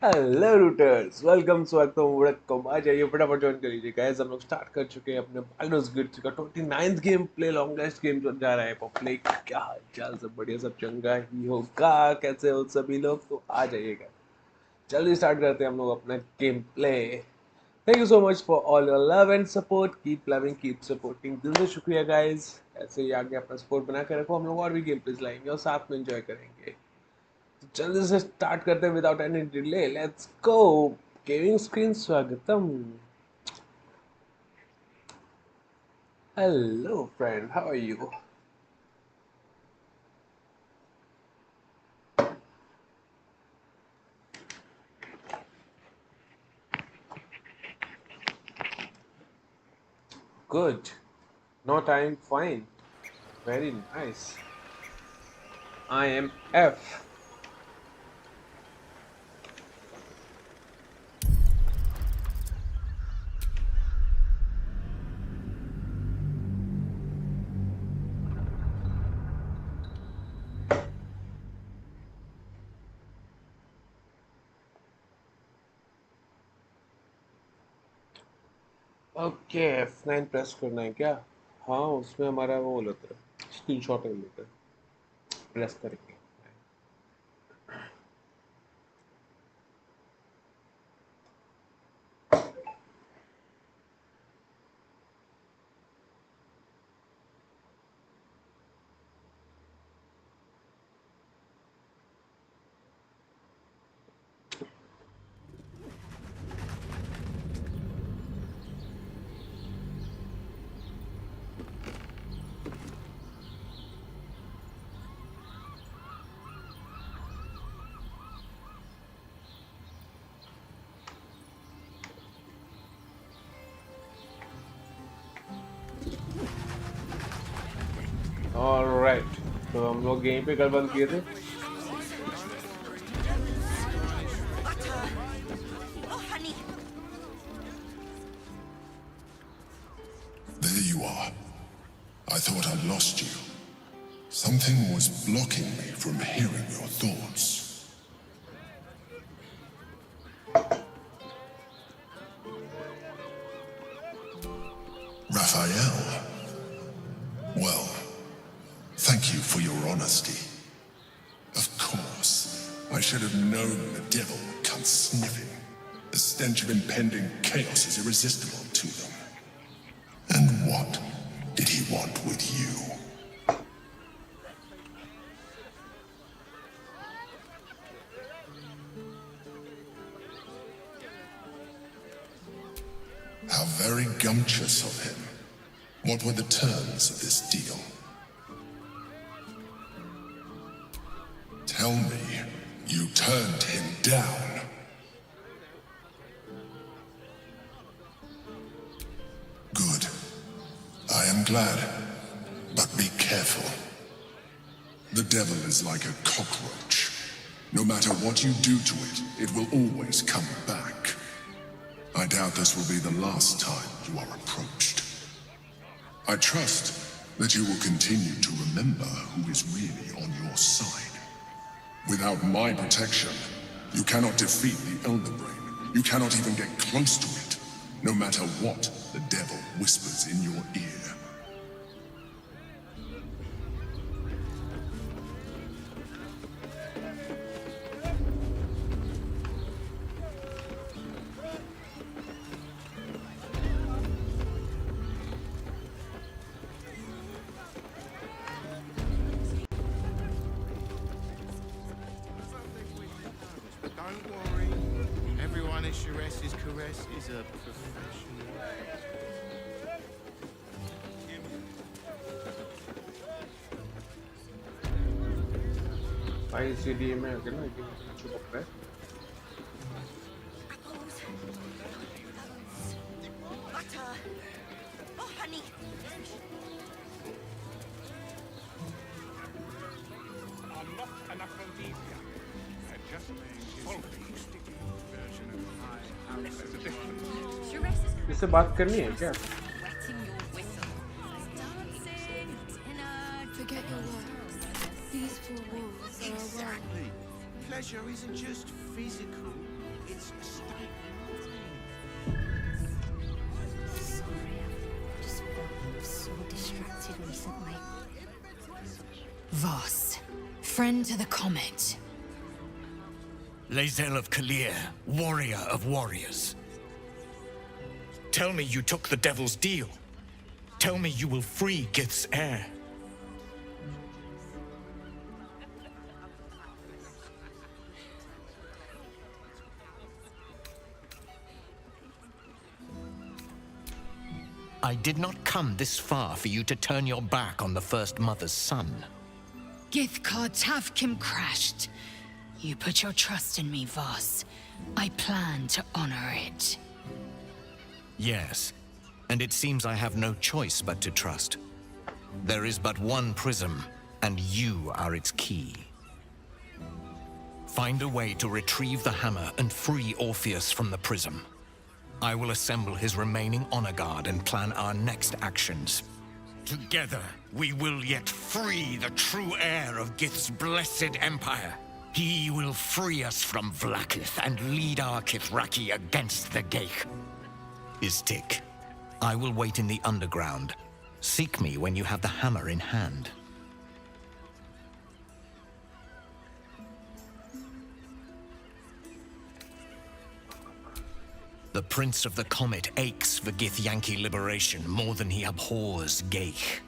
Hello routers, welcome, स्वागत welcome. आ जाइए फटाफट ज्वाइन कर लीजिए गाइस। हम लोग स्टार्ट कर चुके हैं अपने बाल्डर्स गेट का 29th game play, longest game जा रहा है पॉपुलर। क्या हाल चाल, सब बढ़िया, सब चंगा ही होगा। कैसे हो सभी लोग? तो आ जाइएगा, जल्दी स्टार्ट करते हैं हम लोग अपना game play. Thank you so much for all your love and support. Keep loving, keep supporting. दिल से शुक्रिया गाइस। ऐसे ही आगे अपना सपोर्ट बना के रखो। हम लोग और भी गेम प्लेस लाएंगे और साथ में एंजॉय करेंगे। जल्दी से स्टार्ट करते हैं without any delay. Let's go. Gaming screen स्वागतम। Hello friend, how are you? Good, not I am fine, very nice. I am F. Okay, F9 press करना है क्या? हाँ, उसमें हमारा वो लेता है, स्क्रीनशॉट लेता है, प्रेस करके। ऑलराइट, तो हम लोग यहीं पे कल बंद किए थे। There you are. I thought I'd lost you. Something was blocking me from hearing your thoughts. Raphael. Well, thank you for your honesty. Of course, I should have known the devil would come sniffing. The stench of impending chaos is irresistible to them. And what did he want with you? How very gumptious of him. What were the terms of this deal? Tell me, you turned him down. Good. I am glad. But be careful. The devil is like a cockroach. No matter what you do to it, it will always come back. I doubt this will be the last time you are approached. I trust that you will continue to remember who is really on your side. Without my protection, you cannot defeat the Elder Brain. You cannot even get close to it, no matter what the devil whispers in your ear. Don't worry. Everyone at Shire's caress is a professional. भाई CD में आके ना एक चुप है। इससे बात करनी है क्या? Forget your words. These four walls are our world. Pleasure isn't just physical, Sorry, I've just been so distracted recently. Voss, friend to the comet. Lae'zel of Kalir, warrior of warriors. Tell me you took the devil's deal. Tell me you will free Gith's heir. I did not come this far for you to turn your back on the First Mother's son. Githkar Tavkim crashed. You put your trust in me, Voss. I plan to honor it. Yes, and it seems I have no choice but to trust. There is but one prism, and you are its key. Find a way to retrieve the hammer and free Orpheus from the prism. I will assemble his remaining honor guard and plan our next actions. Together, we will yet free the true heir of Gith's blessed empire. He will free us from Vlaakith and lead our Kithraki against the Geich. Istik, I will wait in the underground. Seek me when you have the hammer in hand. The Prince of the Comet aches for Githyanki liberation more than he abhors Geich.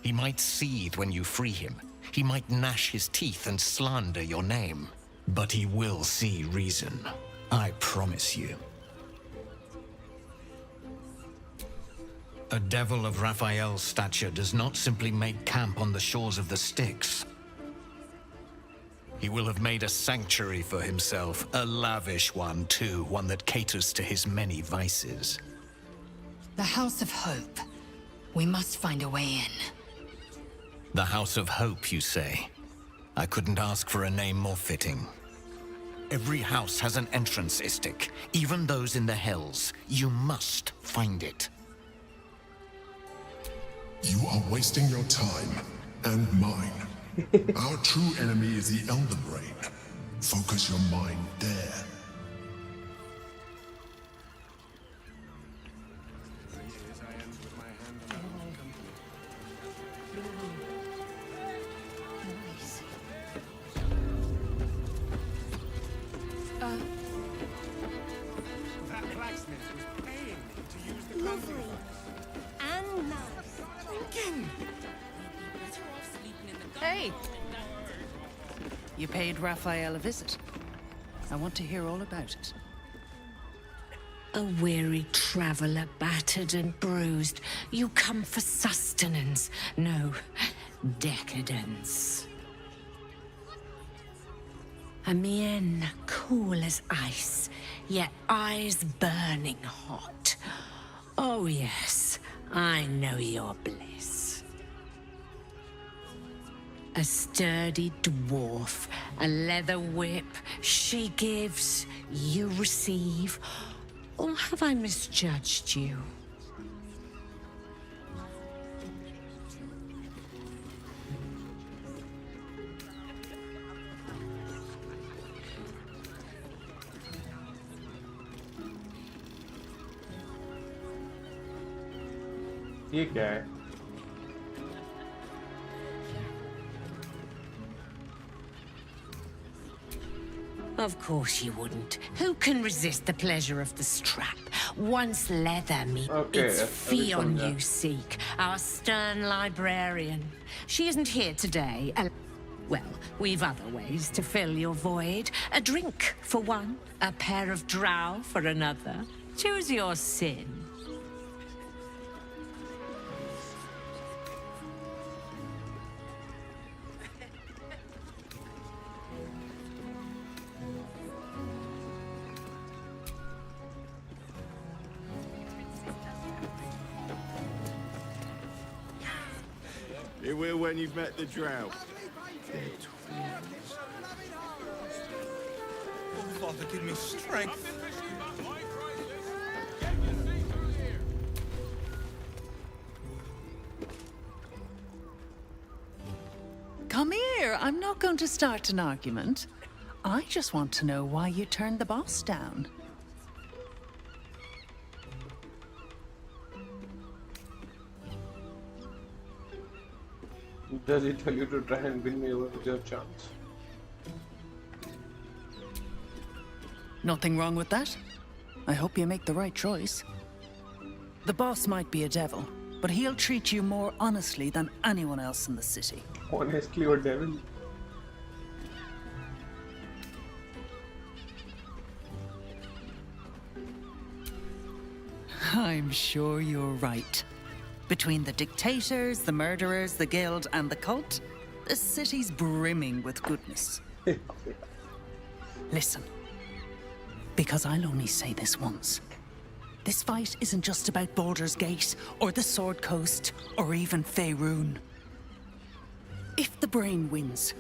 He might seethe when you free him. He might gnash his teeth and slander your name. But he will see reason. I promise you. A devil of Raphael's stature does not simply make camp on the shores of the Styx. He will have made a sanctuary for himself, a lavish one too, one that caters to his many vices. The House of Hope. We must find a way in. The House of Hope, you say? I couldn't ask for a name more fitting. Every house has an entrance, Istik, even those in the Hells. You must find it. You are wasting your time and mine. Our true enemy is the Elder Brain. Focus your mind there. That blacksmith was paying me to use the Lovely. And nice. Hey! You paid Raphael a visit. I want to hear all about it. A weary traveler, battered and bruised. You come for sustenance, no decadence. A mien cool as ice, yet eyes burning hot. Oh yes, I know your bliss. A sturdy dwarf, a leather whip, she gives, you receive. Or have I misjudged you? ये क्या है? Of course you wouldn't. Who can resist the pleasure of the strap? Once leather meet, Okay, it's अभी Fion समझा. you seek, our stern librarian. She isn't here today. Well, we've other ways to fill your void. A drink for one, a pair of drow for another. Choose your sin. It will when you've met the drow. They're twins. Oh, Father, give me strength. Come here. I'm not going to start an argument. I just want to know why you turned the boss down. Does he tell you to try and win me over with your chance? Nothing wrong with that. I hope you make the right choice. The boss might be a devil, but he'll treat you more honestly than anyone else in the city. Honestly, or devil? I'm sure you're right. Between the dictators, the murderers, the guild, and the cult, the city's brimming with goodness. Listen, because I'll only say this once. This fight isn't just about Baldur's Gate, or the Sword Coast, or even Faerun. If the brain wins,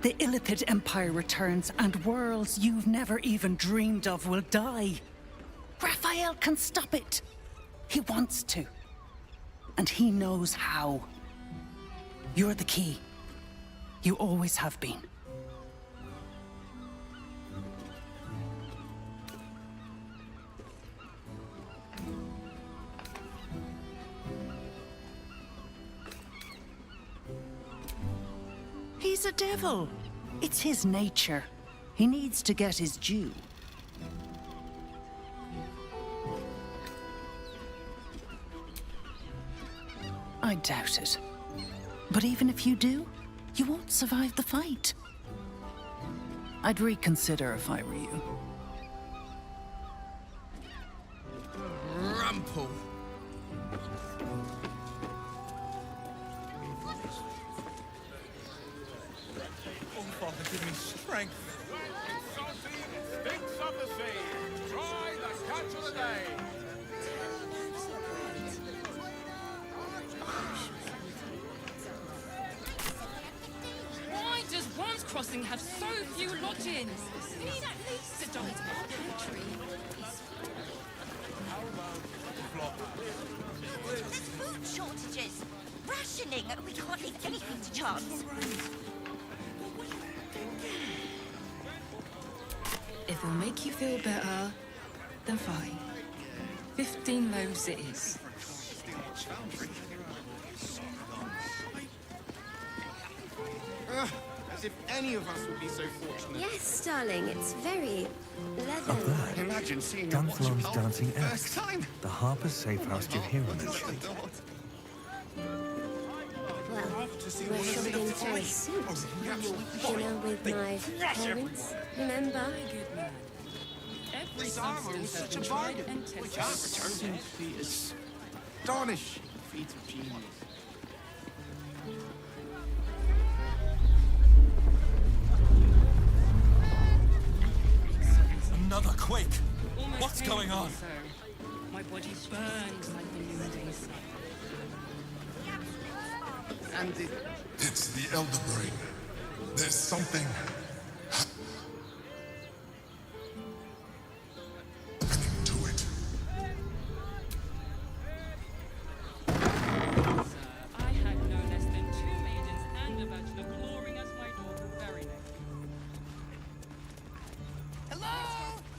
the Illithid Empire returns and worlds you've never even dreamed of will die. Raphael can stop it. He wants to. And he knows how. You're the key. You always have been. He's a devil. It's his nature. He needs to get his due. I doubt it. But even if you do, you won't survive the fight. I'd reconsider if I were you. Rumple. Oh, Father, give me strength. Stinks of the sea. Try the catch of the day. Why does Worms Crossing have so few lodgings? We need at least a donkey. There's food shortages. Rationing. We can't leave anything to chance. If it'll make you feel better, then fine. 15 loaves it is. As if any of us would be so fortunate. Yes, darling. It's very leather. Of that, Imagine seeing a watch Dunflon's of dancing for the act. first time. The Harper's Safe House your hero mentioned. Well, we're shopping for a suit. Dinner with my parents. Remember? Every This armor was substance such a has been tried bargain. and We tested. can't return it. The astonishing feat of genius. Another quake! Almost What's going on? painfully so. My body burns like the noonday sun. And it It's the Elder Brain. There's something happening to it. Sir, I had no less than 2 maidens and a bachelor clawing at my door very next.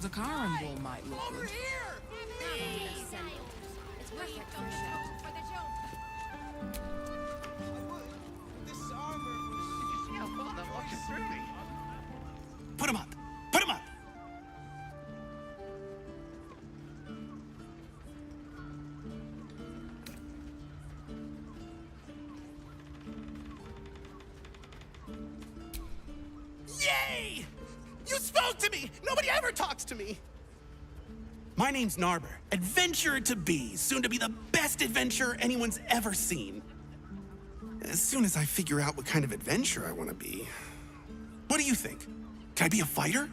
The Karen wall might look good. It's perfect for a show. this armor was. Did you see how far that watch is through me? Put him up! Put him up! Yay! You spoke to me! Nobody ever talks to me! My name's Narber, adventurer to be, soon to be the best adventurer anyone's ever seen. As soon as I figure out what kind of adventurer I want to be. What do you think? Can I be a fighter?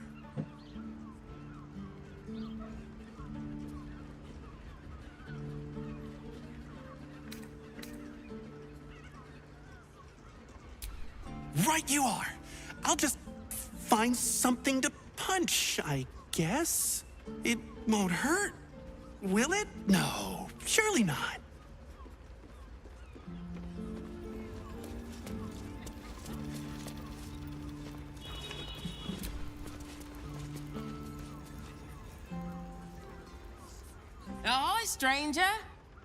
Right you are. I'll just find something to punch, I guess. It won't hurt, will it? No, surely not. Ahoy, stranger.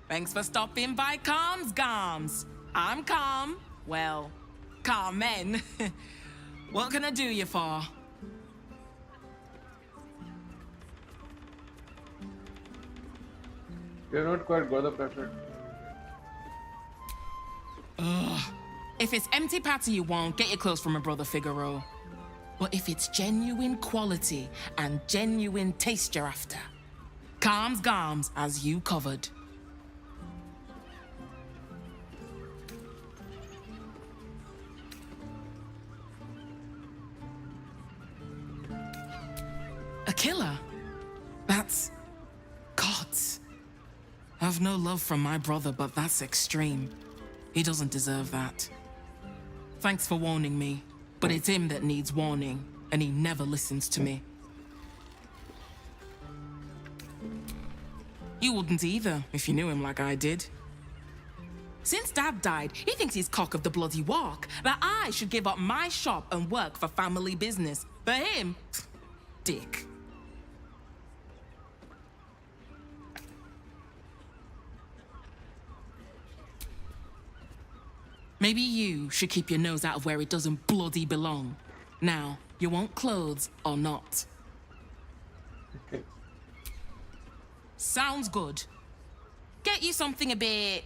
Thanks for stopping by Calm's Garms. I'm Calm. Well, Carmen. What can I do you for? You're not quite got the perfect. If it's empty patty you want, get your clothes from my brother Figaro. But if it's genuine quality and genuine taste you're after, Calm's Garms as you covered. A killer? That's... gods. I've no love from my brother, but that's extreme. He doesn't deserve that. Thanks for warning me, but it's him that needs warning, and he never listens to me. You wouldn't either, if you knew him like I did. Since Dad died, he thinks he's cock of the bloody walk, that I should give up my shop and work for family business. For him, dick. Maybe you should keep your nose out of where it doesn't bloody belong. Now, you want clothes or not? Sounds good. Get you something a bit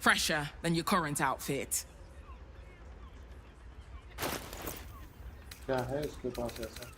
fresher than your current outfit. क्या है इसके पास ऐसा?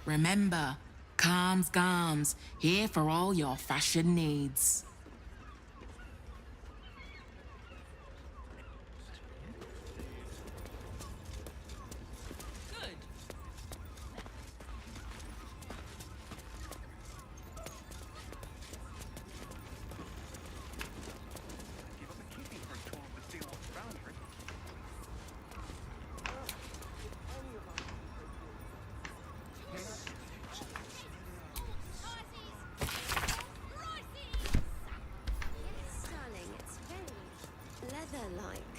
Remember, Calm's Garms, here for all your fashion needs. Leather-like.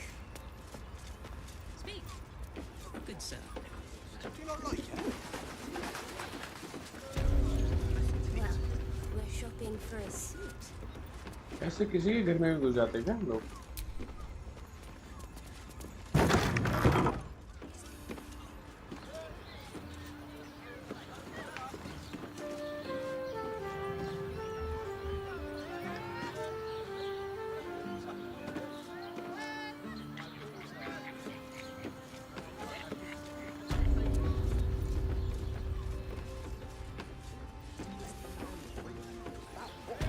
Speak. Good sir. Do you not like it? Well, we're shopping for a suit. ऐसे किसी के घर में भी घुस जाते हैं क्या हम लोग?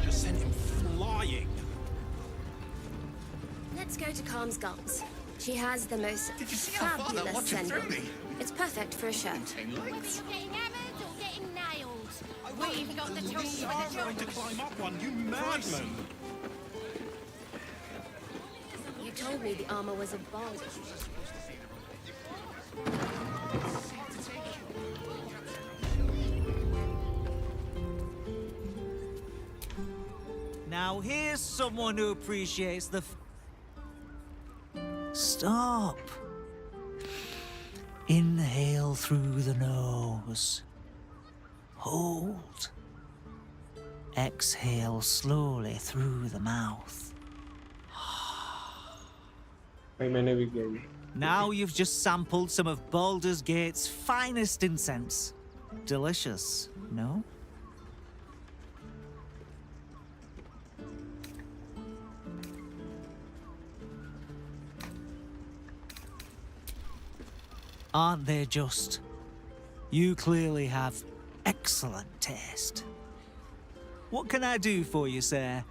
Just sent him flying. Let's go to Calm's Garms. She has the most Did you see how far that fabulous watch it threw sending. me? It's perfect for a shirt. Ten Whether legs. you're getting hammered or getting nailed. We've got the You Taukir are with the trying to job. climb up one, you madman. You told me the armor was a Baldur. Now here's someone who appreciates the... Stop. Inhale through the nose. Hold. Exhale slowly through the mouth. भाई मैंने भी किया ये. Now you've just sampled some of Baldur's Gate's finest incense. Delicious, no? Aren't they just? You clearly have excellent taste. What can I do for you, sir?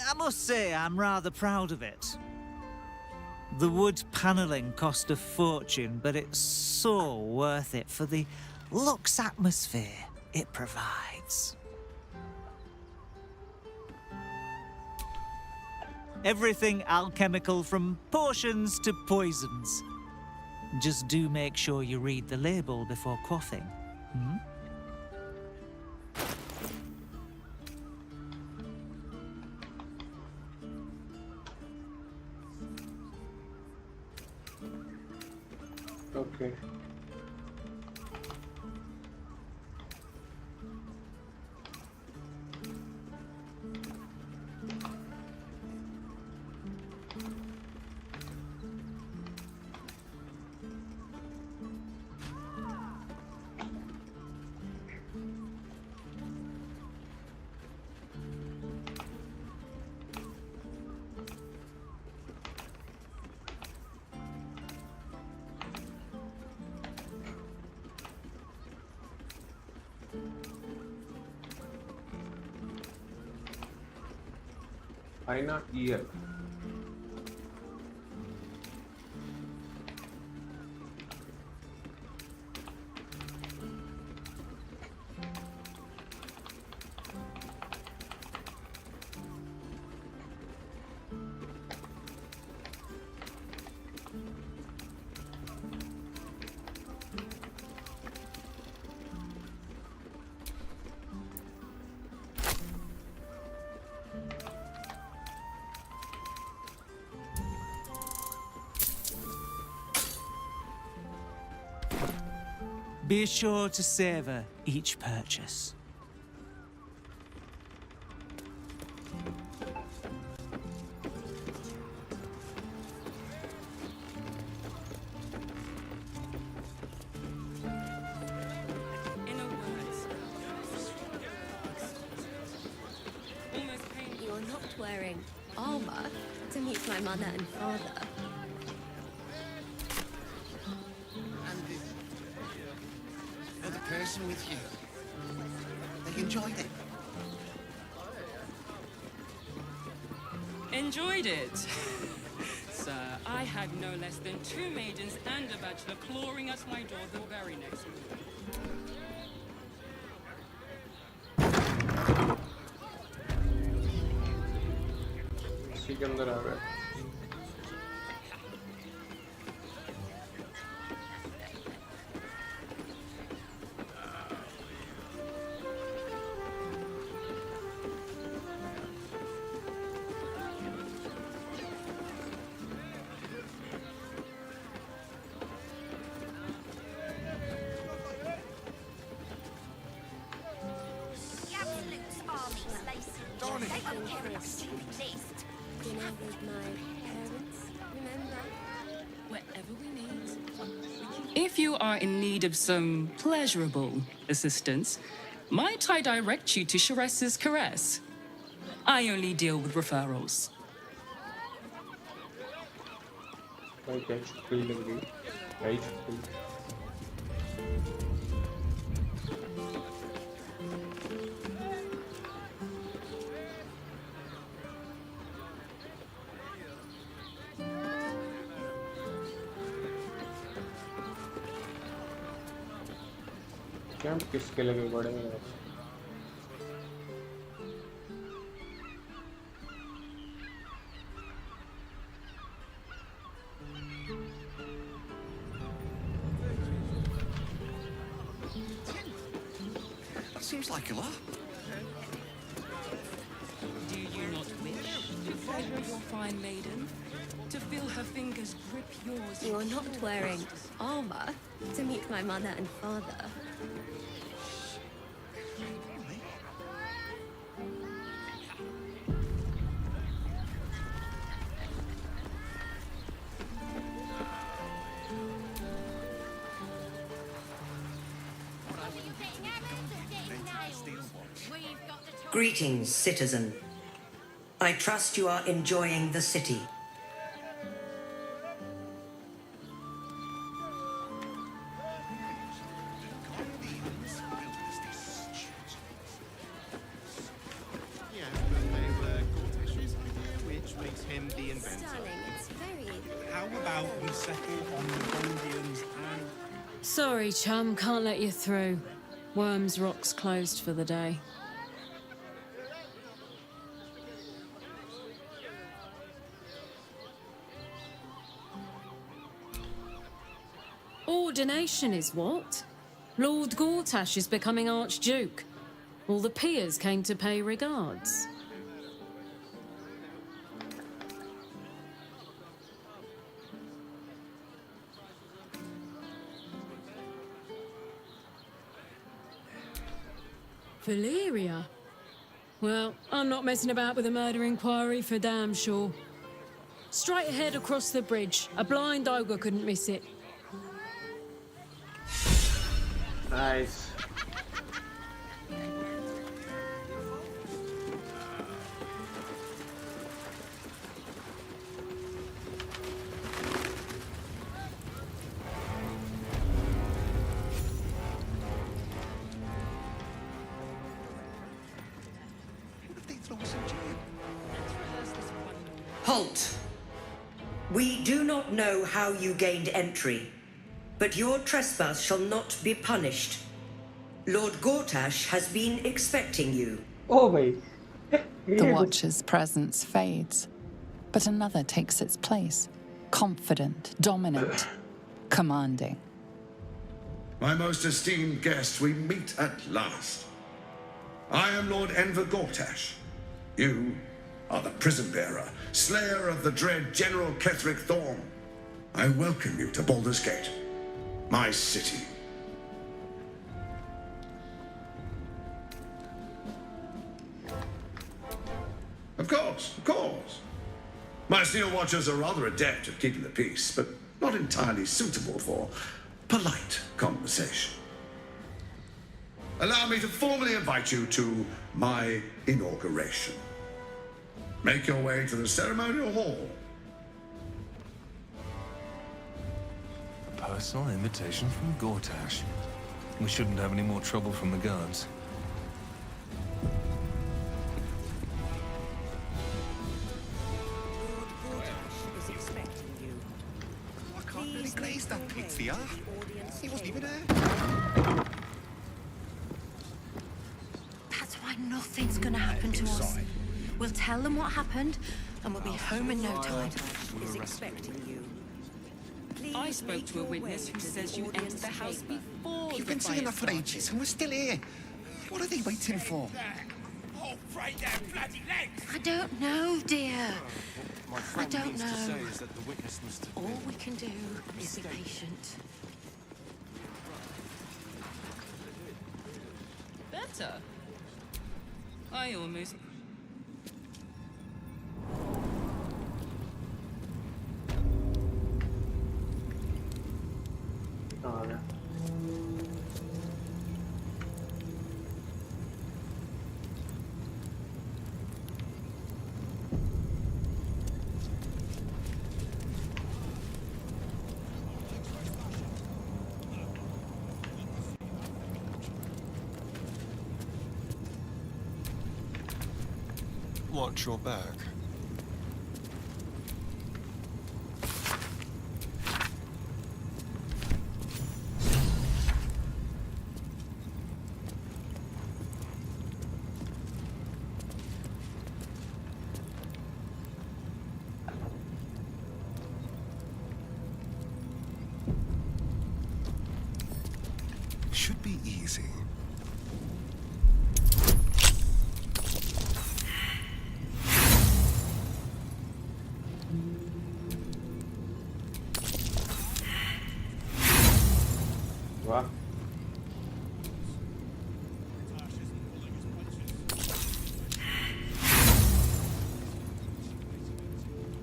I must say I'm rather proud of it. The wood panelling cost a fortune, but it's so worth it for the luxe atmosphere it provides. Everything alchemical from potions to poisons. Just do make sure you read the label before quaffing. Hmm? Okay. Aina EL. Be sure to savor each purchase. You're not wearing armor to meet my mother and father. The person with you. They enjoyed it. Enjoyed it? Sir, I had no less than 2 maidens and a bachelor clawing at my door the very next morning. इसी के अंदर आ गए. Dinner with my parents, remember? Wherever we meet. If you are in need of some pleasurable assistance, might I direct you to Sharess's Caress? I only deal with referrals. Okay, free लग गई. Right. क्या किसके लगे बड़े हैं? That seems like a lot. Do you not wish to pleasure your fine maiden? To feel her fingers grip yours? You're not wearing armor to meet my mother and father. Greetings, citizen. I trust you are enjoying the city. Yeah, but they were Cortesh's idea, which makes him the inventor. Darling, it's very... How about we settle on the Gondians and... Sorry, chum, can't let you through. Worms Rock's closed for the day. Ordination is what? Lord Gortash is becoming Archduke. All the peers came to pay regards. Valeria? Well, I'm not messing about with a murder inquiry for damn sure. Straight ahead across the bridge. A blind ogre couldn't miss it. Nice. Halt! We do not know how you gained entry, but your trespass shall not be punished. Lord Gortash has been expecting you. Oh, wait. The Watcher's presence fades, but another takes its place. Confident, dominant, commanding. My most esteemed guest, we meet at last. I am Lord Enver Gortash. You are the prison bearer, slayer of the dread General Ketheric Thorm. I welcome you to Baldur's Gate, my city. Of course, of course. My Steel Watchers are rather adept at keeping the peace, but not entirely suitable for polite conversation. Allow me to formally invite you to my inauguration. Make your way to the ceremonial hall. A personal invitation from Gortash. We shouldn't have any more trouble from the guards. I can't really glaze that pizza. He wasn't even there. That's why nothing's gonna happen to us. We'll tell them what happened, and we'll be home in no time. Is expecting you. I spoke to a witness who says you entered the house before You've been saying that for ages, and we're still here. What are they waiting for? I don't know, dear. I don't know. All we can do is be patient. Better. I almost... Watch your back. Should be easy. वाह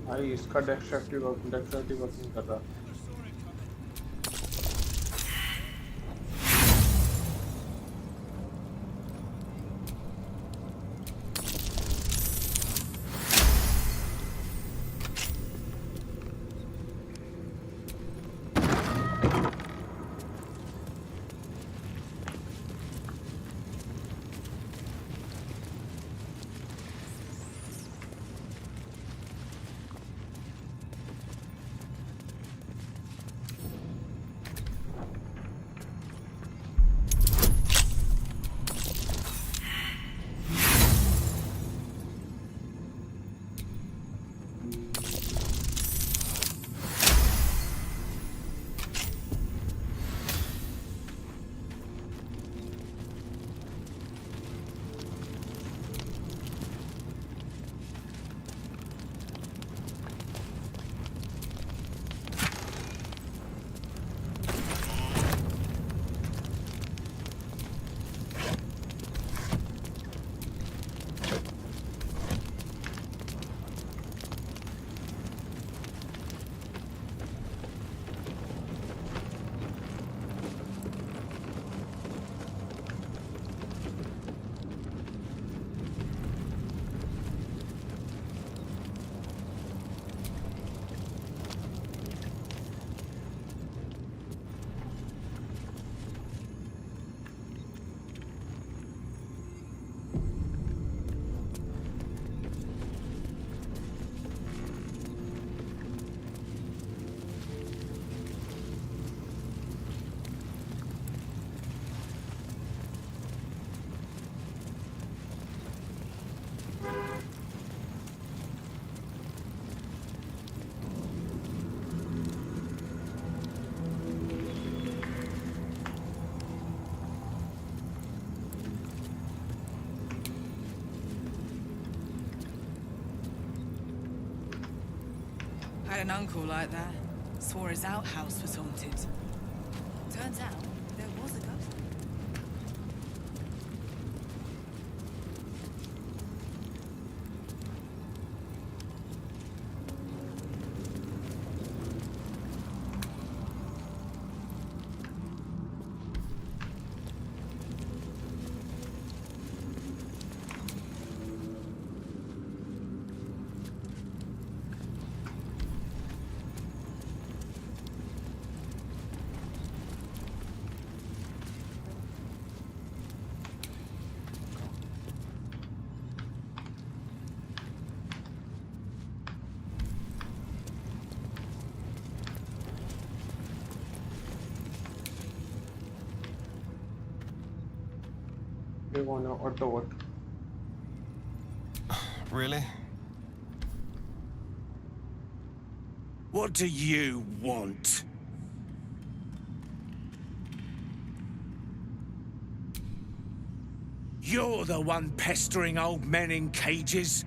भाई इसका डेक्स्ट्रक्टिव working कर रहा an uncle like that. Swore his outhouse was haunted. Turns out there was a ghost. They want to auto what? Really? What do you want? You're the one pestering old men in cages.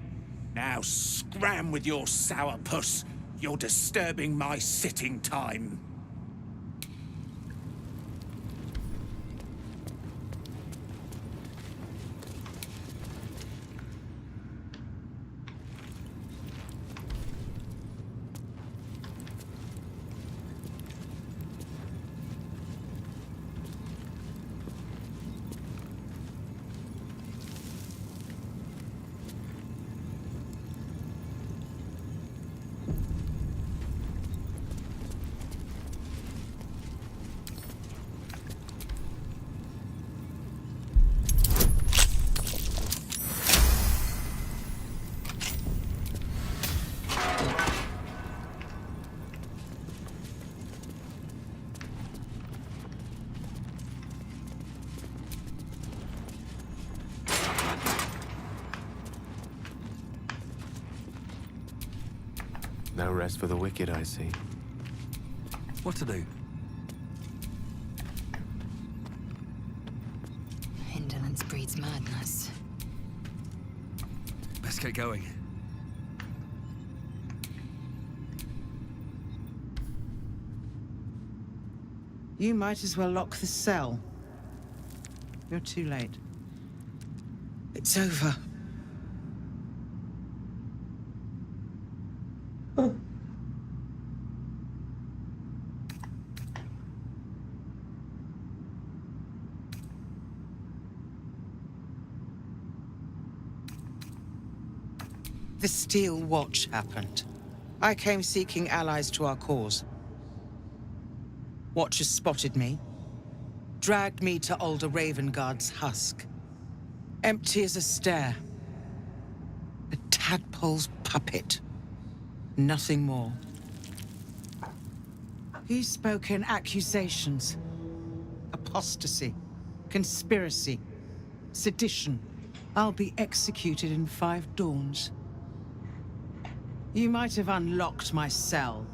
Now scram with your sourpuss. You're disturbing my sitting time. No rest for the wicked, I see. What to do? Indolence breeds madness. Let's get going. You might as well lock the cell. You're too late. It's over. The Steel Watch happened. I came seeking allies to our cause. Watchers spotted me, dragged me to Alder Ravengard's husk. Empty as a stare. A tadpole's puppet. Nothing more. He's spoken accusations. Apostasy. Conspiracy. Sedition. I'll be executed in 5 dawns. You might have unlocked my cell,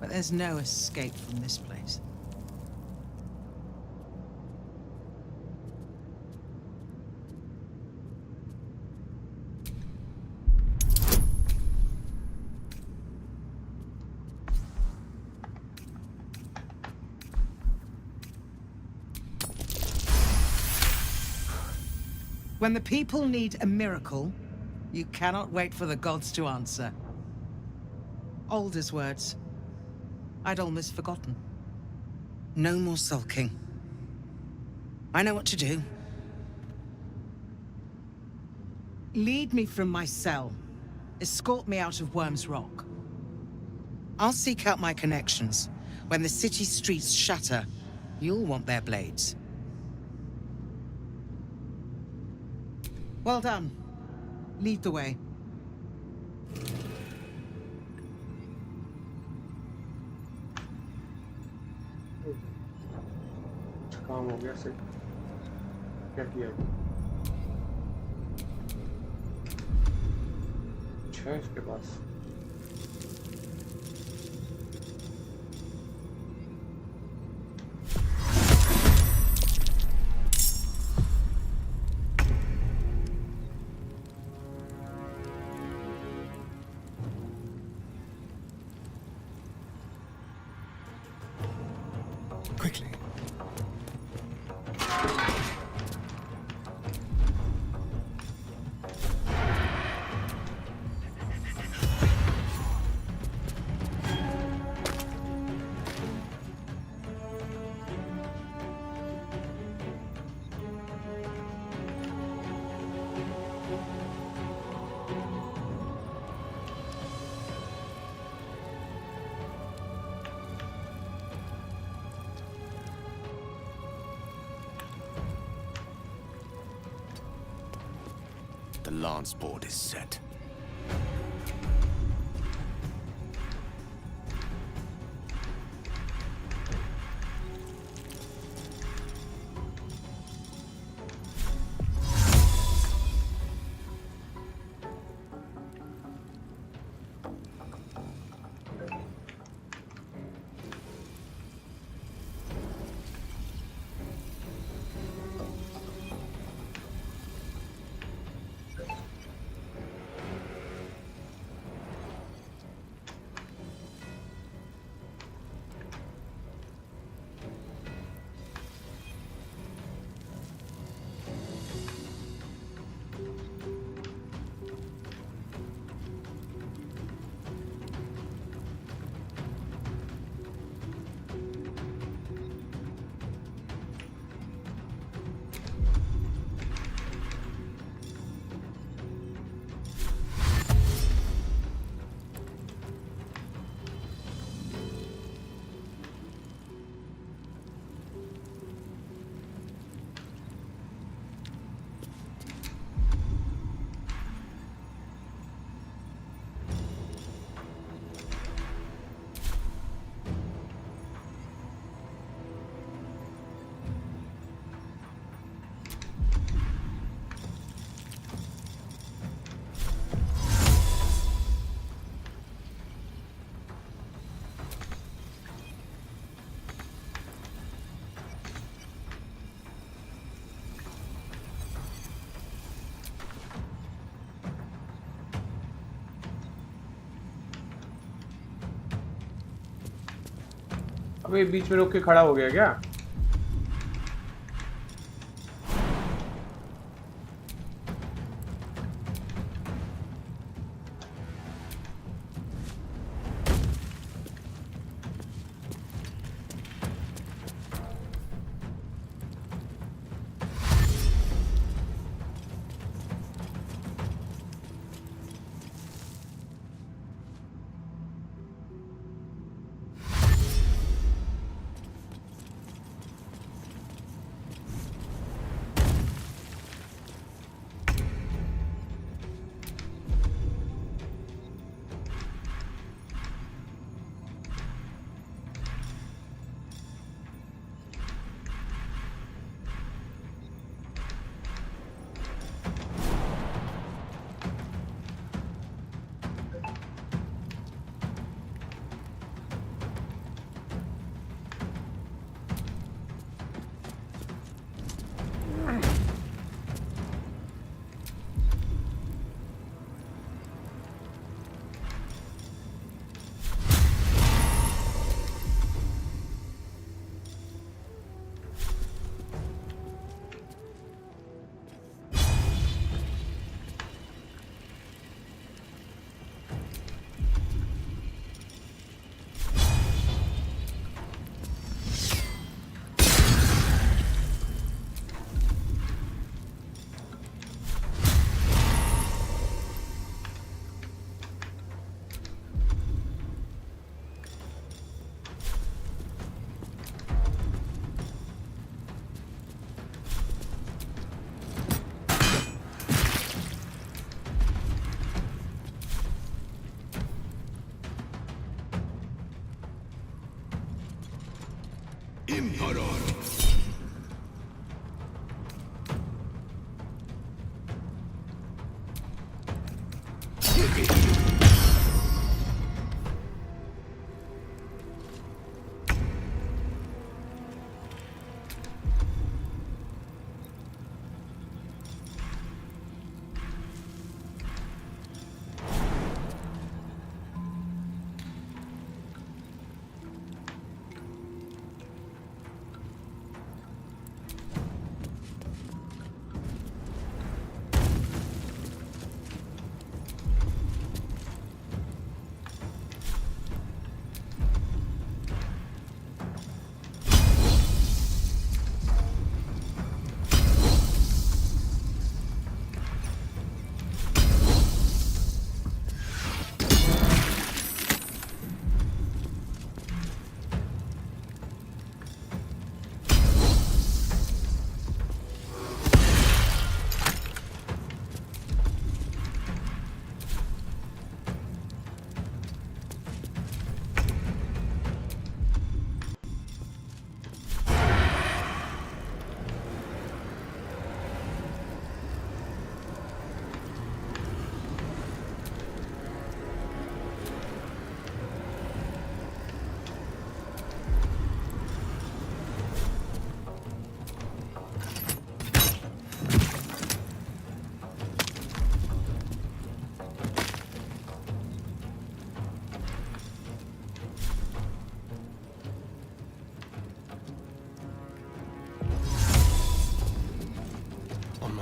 but there's no escape from this place. When the people need a miracle, you cannot wait for the gods to answer. Alder's words. I'd almost forgotten. No more sulking. I know what to do. Lead me from my cell. Escort me out of Worm's Rock. I'll seek out my connections. When the city streets shatter, you'll want their blades. Well done. Lead the way. काम हो गया सिर्फ क्या किया अच्छा है इसके पास The lance board is set. अबे बीच में रोक के खड़ा हो गया क्या?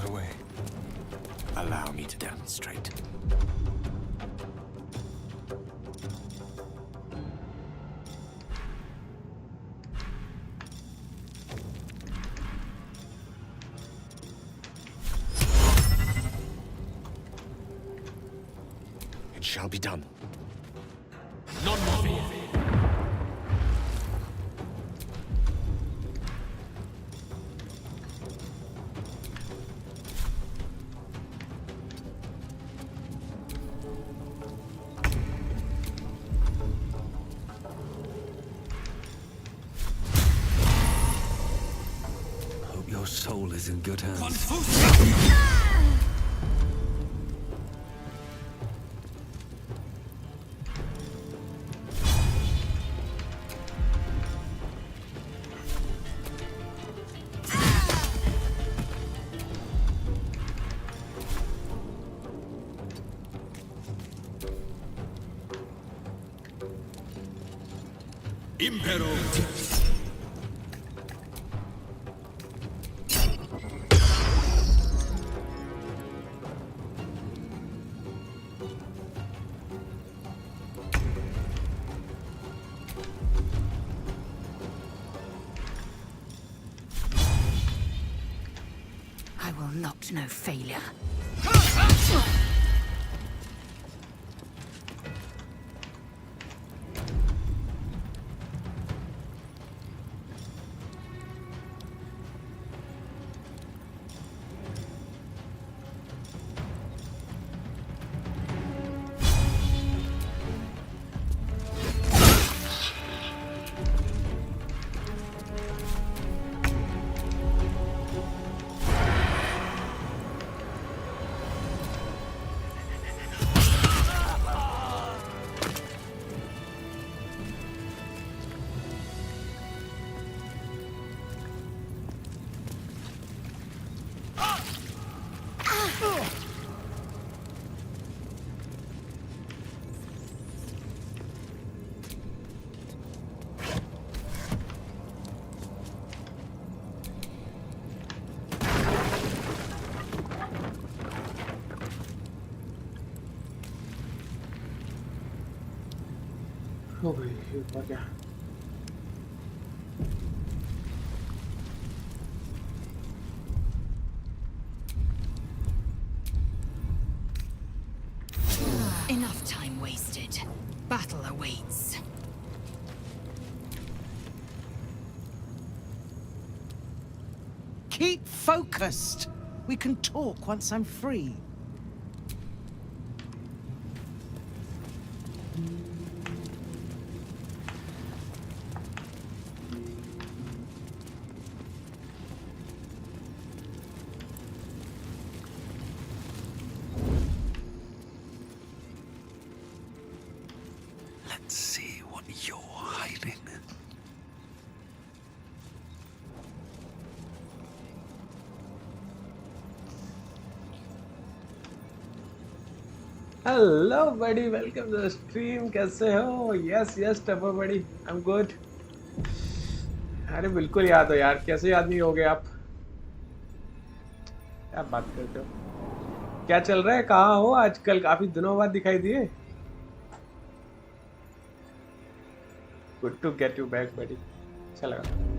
got away. Allow me to demonstrate. It shall be done. None more fear. Hope your soul is in good hands. Impero. I will not know failure. हो गई ऊपर क्या Enough time wasted. Battle awaits. Keep focused. We can talk once I'm free. Let's see what you're hiding. Hello बड़ी welcome to the stream कैसे हो yes yes टपर बड़ी I am good अरे बिल्कुल याद हो यार कैसे याद नहीं हो गए आप क्या बात करते हो क्या चल रहा है कहाँ हो आजकल काफी दिनों बाद दिखाई दिए good to get you back बड़ी अच्छा लगा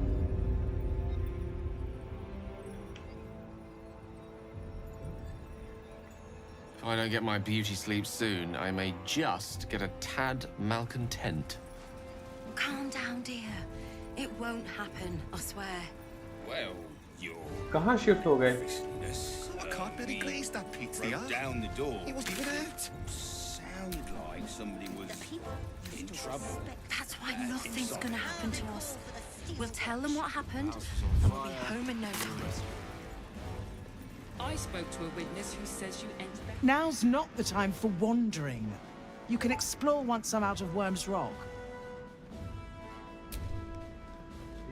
If I don't get my beauty sleep soon, I may just get a tad malcontent. Calm down, dear. It won't happen, I swear. Well, you're... कहाँ शिफ्ट हो गए I can't believe glazed that pizza. Down the door. It wasn't even out. Sounded like somebody was in trouble. That's why nothing's gonna happen to us. We'll tell them what happened, and we'll be home in no time. I spoke to a witness who says you entered. Now's not the time for wandering. You can explore once I'm out of Worm's Rock.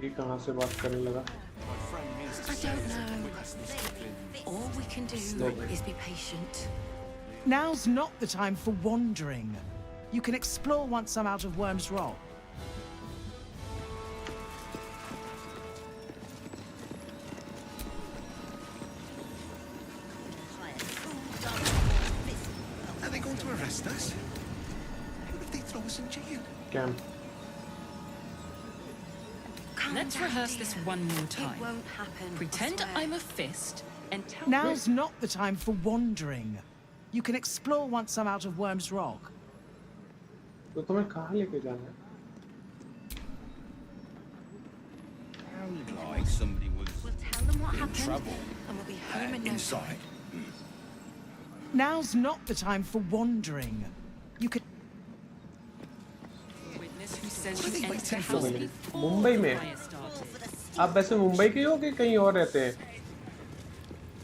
ये कहाँ से बात करने लगा I don't know. All we can do is be patient. Now's not the time for wandering. You can explore once I'm out of Worm's Rock. listen to you. Camp. Let's rehearse this one more time. It won't happen. Pretend I'm a fist and tell Now's not the time for wandering. You can explore once I'm out of Worm's Rock. तो तुम्हें कहाँ लेके जाना है? Sounded like somebody was We'll tell them what in happened, trouble. and we'll be home in no time. Inside. Now's not the time for wandering. You could... witness who says you entered house Mumbai before the में fire started. आप वैसे मुंबई के हो कि कहीं और रहते हैं?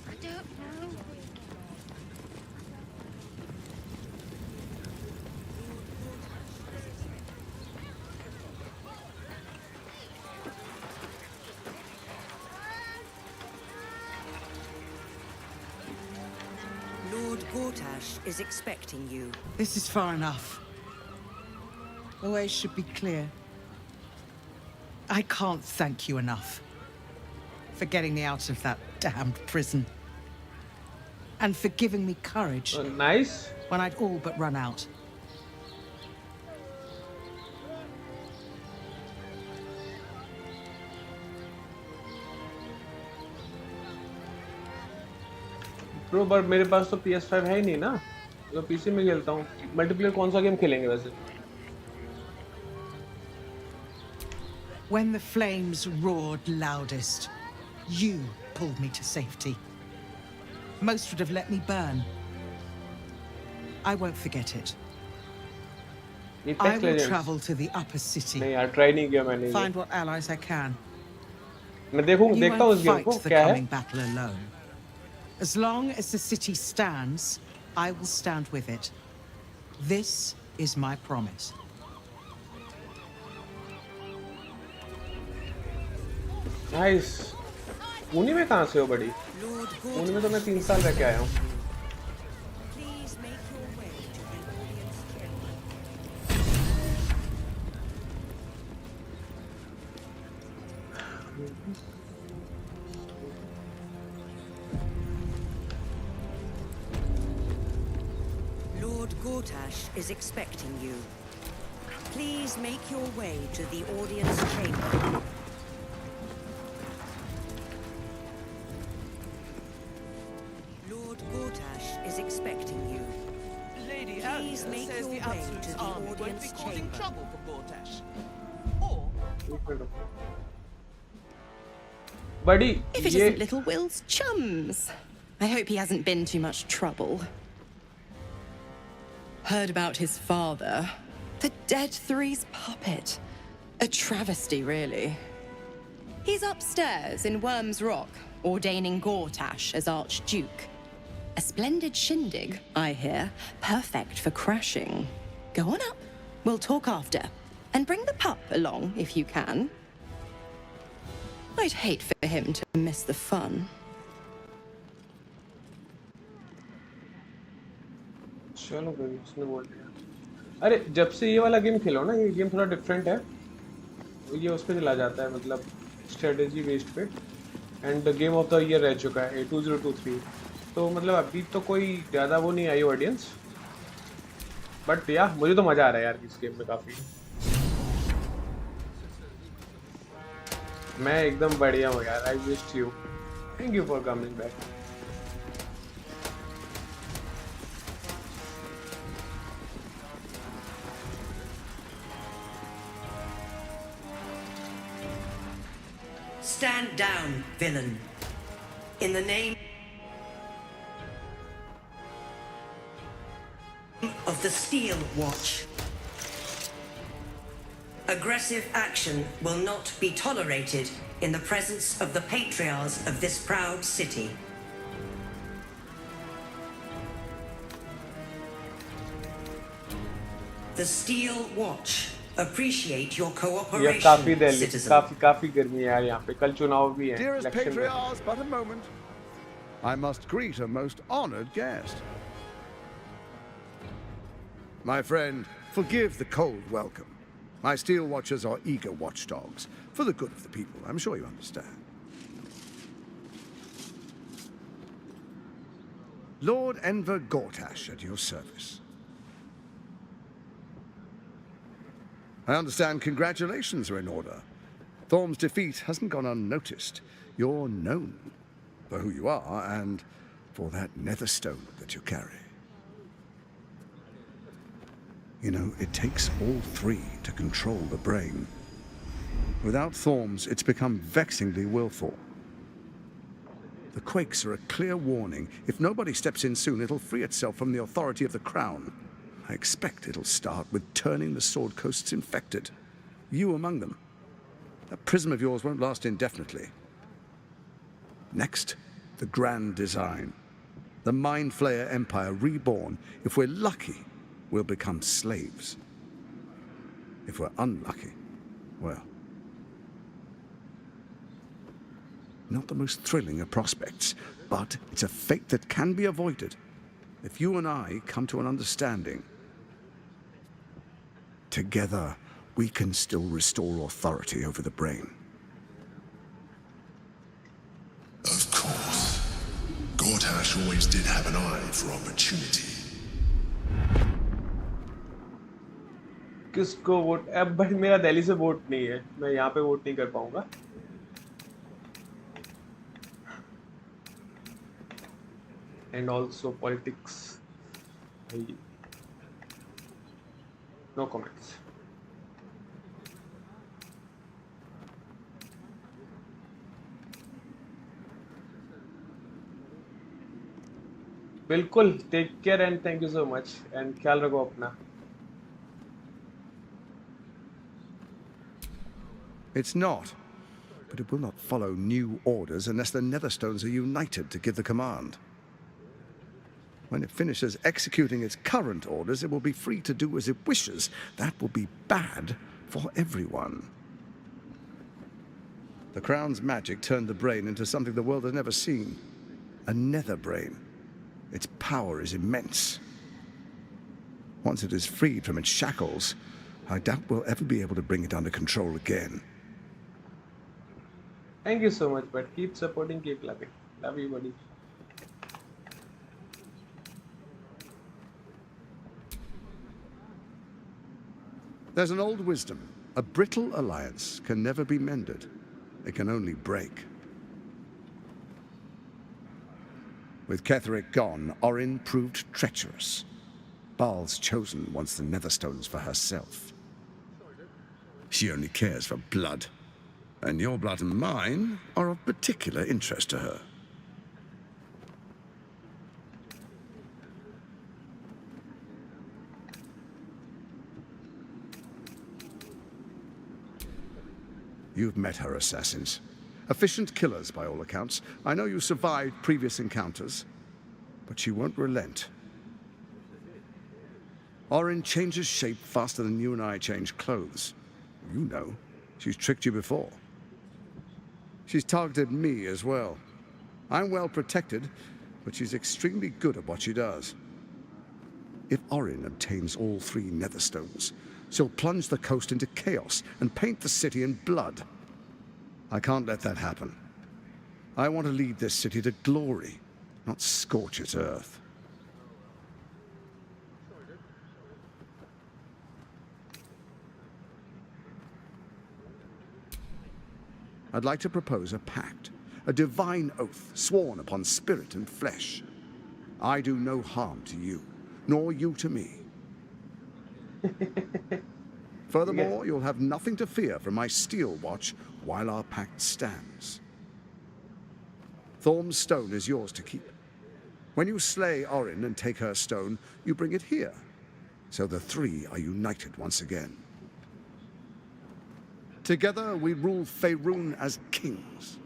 I don't know. Lord Gortash is expecting you. This is far enough. The way should be clear. I can't thank you enough for getting me out of that damned prison. And for giving me courage. Nice. When I'd all but run out. Bro, but मेरे पास तो PS5 है ही नहीं ना, तो PC में खेलता हूँ। Multiplayer कौन सा गेम खेलेंगे वैसे? When the flames roared loudest, you pulled me to safety. Most would have let me burn. I won't forget it. I will travel to the upper city. नहीं यार, try नहीं किया मैंने। Find what allies I can. मैं देखता हूँ इस game को the क्या है? coming battle alone. As long as the city stands, I will stand with it. This is my promise. Nice. Pune में कहाँ से हो बड़ी? पुणे में तो मैं 3 साल रह के आया हूँ। Lord Gortash is expecting you. Please make your way to the audience chamber. Lord Gortash is expecting you. Lady Please Alia make says your the way Asus to the army won't be audience causing chamber. trouble for Gortash. Or Buddy, if it isn't Little Will's chums. I hope he hasn't been too much trouble. Heard about his father. The Dead Three's puppet. A travesty, really. He's upstairs in Worm's Rock, ordaining Gortash as Archduke. A splendid shindig, I hear. Perfect for crashing. Go on up. We'll talk after. And bring the pup along, if you can. I'd hate for him to miss the fun. चलो भाई, उसने बोल दिया। अरे जब से ये वाला गेम खेलो ना, ये गेम थोड़ा डिफरेंट है। ये उस पे चला जाता है, मतलब स्ट्रेटेजी बेस्ड पे। End game of the year रह चुका है 2023। तो मतलब अभी तो कोई ज़्यादा वो नहीं आई ऑडियंस, बट या मुझे तो मज़ा आ रहा है यार इस गेम में काफ़ी। मैं एकदम बढ़िया हूँ यार। I wish you, thank you for coming back. Stand down, villain. In the name of the Steel Watch. Aggressive action will not be tolerated in the presence of the patriarchs of this proud city. The Steel Watch appreciate your ये cooperation, काफी Delhi, citizen. काफी गर्मी है यार यहाँ पे। कल चुनाव भी है, Dearest इलेक्शन में। patriarchs, but a moment. I must greet a most honored guest. My friend, forgive the cold welcome. My Steel Watchers are eager watchdogs, for the good of the people. I'm sure you understand. Lord Enver Gortash at your service. I understand congratulations are in order. Thorm's defeat hasn't gone unnoticed. You're known for who you are and for that netherstone that you carry. You know, it takes all three to control the brain. Without Thorm's, it's become vexingly willful. The quakes are a clear warning. If nobody steps in soon, it'll free itself from the authority of the Crown. I expect it'll start with turning the Sword Coasts infected. You among them. That prism of yours won't last indefinitely. Next, the grand design. The Mind Flayer Empire reborn. If we're lucky, we'll become slaves. If we're unlucky, well, not the most thrilling of prospects, but it's a fate that can be avoided if you and I come to an understanding. Together, we can still restore authority over the brain. Of course. Gortash always did have an eye for opportunity. किसको vote अब भाई मेरा दिल्ली से vote नहीं है मैं यहाँ पे वोट नहीं कर पाऊंगा and also politics no comments बिल्कुल take care and thank you so much and ख्याल रखो अपना It's not, but it will not follow new orders unless the Netherstones are united to give the command. When it finishes executing its current orders, it will be free to do as it wishes. That will be bad for everyone. The Crown's magic turned the brain into something the world has never seen. A nether brain. Its power is immense. Once it is freed from its shackles, I doubt we'll ever be able to bring it under control again. Thank you so much, but keep supporting, keep loving. Love you, buddy. There's an old wisdom. A brittle alliance can never be mended. It can only break. With Ketheric gone, Orin proved treacherous. Baal's chosen wants the Netherstones for herself. She only cares for blood. And your blood and mine are of particular interest to her. You've met her assassins. Efficient killers, by all accounts. I know you survived previous encounters, but she won't relent. Orin changes shape faster than you and I change clothes. You know, she's tricked you before. She's targeted me as well. I'm well protected, but she's extremely good at what she does. If Orin obtains all three Netherstones, she'll plunge the coast into chaos and paint the city in blood. I can't let that happen. I want to lead this city to glory, not scorch its earth. I'd like to propose a pact, a divine oath sworn upon spirit and flesh. I do no harm to you, nor you to me. Furthermore, you'll have nothing to fear from my steel watch while our pact stands. Thorm's stone is yours to keep. When you slay Orin and take her stone, you bring it here, so the three are united once again. Together, we rule Faerun as kings.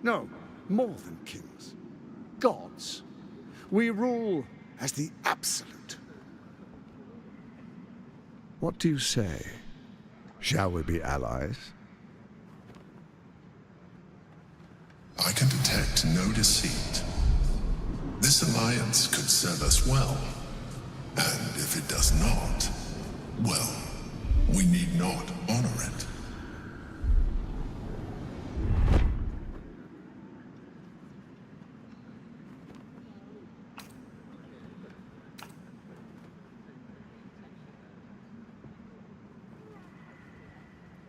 No, more than kings. Gods. We rule as the absolute. What do you say? Shall we be allies? I can detect no deceit. This alliance could serve us well. And if it does not, well, we need not honor it.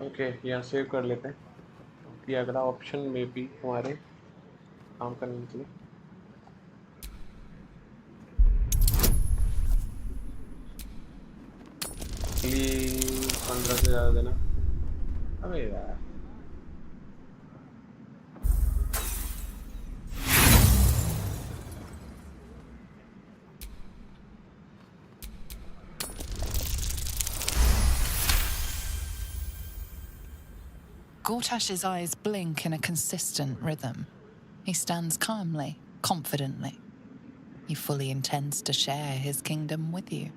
Okay, यहाँ save कर लेते हैं। ये अगला option में भी हमारे काम करने के लिए। प्लीज 15 से ज़्यादा देना। अबे यार, Gortash's eyes blink in a consistent rhythm. He stands calmly, confidently. He fully intends to share his kingdom with you.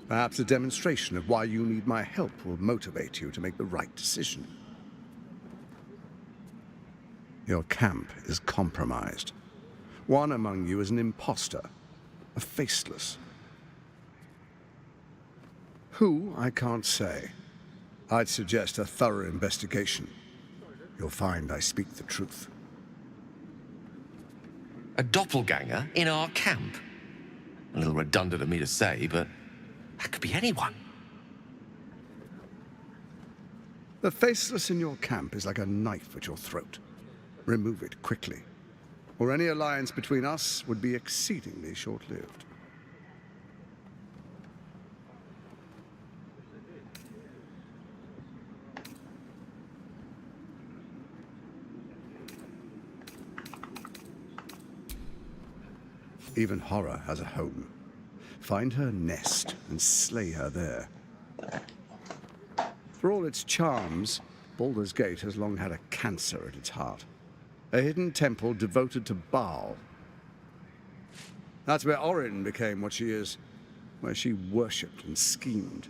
Perhaps a demonstration of why you need my help will motivate you to make the right decision. Your camp is compromised. One among you is an imposter, a faceless. Who, I can't say. I'd suggest a thorough investigation. You'll find I speak the truth. A doppelganger in our camp? A little redundant of me to say, but that could be anyone. The faceless in your camp is like a knife at your throat. Remove it quickly, or any alliance between us would be exceedingly short-lived. Even horror has a home. Find her nest and slay her there. For all its charms, Baldur's Gate has long had a cancer at its heart. A hidden temple devoted to Baal. That's where Orin became what she is, where she worshipped and schemed.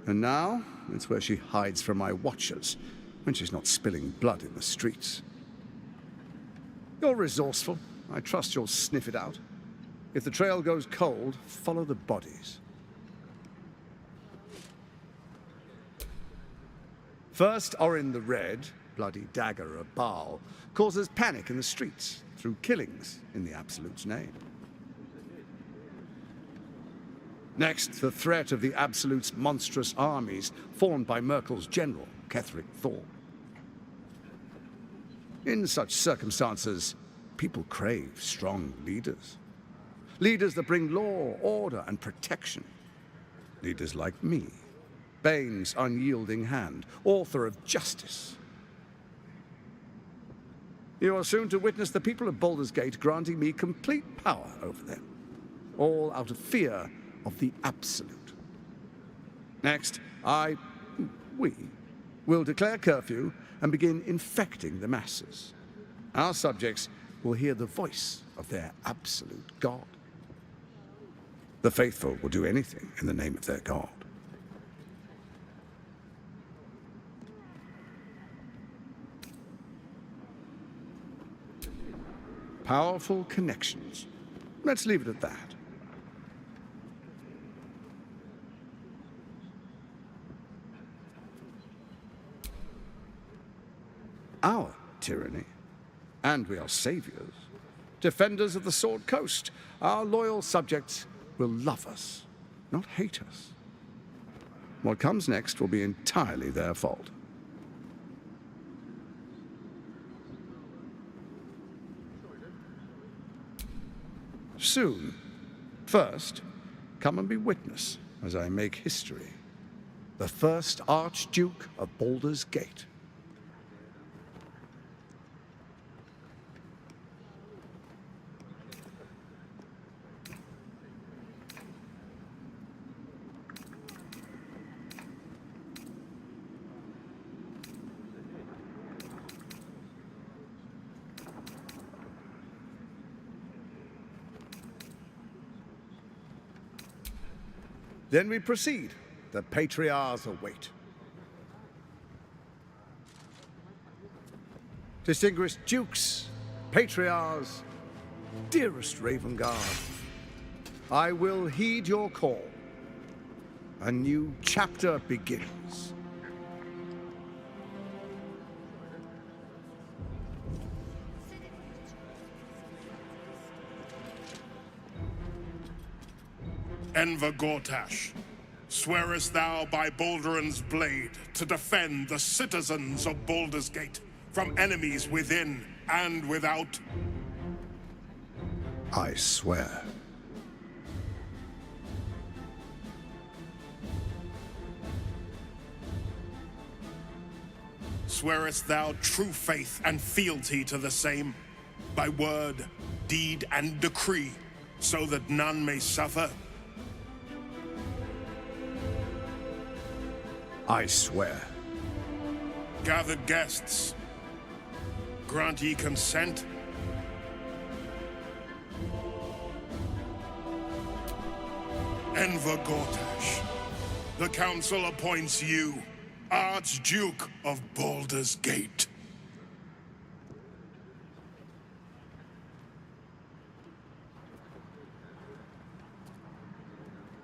And now, it's where she hides from my watchers, when she's not spilling blood in the streets. You're resourceful. I trust you'll sniff it out. If the trail goes cold, follow the bodies. First, Orin the Red, bloody dagger of Baal, causes panic in the streets through killings in the Absolute's name. Next, the threat of the Absolute's monstrous armies formed by Merkel's general, Ketheric Thorn. In such circumstances, people crave strong leaders. Leaders that bring law, order, and protection. Leaders like me, Bane's unyielding hand, author of justice. You are soon to witness the people of Baldur's Gate granting me complete power over them, all out of fear of the Absolute. Next, we, will declare curfew and begin infecting the masses. Our subjects will hear the voice of their absolute God. The faithful will do anything in the name of their God. Powerful connections. Let's leave it at that. Our tyranny. And we are saviors. Defenders of the Sword Coast. Our loyal subjects will love us, not hate us. What comes next will be entirely their fault. Soon. First, come and be witness as I make history. The first Archduke of Baldur's Gate. Then we proceed. The patriarchs await. distinguished dukes, patriarchs, dearest Raven Guard, I will heed your call. A new chapter begins. Enver Gortash, swearest thou by Baldur's blade to defend the citizens of Baldur's Gate from enemies within and without? I swear. Swearest thou true faith and fealty to the same, by word, deed, and decree, so that none may suffer? I swear. Gathered guests, grant ye consent? Enver Gortash, the council appoints you Archduke of Baldur's Gate.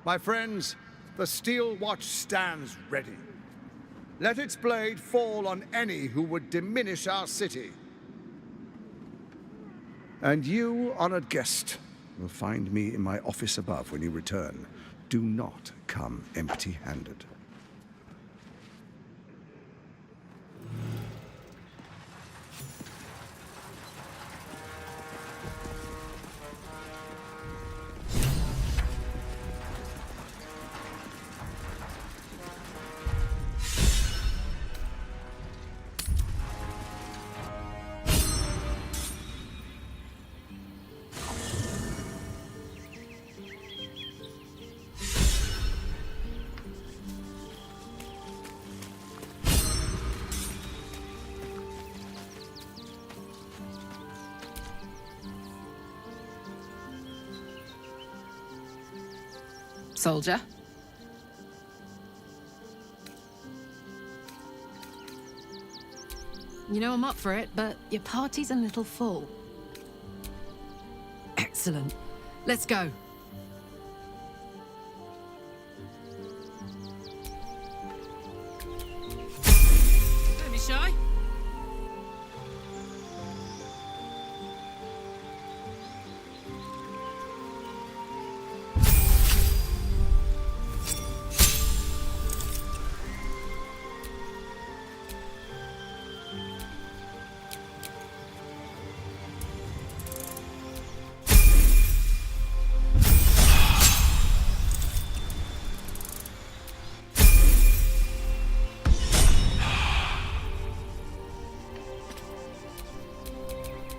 My friends, the Steel Watch stands ready. Let its blade fall on any who would diminish our city. And you, honored guest, will find me in my office above when you return. Do not come empty-handed. Soldier? You know I'm up for it, but your party's a little full. Excellent. Let's go. Don't be shy.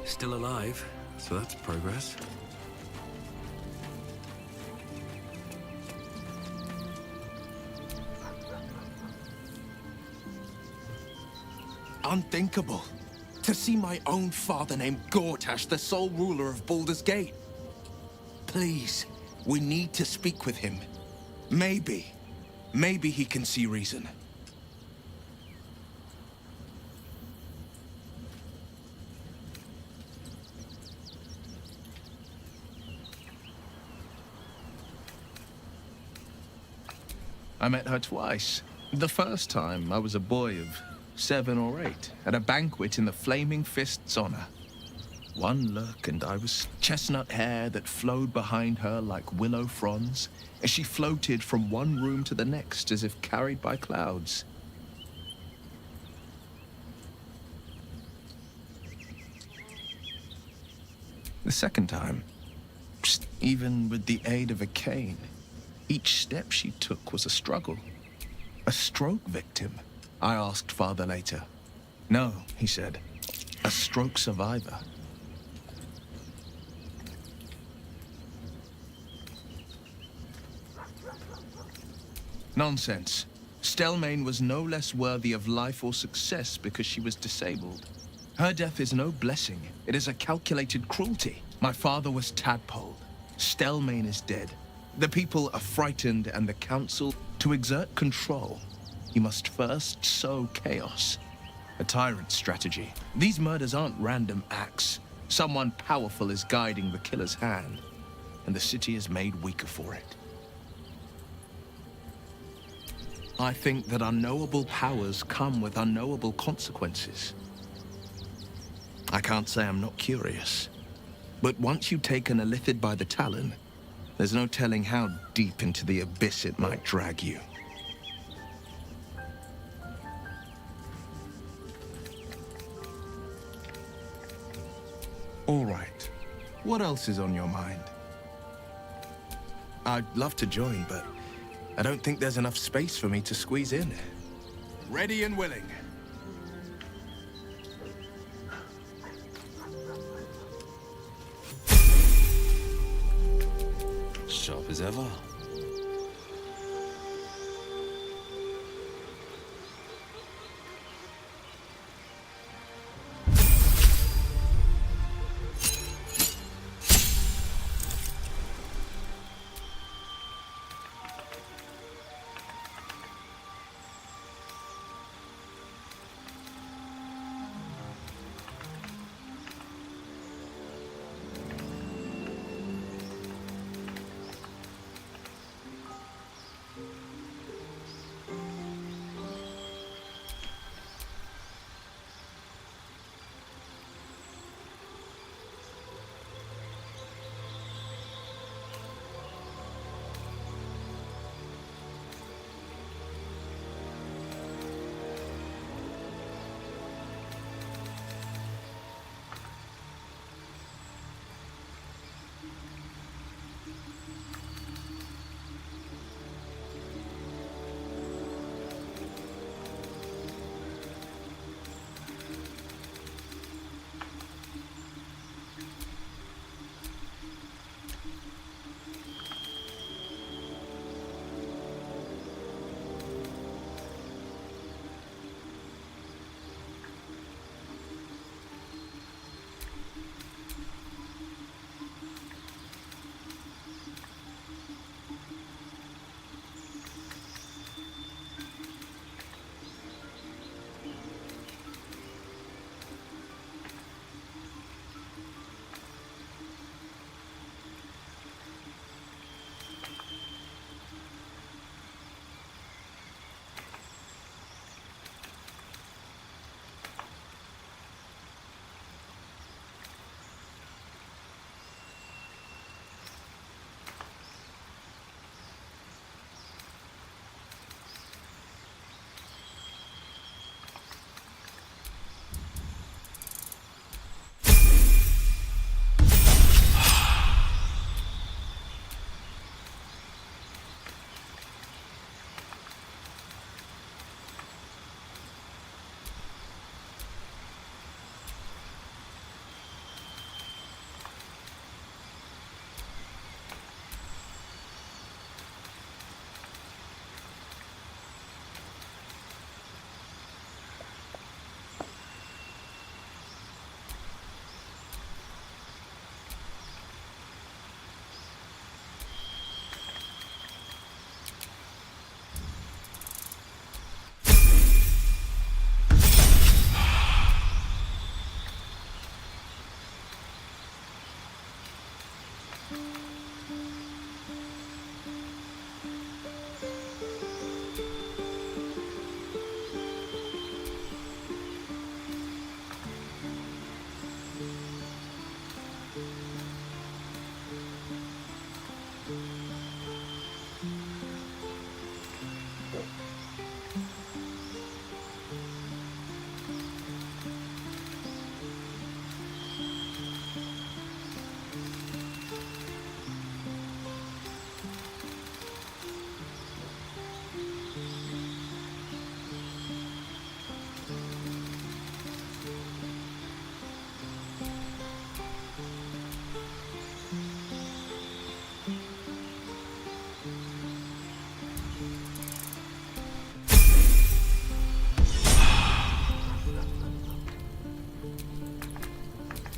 Still alive, so that's progress. Unthinkable. To see my own father named Gortash, the sole ruler of Baldur's Gate. Please, we need to speak with him. Maybe he can see reason. I met her twice. The first time, I was a boy of 7 or 8, at a banquet in the Flaming Fist's honor. One look, and I was chestnut hair that flowed behind her like willow fronds, as she floated from one room to the next as if carried by clouds. The second time, even with the aid of a cane, each step she took was a struggle. A stroke victim, I asked Father later. No, he said. A stroke survivor. Nonsense. Stelmane was no less worthy of life or success because she was disabled. Her death is no blessing. It is a calculated cruelty. My father was tadpoled. Stelmane is dead. The people are frightened, and the council, to exert control, you must first sow chaos. A tyrant's strategy. These murders aren't random acts. Someone powerful is guiding the killer's hand, and the city is made weaker for it. I think that unknowable powers come with unknowable consequences. I can't say I'm not curious, but once you take an illithid by the talon, there's no telling how deep into the abyss it might drag you. All right. What else is on your mind? I'd love to join, but I don't think there's enough space for me to squeeze in. Ready and willing. Sharp as ever.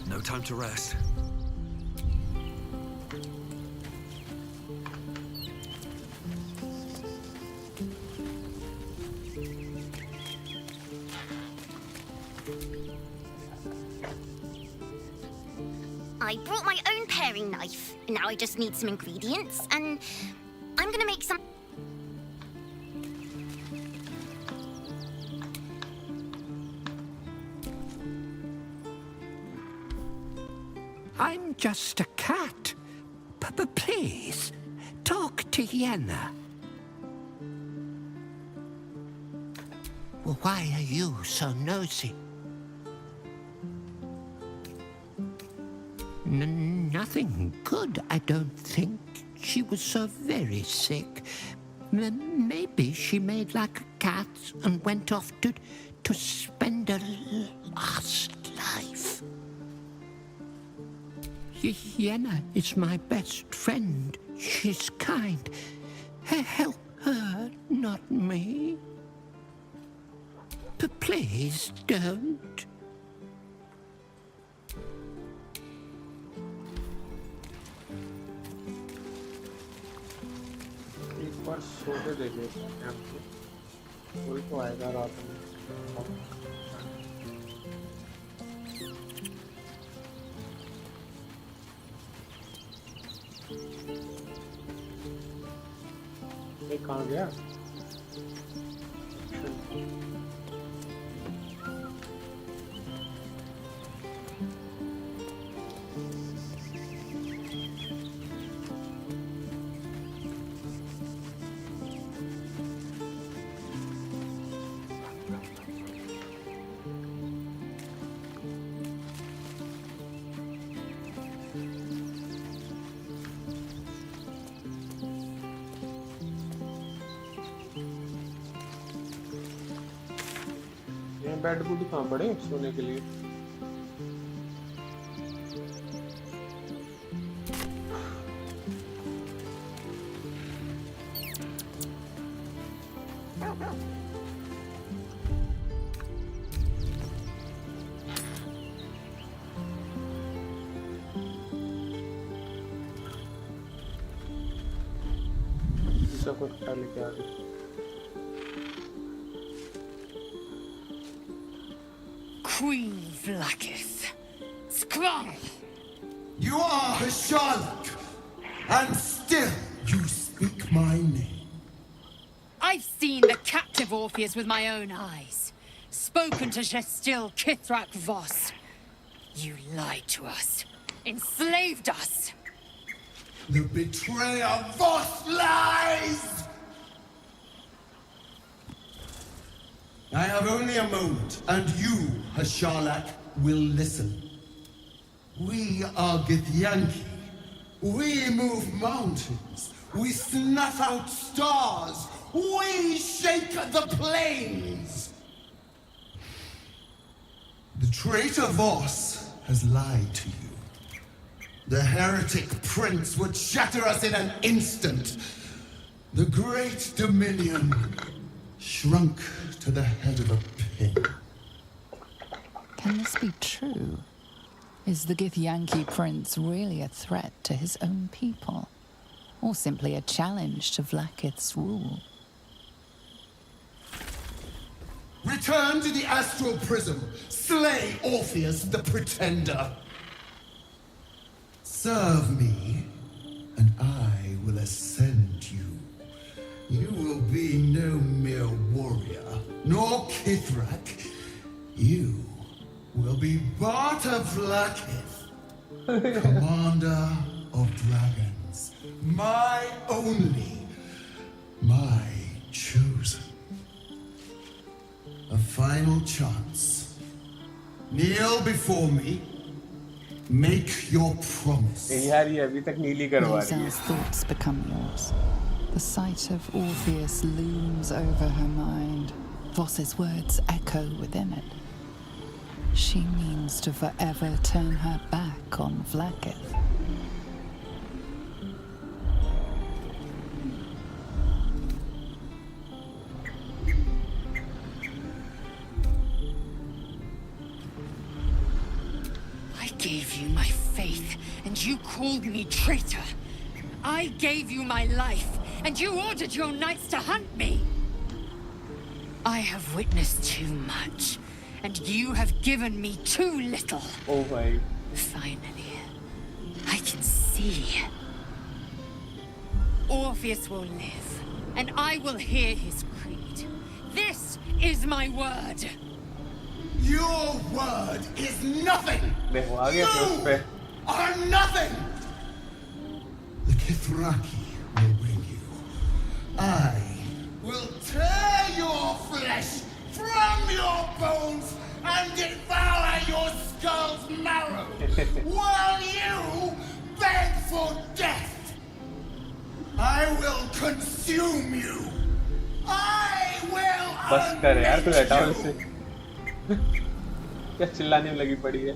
No time to rest. I brought my own paring knife. Now I just need some ingredients, and I'm gonna make some... I'm just a cat. But please, talk to Yenna. Well, why are you so nosy? Nothing good, I don't think. She was so very sick. Maybe she made like a cat and went off to spend her last life. Yenna is my best friend. She's kind. Help her, not me. But please don't. एक बार सोते देखिए कोई तो आएगा रात में एक कहाँ गया बेड बुड कहाँ पड़े सोने के लिए सब कुछ लेके आ गए Queen Vlaakith. Skrull! You are a Sherlock, and still you speak my name. I've seen the captive Orpheus with my own eyes. Spoken to Gestil Kithrak Voss. You lied to us. Enslaved us. The betrayer Voss lies! I have only a moment, and you, Hasharlak, will listen. We are Githyanki. We move mountains. We snuff out stars. We shake the plains. The traitor Voss has lied to you. The heretic prince would shatter us in an instant. The great dominion shrunk to the head of a pin. Can this be true? Is the Githyanki prince really a threat to his own people? Or simply a challenge to Vlaakith's rule? Return to the astral prism. Slay Orpheus the Pretender. Serve me, and I will ascend you. You will be no mere warrior, nor Kithrak. You will be Barta Vlaakith, commander of dragons. My only, my chosen. A final chance. Kneel before me. Make your promise. यार ये अभी तक नीली करवा रही है. Lae'zel's thoughts become yours. The sight of Orpheus looms over her mind. Voss's words echo within it. She means to forever turn her back on Vlaakith. I gave you my faith, and you called me traitor. I gave you my life, and you ordered your knights to hunt me. I have witnessed too much, and you have given me too little. Oh my. Finally, I can see. Orpheus will live, and I will hear his creed. This is my word. Your word is nothing! देखो आ गया फिर उस पे Are nothing! The Kithraki will bring you. I will tear your flesh from your bones and devour your skull's marrow while you beg for death. I will consume you. I will बस कर यार तू हटाओ you. इसे क्या चिल्लाने में लगी पड़ी है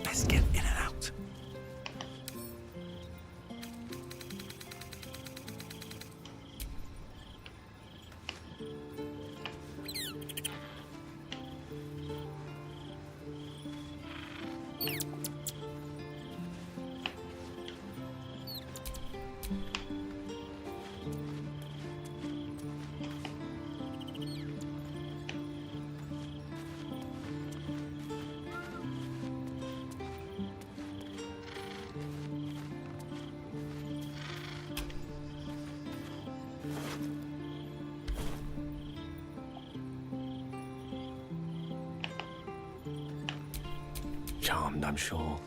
Best get in and out. Charmed, I'm sure.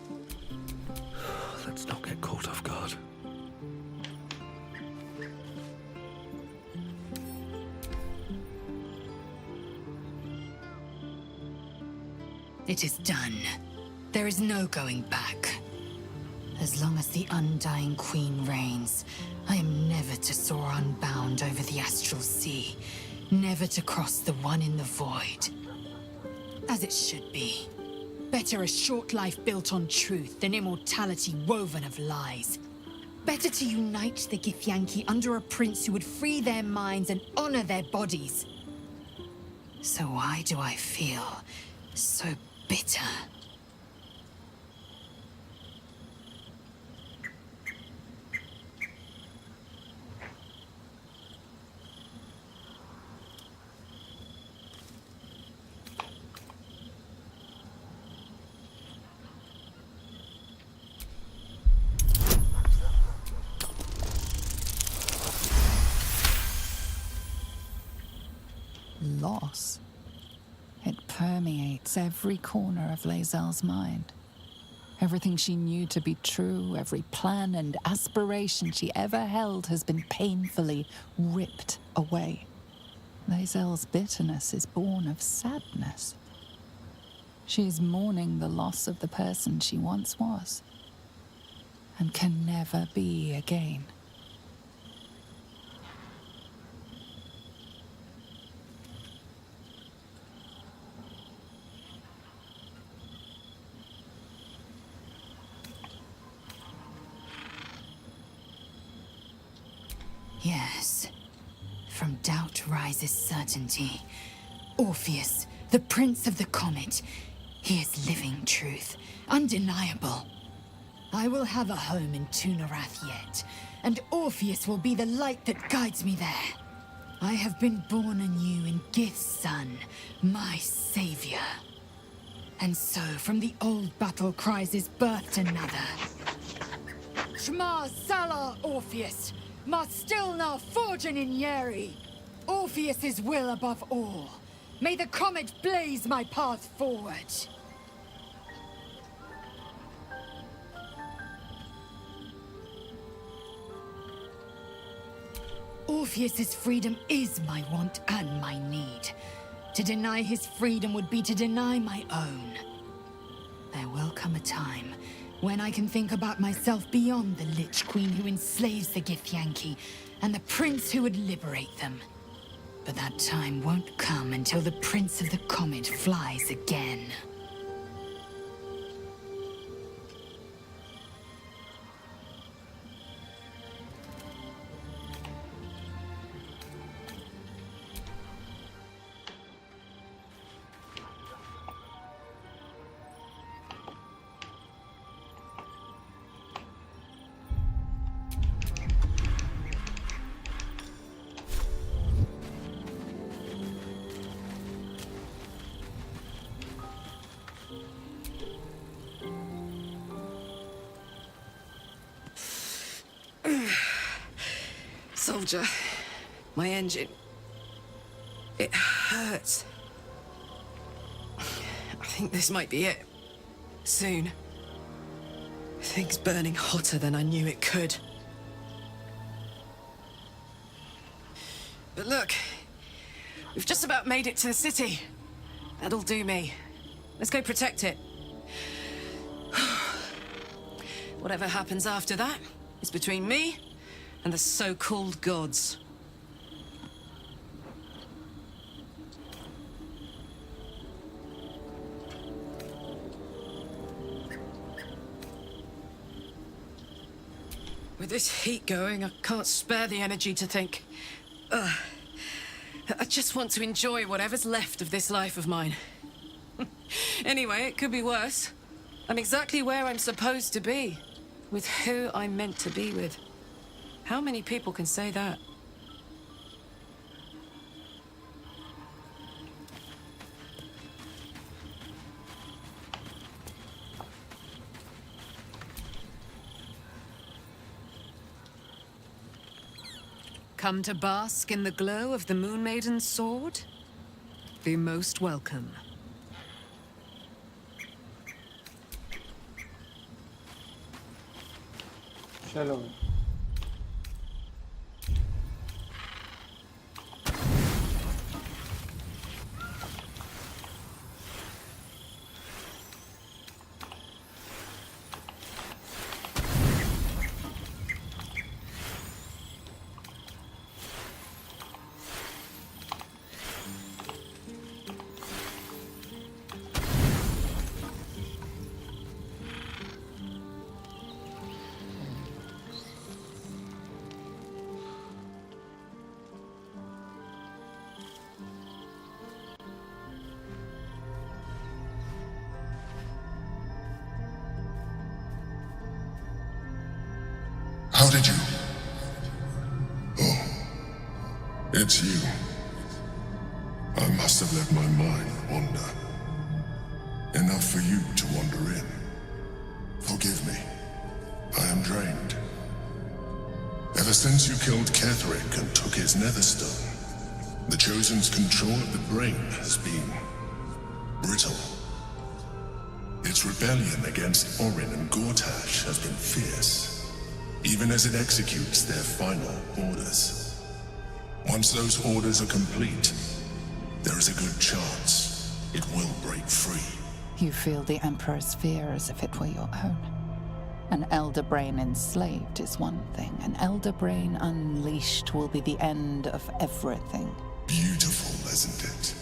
Let's not get caught off guard. It is done. There is no going back. As long as the Undying Queen reigns, I am never to soar unbound over the astral sea, never to cross the one in the void. As it should be. Better a short life built on truth than immortality woven of lies. Better to unite the Githyanki under a prince who would free their minds and honor their bodies. So why do I feel so bitter? Loss. It permeates every corner of Lae'zel's mind. Everything she knew to be true, every plan and aspiration she ever held has been painfully ripped away. Lae'zel's bitterness is born of sadness. She is mourning the loss of the person she once was, and can never be again. Yes. From doubt rises certainty. Orpheus, the Prince of the Comet. He is living truth, undeniable. I will have a home in Tunarath yet, and Orpheus will be the light that guides me there. I have been born anew in Gith's son, my savior. And so from the old battle cries is birthed another. Shma Salah Orpheus! Ma Stilna Forgin in Yeri! Orpheus's will above all. May the comet blaze my path forward. Orpheus's freedom is my want and my need. To deny his freedom would be to deny my own. There will come a time when I can think about myself beyond the Lich Queen who enslaves the Githyanki and the prince who would liberate them. But that time won't come until the Prince of the Comet flies again. Soldier, my engine. It hurts. I think this might be it. Soon. Things burning hotter than I knew it could. But look, we've just about made it to the city. That'll do me. Let's go protect it. Whatever happens after that is between me and the so-called gods. With this heat going, I can't spare the energy to think. I just want to enjoy whatever's left of this life of mine. Anyway, it could be worse. I'm exactly where I'm supposed to be, with who I'm meant to be with. How many people can say that? Come to bask in the glow of the Moon Maiden's sword? Be most welcome. Shalom. How did you? Oh, it's you. I must have let my mind wander. Enough for you to wander in. Forgive me. I am drained. Ever since you killed Ketherick and took his netherstone, the Chosen's control of the brain has been brittle. Its rebellion against Orin and Gortash has been fierce, even as it executes their final orders. Once those orders are complete, there is a good chance it will break free. You feel the Emperor's fear as if it were your own. An elder brain enslaved is one thing. An elder brain unleashed will be the end of everything. Beautiful, isn't it?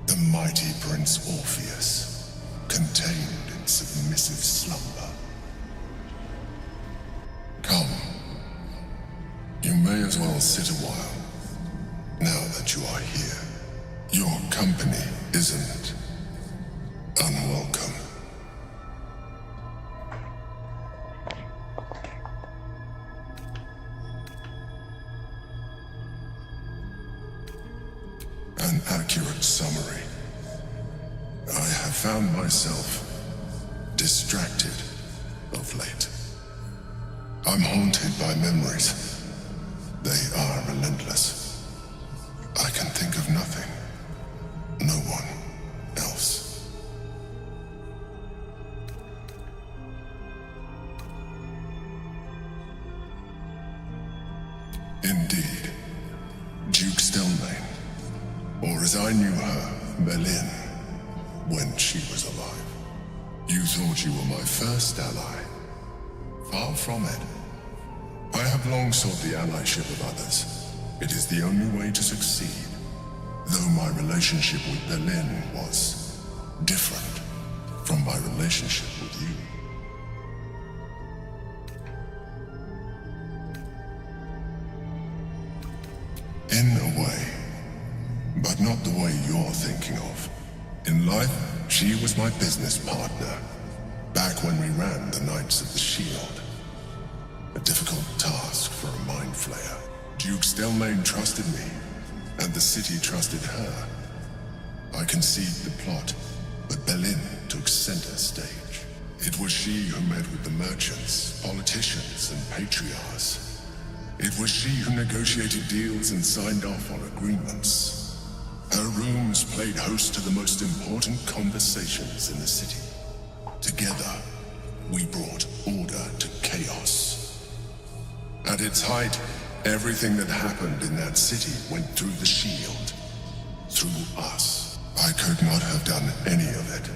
The mighty Prince Orpheus, contained in submissive slumber. Come. You may as well sit a while, now that you are here. Your company isn't unwelcome. An accurate summary. I have found myself distracted of late. I'm haunted by memories. They are relentless. I can think of nothing. No one else. Indeed. Duke Stelmane, or as I knew her, Melin, when she was alive. You thought you were my first ally. Far from it. I have long sought the allyship of others. It is the only way to succeed. Though my relationship with Berlin was different from my relationship with you. In a way, but not the way you're thinking of. In life, she was my business partner, back when we ran the Knights of the Shield. A difficult task for a mind flayer. Duke Stelmane trusted me, and the city trusted her. I conceived the plot, but Berlin took center stage. It was she who met with the merchants, politicians, and patriarchs. It was she who negotiated deals and signed off on agreements. Her rooms played host to the most important conversations in the city. Together, we brought order to chaos. At its height, everything that happened in that city went through the shield. Through us. I could not have done any of it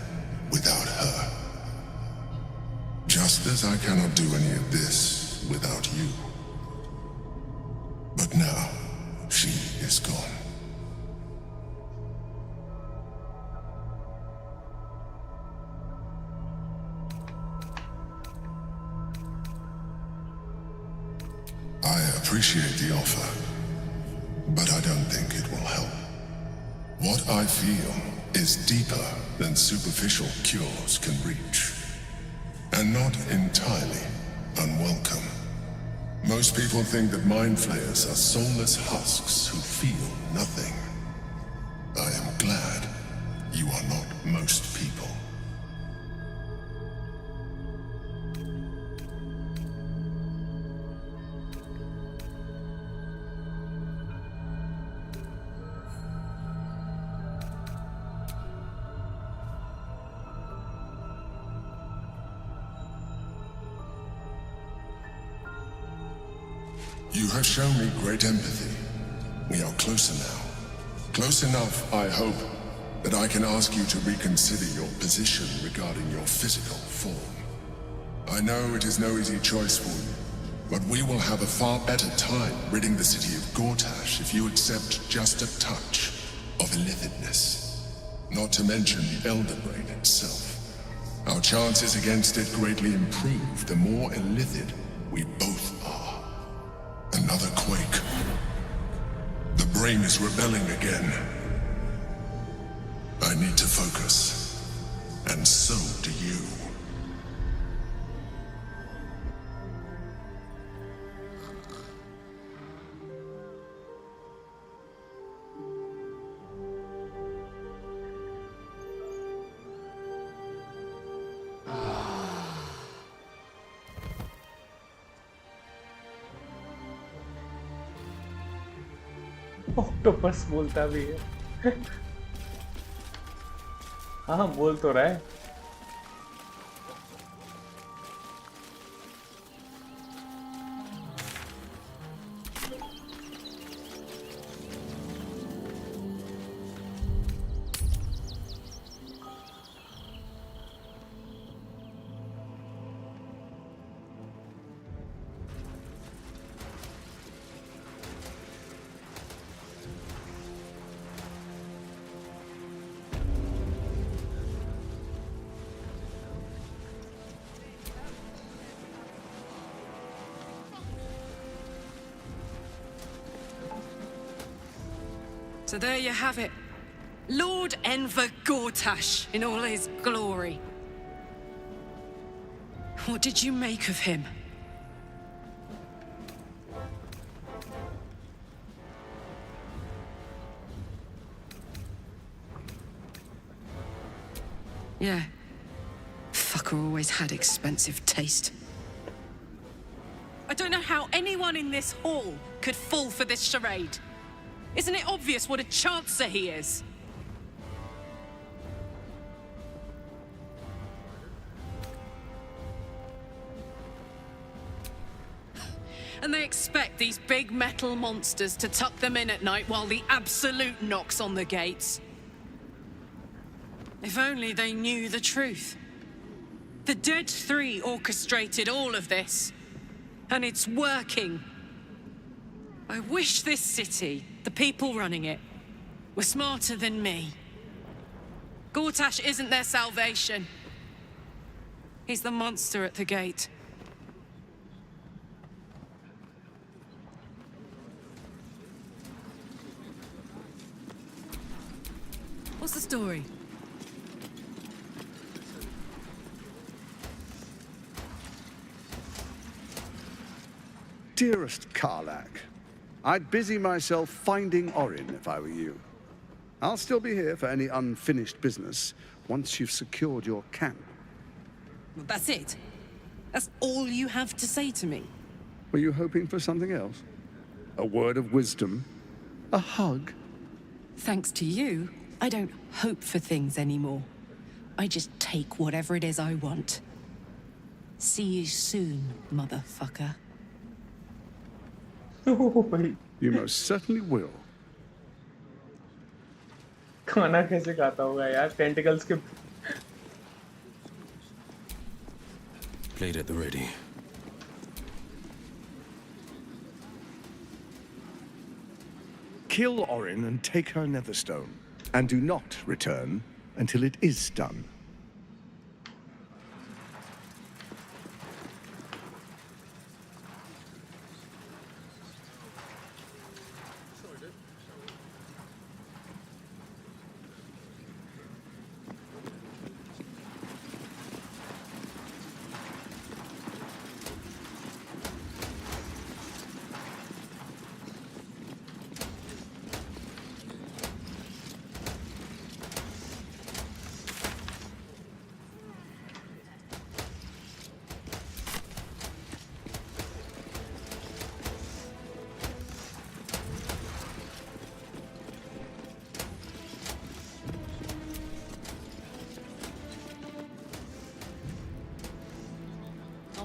without her. Just as I cannot do any of this without you. But now, she is gone. I appreciate the offer, but I don't think it will help. What I feel is deeper than superficial cures can reach, and not entirely unwelcome. Most people think that mind flayers are soulless husks who feel nothing. I am glad you are not most people. You have shown me great empathy. We are closer now. Close enough, I hope, that I can ask you to reconsider your position regarding your physical form. I know it is no easy choice for you, but we will have a far better time ridding the city of Gortash if you accept just a touch of illithidness. Not to mention the Elder Brain itself. Our chances against it greatly improve the more illithid we both are. Another quake. The brain is rebelling again. I need to focus. And so do you. Octopus बोलता भी है। हाँ बोल तो रहा है। So there you have it. Lord Enver Gortash in all his glory. What did you make of him? Yeah. Fucker always had expensive taste. I don't know how anyone in this hall could fall for this charade. Isn't it obvious what a chancer he is? And they expect these big metal monsters to tuck them in at night while the Absolute knocks on the gates. If only they knew the truth. The Dead Three orchestrated all of this. And it's working. I wish this city, the people running it, were smarter than me. Gortash isn't their salvation. He's the monster at the gate. What's the story? Dearest Karlak, I'd busy myself finding Orin if I were you. I'll still be here for any unfinished business once you've secured your camp. That's it? That's all you have to say to me? Were you hoping for something else? A word of wisdom? A hug? Thanks to you, I don't hope for things anymore. I just take whatever it is I want. See you soon, motherfucker. You most certainly will. खाना कैसे खाता होगा यार tentacles के Blade at the ready. Kill Orin and take her Netherstone. And do not return until it is done.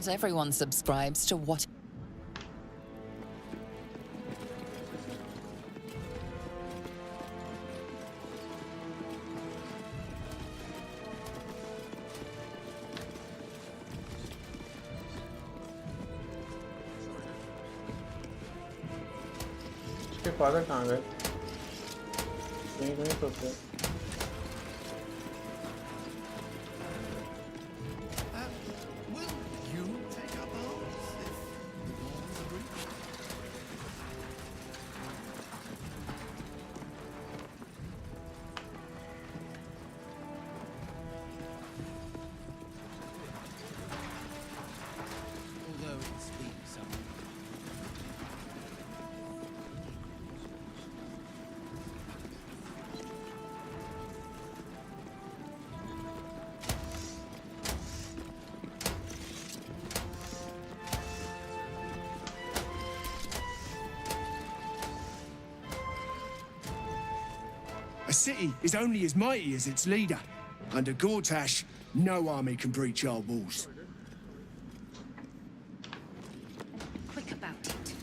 Not everyone subscribes to what... उसके father कहाँ गए कहीं कहीं तो थे A city is only as mighty as its leader. Under Gortash, no army can breach our walls. Quick about it.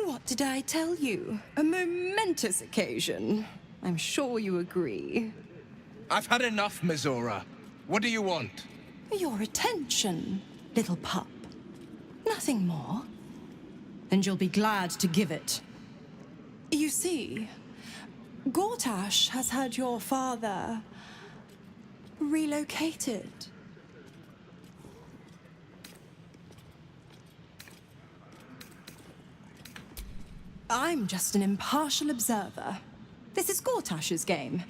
What did I tell you? A momentous occasion. I'm sure you agree. I've had enough, Mizora. What do you want? Your attention, little pup. Nothing more. And you'll be glad to give it. You see, Gortash has had your father relocated. I'm just an impartial observer. This is Gortash's game.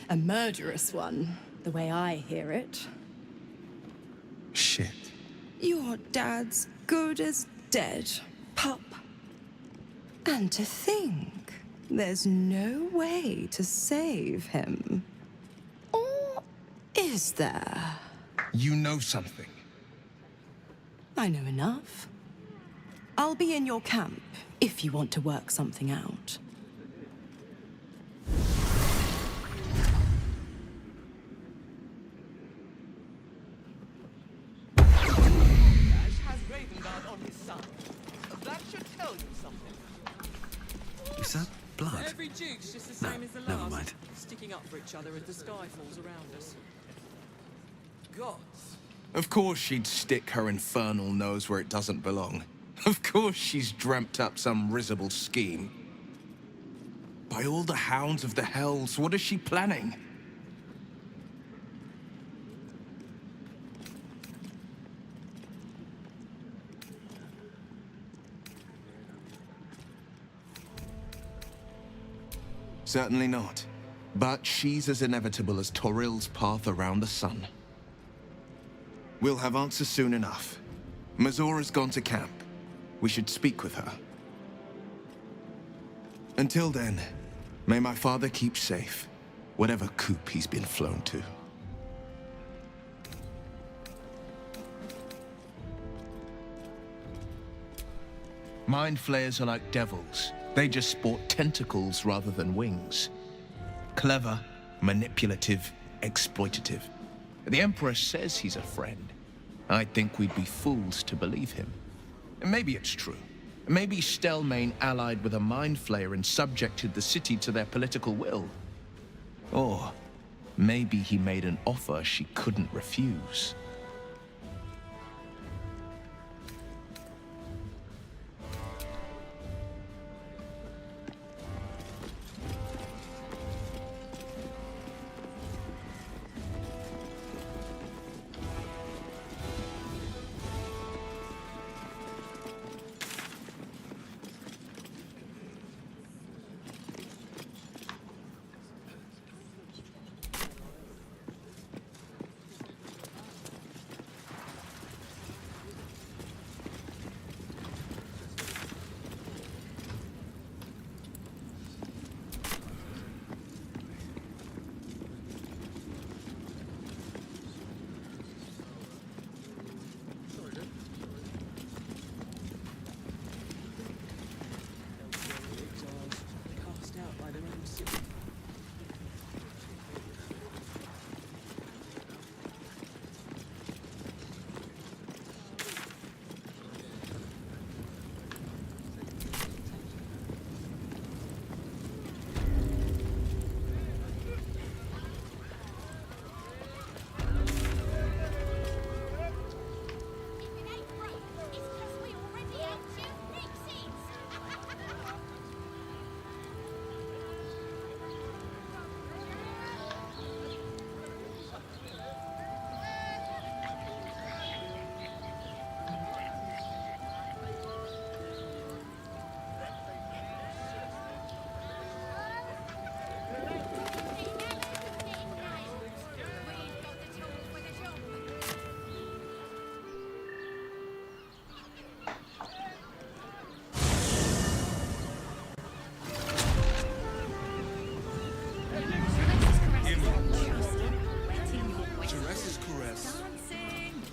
A murderous one, the way I hear it. Shit. Your dad's good as dead, pup. And to think, there's no way to save him. Or is there? You know something. I know enough. I'll be in your camp if you want to work something out. That should tell you something. Is that blood? Every jig's just the No, same as the never last. mind. Sticking up for each other as the sky falls around us. Gods. Of course she'd stick her infernal nose where it doesn't belong. Of course she's dreamt up some risible scheme. By all the hounds of the hells, what is she planning? Certainly not. But she's as inevitable as Toril's path around the sun. We'll have answers soon enough. Mizora's gone to camp. We should speak with her. Until then, may my father keep safe, whatever coop he's been flown to. Mind flayers are like devils. They just sport tentacles rather than wings. Clever, manipulative, exploitative. The Emperor says he's a friend. I think we'd be fools to believe him. And maybe it's true. Maybe Stelmane allied with a mind flayer and subjected the city to their political will. Or maybe he made an offer she couldn't refuse. Cast out by their own city.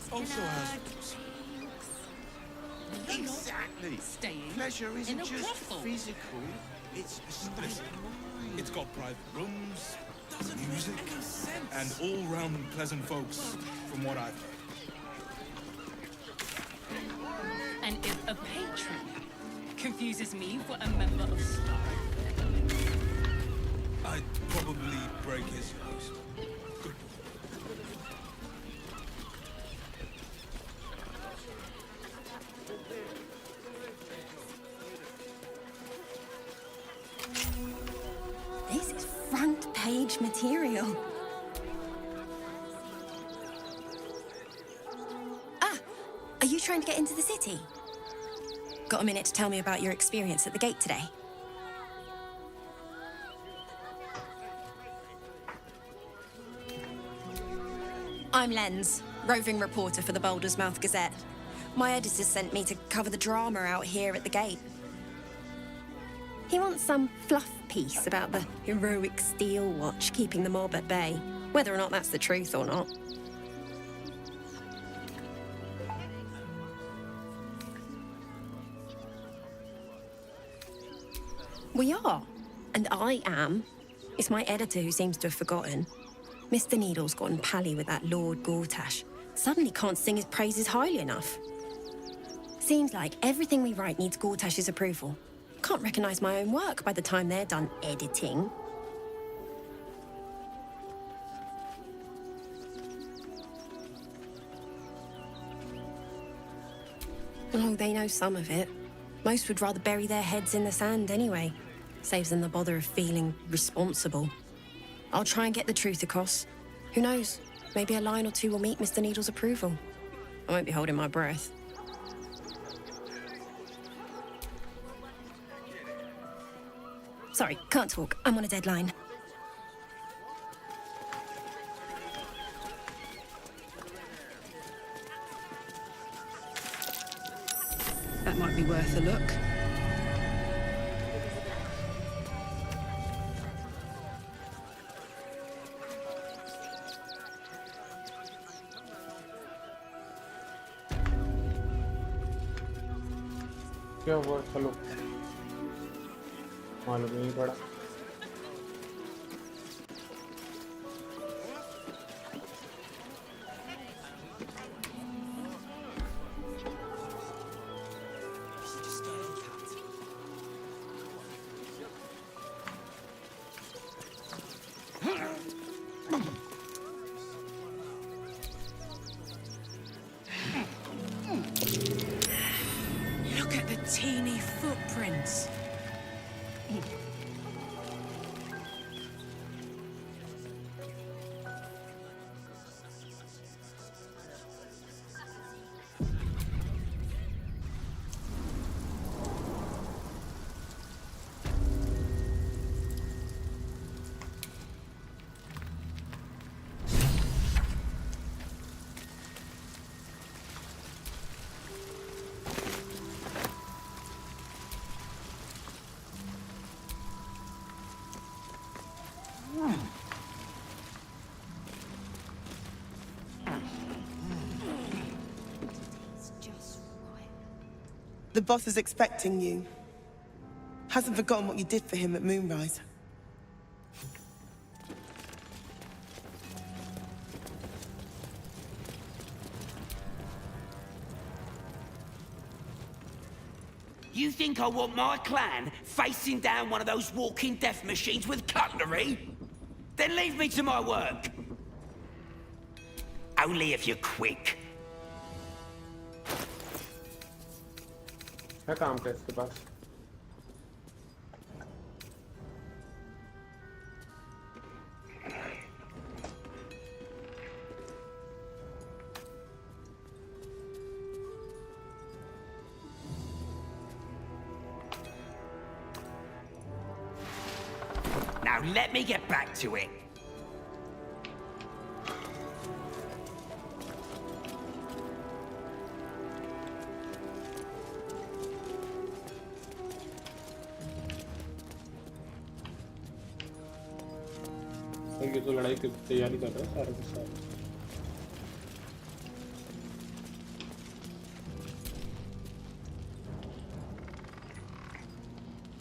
Also has... Exactly. Pleasure isn't just physical, it's a state of mind. It's got private rooms, music, and all-round pleasant folks, from what I've heard. And if a patron confuses me for a member of staff, I'd probably break his nose. Good. This is front page material. Ah, are you trying to get into the city? Got a minute to tell me about your experience at the gate today? I'm Lens, roving reporter for the Baldur's Mouth Gazette. My editor sent me to cover the drama out here at the gate. He wants some fluff piece about the heroic steel watch keeping the mob at bay, whether or not that's the truth or not. We are, and I am. It's my editor who seems to have forgotten. Mr. Needle's gotten pally with that Lord Gortash. Suddenly can't sing his praises highly enough. Seems like everything we write needs Gortash's approval. Can't recognise my own work by the time they're done editing. Oh, they know some of it. Most would rather bury their heads in the sand anyway. Saves them the bother of feeling responsible. I'll try and get the truth across. Who knows? Maybe a line or two will meet Mr. Needle's approval. I won't be holding my breath. Sorry, can't talk. I'm on a deadline. That might be worth a look. क्या हुआ? चलो मालूम नहीं पड़ा। Look at the teeny footprints. The boss is expecting you. Hasn't forgotten what you did for him at Moonrise. You think I want my clan facing down one of those walking death machines with cutlery? Then leave me to my work. Only if you're quick. क्या काम था इसके पास? Now let me get back to it. ये तो लड़ाई की तैयारी कर रहा है सारे के सारे।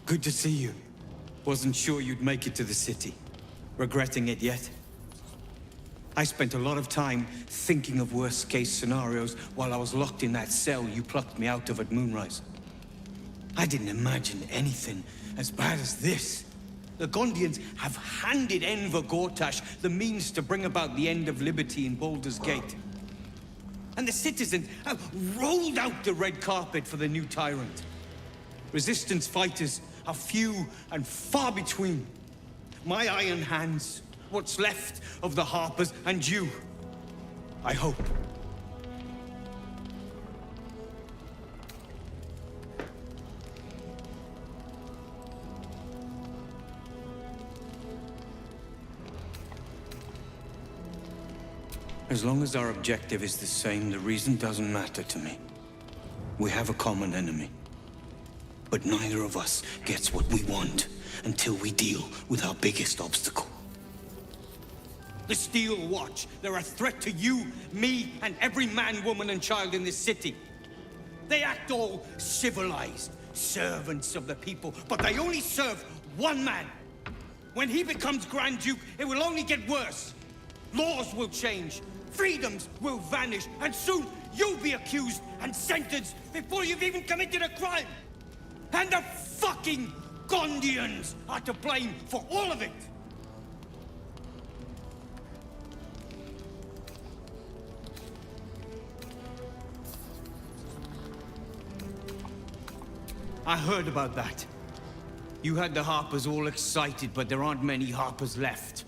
Good to see you. Wasn't sure you'd make it to the city. Regretting it yet? I spent a lot of time thinking of worst-case scenarios while I was locked in that cell you plucked me out of at Moonrise. I didn't imagine anything as bad as this. The Gondians have handed Enver Gortash the means to bring about the end of liberty in Baldur's Gate. And the citizens have rolled out the red carpet for the new tyrant. Resistance fighters are few and far between. My iron hands, what's left of the Harpers, and you, I hope. As long as our objective is the same, the reason doesn't matter to me. We have a common enemy. But neither of us gets what we want until we deal with our biggest obstacle. The Steel Watch. They're a threat to you, me, and every man, woman, and child in this city. They act all civilized, servants of the people, but they only serve one man. When he becomes Grand Duke, it will only get worse. Laws will change. Freedoms will vanish, and soon you'll be accused and sentenced before you've even committed a crime. And the fucking Gondians are to blame for all of it. I heard about that. You had the Harpers all excited, but there aren't many Harpers left.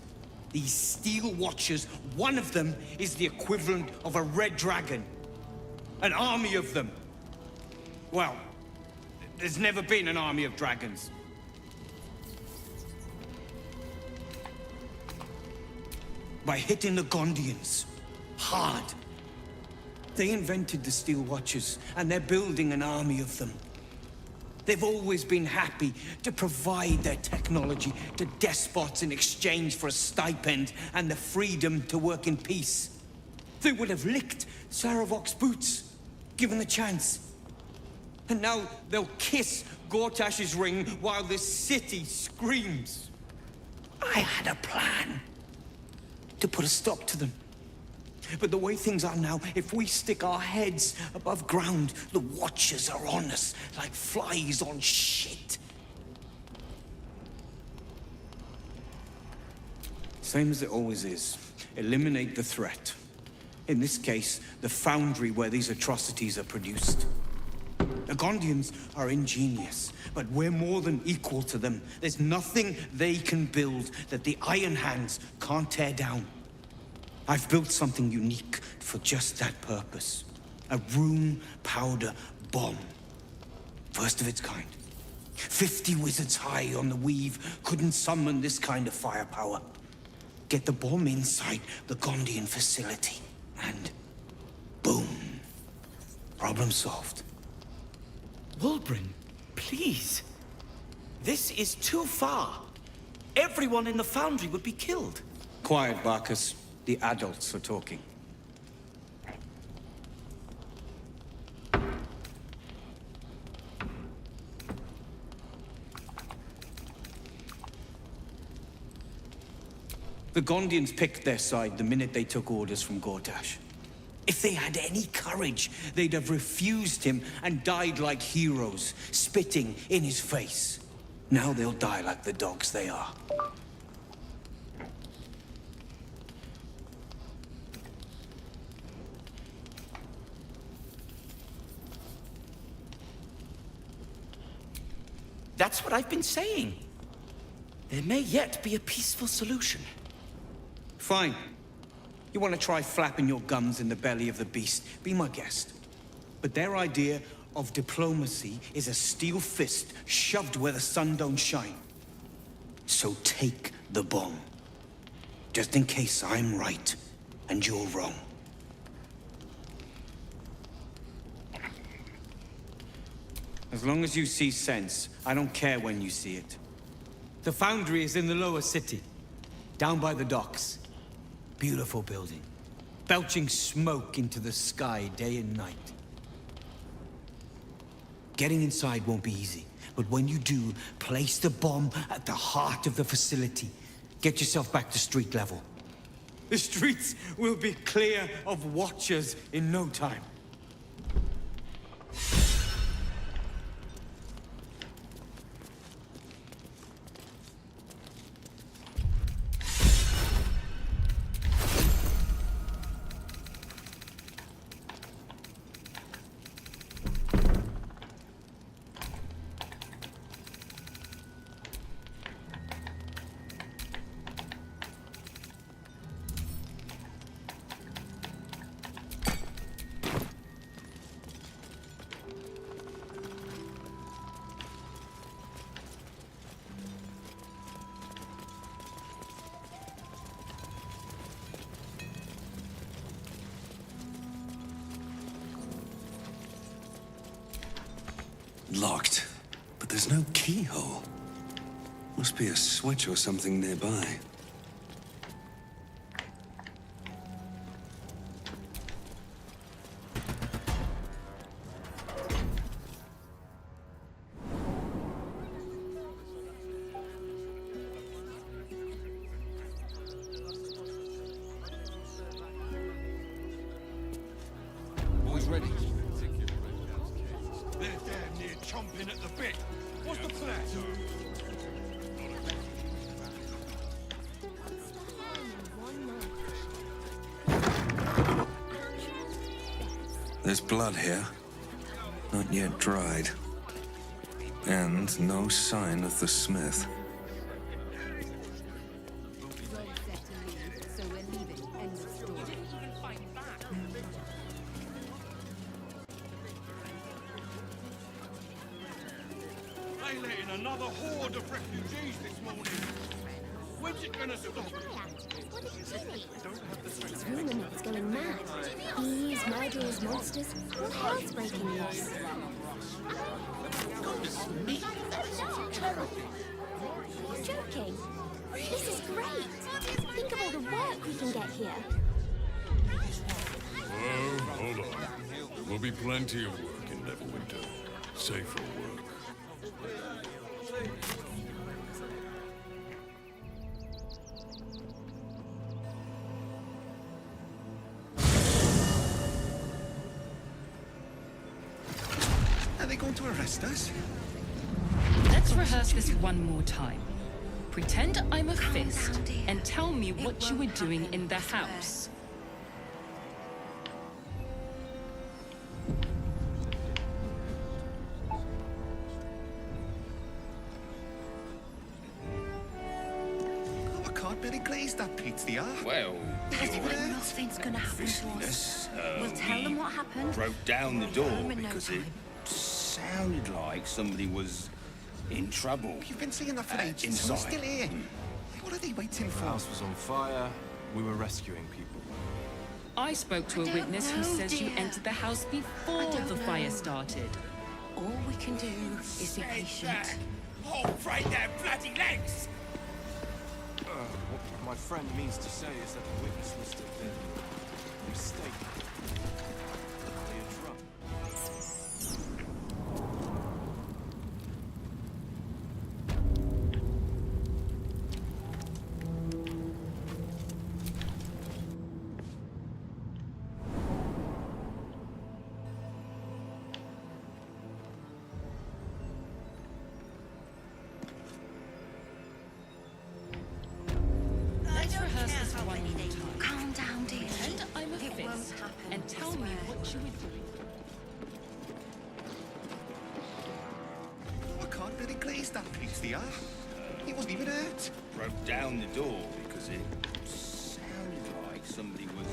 These Steel Watchers, one of them is the equivalent of a red dragon. An army of them. Well, there's never been an army of dragons. By hitting the Gondians hard. They invented the Steel Watchers, and they're building an army of them. They've always been happy to provide their technology to despots in exchange for a stipend and the freedom to work in peace. They would have licked Saravok's boots, given the chance. And now they'll kiss Gortash's ring while this city screams. I had a plan to put a stop to them. But the way things are now, if we stick our heads above ground, the Watchers are on us like flies on shit. Same as it always is. Eliminate the threat. In this case, the foundry where these atrocities are produced. The Gondians are ingenious, but we're more than equal to them. There's nothing they can build that the Iron Hands can't tear down. I've built something unique for just that purpose. A room powder bomb. First of its kind. 50 wizards high on the weave couldn't summon this kind of firepower. Get the bomb inside the Gondian facility, and boom. Problem solved. Wulbren, please. This is too far. Everyone in the foundry would be killed. Quiet, Barkus. The adults are talking. The Gondians picked their side the minute they took orders from Gortash. If they had any courage, they'd have refused him and died like heroes, spitting in his face. Now they'll die like the dogs they are. That's what I've been saying. There may yet be a peaceful solution. Fine. You want to try flapping your gums in the belly of the beast? Be my guest. But their idea of diplomacy is a steel fist shoved where the sun don't shine. So take the bomb. Just in case I'm right and you're wrong. As long as you see sense, I don't care when you see it. The foundry is in the lower city, down by the docks. Beautiful building, belching smoke into the sky day and night. Getting inside won't be easy, but when you do, place the bomb at the heart of the facility. Get yourself back to street level. The streets will be clear of Watchers in no time. Locked, but there's no keyhole. Must be a switch or something nearby. Boys ready? They're damn near chomping at the bit. What's the plan? There's blood here. Not yet dried. And no sign of the smith. They let in another horde of refugees this morning. When's it gonna stop? It's rumored it's going mad. Thieves, murderers, monsters, all hell's breaking loose. You're joking. This is great. Think of all the work we can get here. Whoa, hold on. There will be plenty of work in Neverwinter. Safer work. Are they going to arrest us? Let's rehearse this one more time. Pretend I'm a fist and tell me what you were doing in the house. Oh, I can't really glaze that pizza. Well, That's why nothing's gonna happen to us. We'll tell them what happened. broke down the We'll be door home in no because it time. sounded like somebody was in trouble. You've been saying that for ages. Inside. We're still here. What are they waiting The for? house was on fire. We were rescuing people. I spoke to a witness who says you entered the house before the fire started. All we can do is be patient. Oh, break their bloody legs! What my friend means to say is that the witness must have been mistaken. Let's rehearse this one more time. Calm down, dear. Pretend I'm a It fist won't happen, and tell I me swear. what you were doing. I can't really glaze that pizza. He wasn't even hurt. Broke down the door because it sounded like somebody was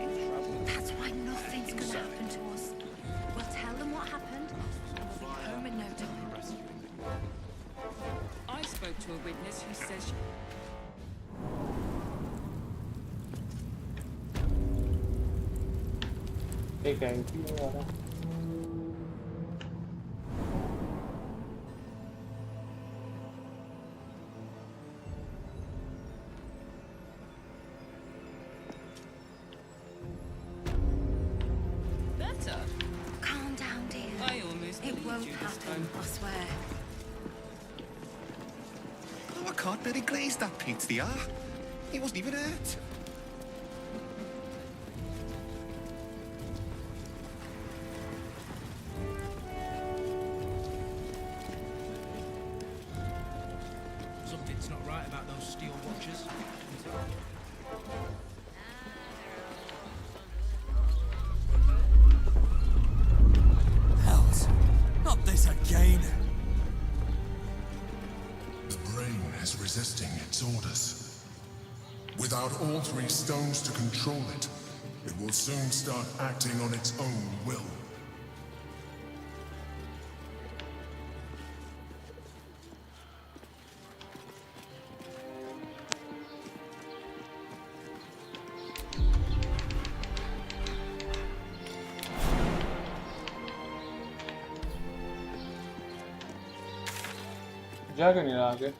in trouble. That's why nothing's gonna happen to us. We'll tell them what happened, and we'll be home in no time. I spoke to a witness who says एक anti है वाला better. Calm down, dear. I almost It believed won't you this happen, time. I swear. Oh, I can't really glaze that pizza. He wasn't even hurt. Something's not right about those steel watchers. Hells, not this again. The brain is resisting its orders. Without all three stones to control it, it will soon start acting on its own will. जाके नहीं रहा आगे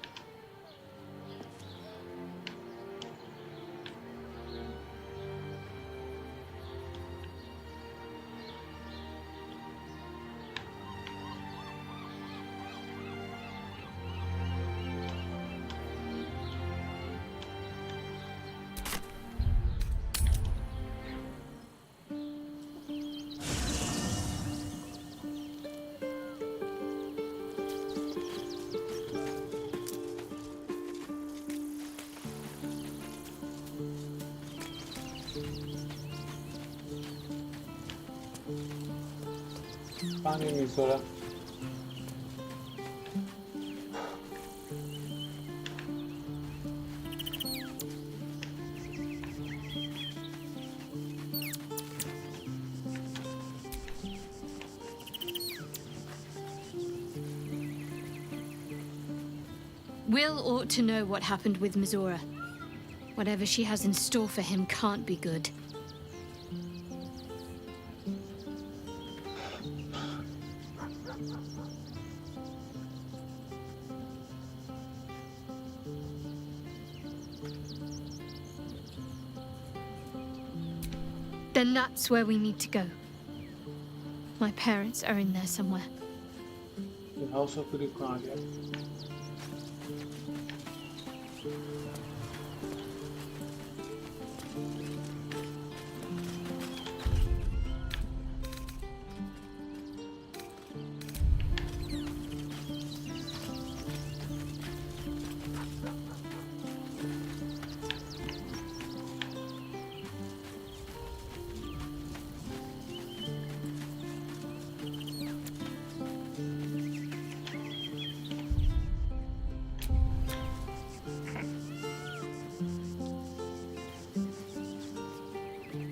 पानी miss हो रहा Will ought to know what happened with Mizora. Whatever she has in store for him can't be good. Then that's where we need to go. My parents are in there somewhere. House of grief कहाँ गया?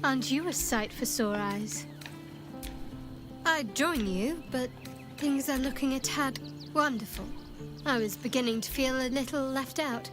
Aren't you a sight for sore eyes? I'd join you, but things are looking a tad wonderful. I was beginning to feel a little left out.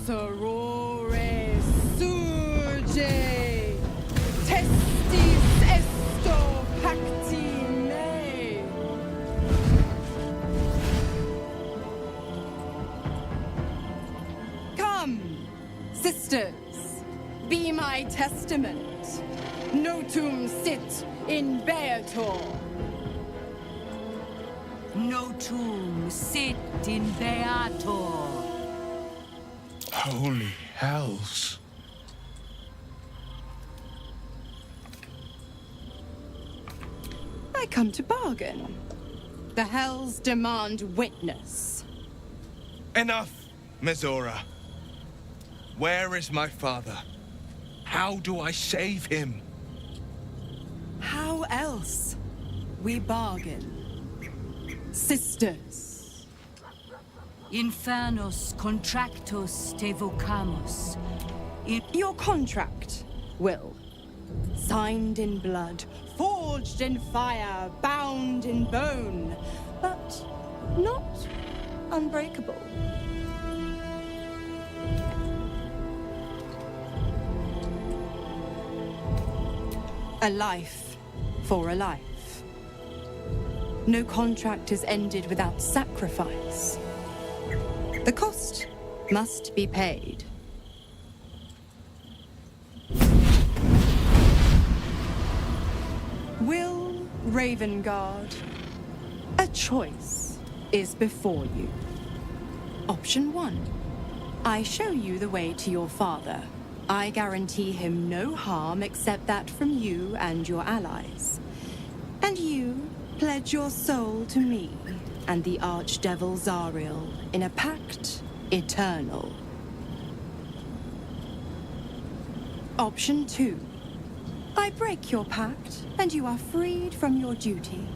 Sorore surge, testis esto pacti me. Come, sisters, be my testament. Notum sit in Beator. Notum sit in Beator. Holy hells. I come to bargain. The hells demand witness. Enough, Mizora. Where is my father? How do I save him? How else? We bargain. Sisters. Infernus contractus te vocamus. Your contract, Will. Signed in blood, forged in fire, bound in bone, but not unbreakable. A life for a life. No contract is ended without sacrifice. The cost must be paid. Will Ravengard, a choice is before you. Option 1. I show you the way to your father. I guarantee him no harm except that from you and your allies. And you pledge your soul to me and the Archdevil Zariel in a pact eternal. Option 2. I break your pact, and you are freed from your duty.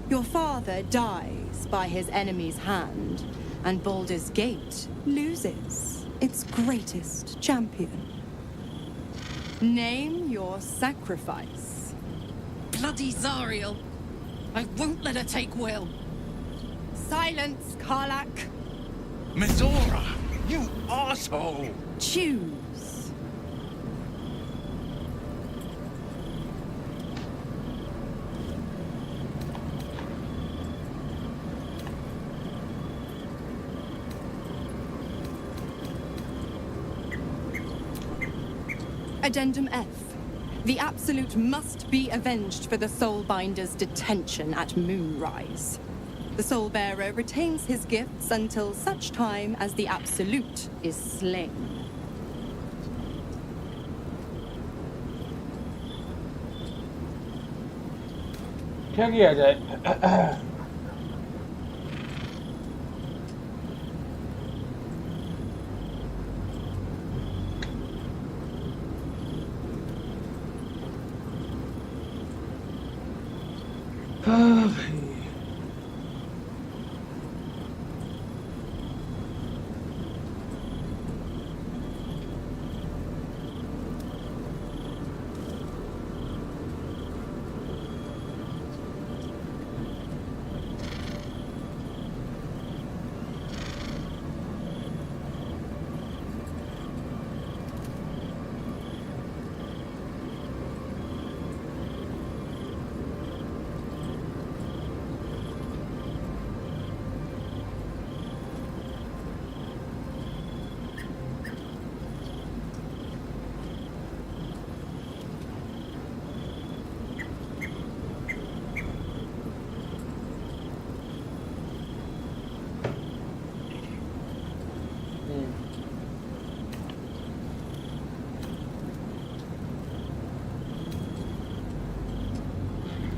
Your father dies by his enemy's hand, and Baldur's Gate loses its greatest champion. Name your sacrifice. Bloody Zariel! I won't let her take Will. Silence, Karlak. Mizora, you asshole! Choose. Addendum F. The Absolute must be avenged for the Soulbinder's detention at Moonrise. The Soulbearer retains his gifts until such time as the Absolute is slain. क्या किया जाए?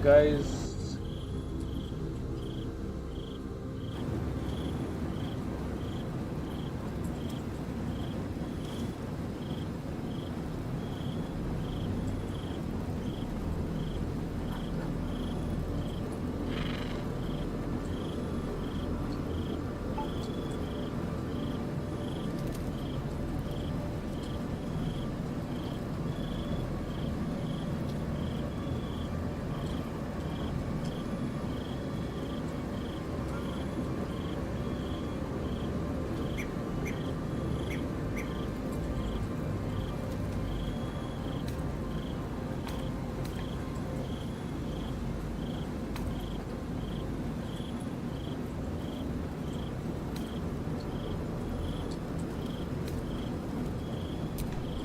Guys,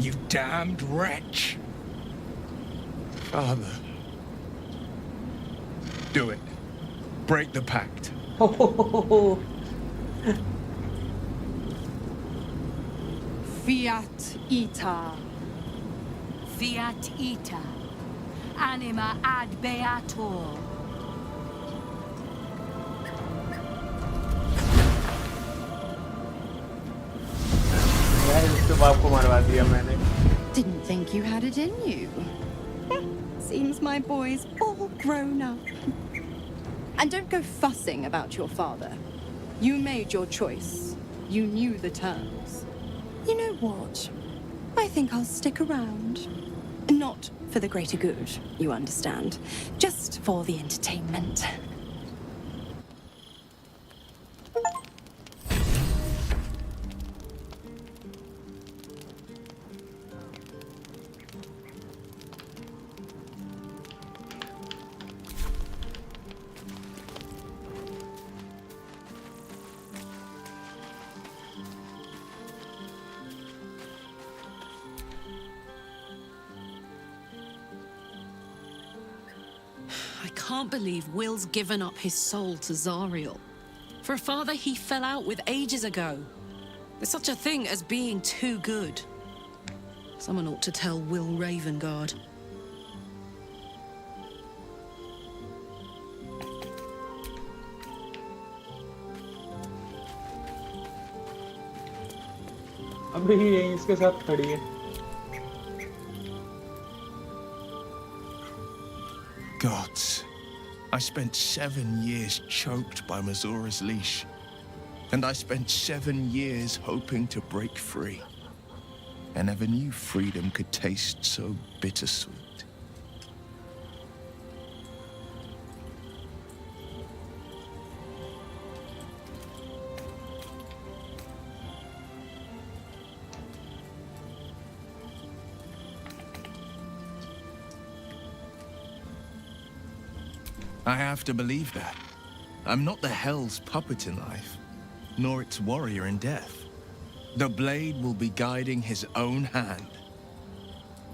You damned wretch! Father. Do it. Break the pact. Fiat ita. Fiat ita. Anima ad beator. इसके बाप को मरवा दिया मैंने. Didn't think you had it in you. Seems my boy's all grown up. And don't go fussing about your father. You made your choice. You knew the terms. You know what? I think I'll stick around. Not for the greater good, you understand. Just for the entertainment. I can't believe Will's given up his soul to Zariel. For a father he fell out with ages ago. There's such a thing as being too good. Someone ought to tell Will Ravengard. अभी यहीं इसके साथ खड़ी है. Gods. I spent 7 years choked by Mazura's leash. And I spent 7 years hoping to break free. I never knew freedom could taste so bittersweet. I have to believe that. I'm not the Hell's puppet in life, nor its warrior in death. The blade will be guiding his own hand.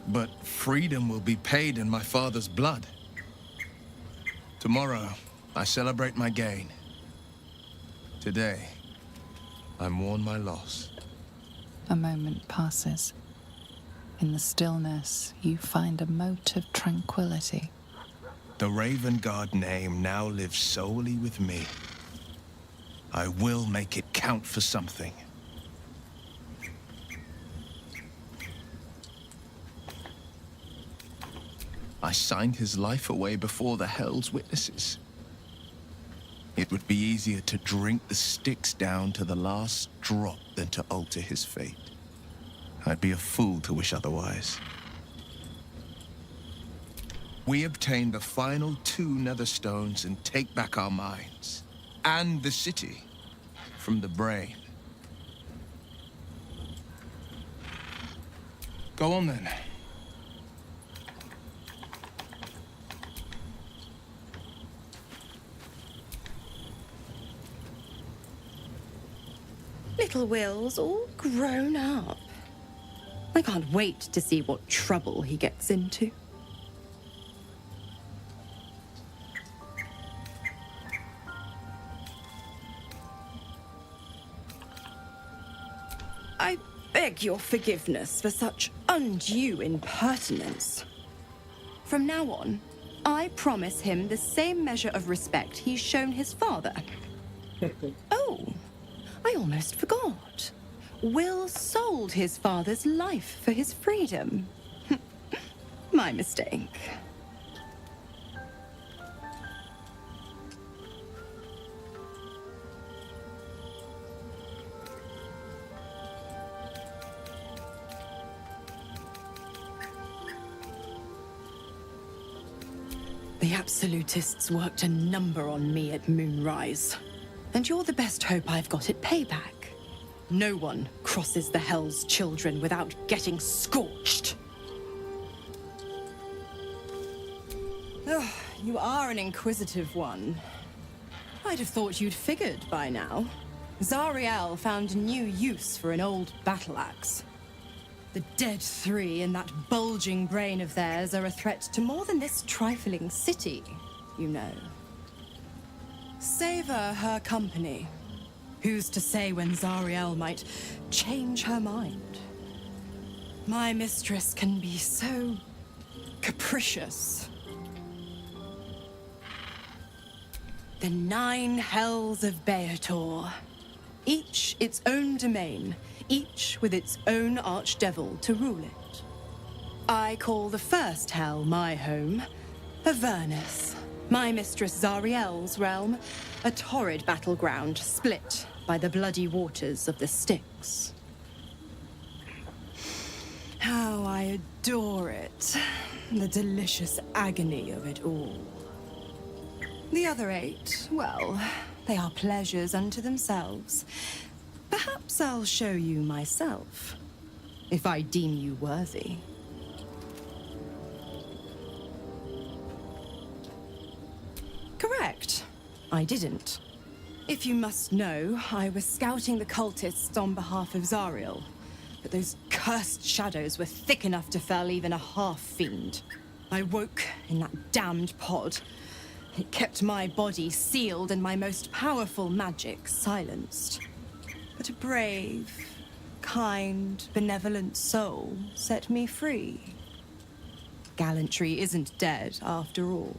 But freedom will be paid in my father's blood. Tomorrow, I celebrate my gain. Today, I mourn my loss. A moment passes. In the stillness, you find a mote of tranquility. The Ravengard name now lives solely with me. I will make it count for something. I signed his life away before the Hell's witnesses. It would be easier to drink the Styx down to the last drop than to alter his fate. I'd be a fool to wish otherwise. We obtain the final 2 nether stones and take back our minds and the city from the brain. Go on then. Little Will's all grown up. I can't wait to see what trouble he gets into. I beg your forgiveness for such undue impertinence. From now on, I promise him the same measure of respect he's shown his father. Oh, I almost forgot. Will sold his father's life for his freedom. My mistake. The Absolutists worked a number on me at Moonrise. And you're the best hope I've got at payback. No one crosses the Hell's Children without getting scorched. Oh, you are an inquisitive one. I'd have thought you'd figured by now. Zariel found a new use for an old battle axe. The dead 3 in that bulging brain of theirs are a threat to more than this trifling city, you know. Savor her company. Who's to say when Zariel might change her mind? My mistress can be so capricious. The 9 hells of Beator. Each its own domain, each with its own archdevil to rule it. I call the first hell my home, Avernus. My mistress Zariel's realm, a torrid battleground split by the bloody waters of the Styx. How I adore it, the delicious agony of it all. The other 8, well, they are pleasures unto themselves. Perhaps I'll show you myself, if I deem you worthy. Correct. I didn't. If you must know, I was scouting the cultists on behalf of Zariel. But those cursed shadows were thick enough to fell even a half-fiend. I woke in that damned pod. It kept my body sealed and my most powerful magic silenced. But a brave, kind, benevolent soul set me free. Gallantry isn't dead after all.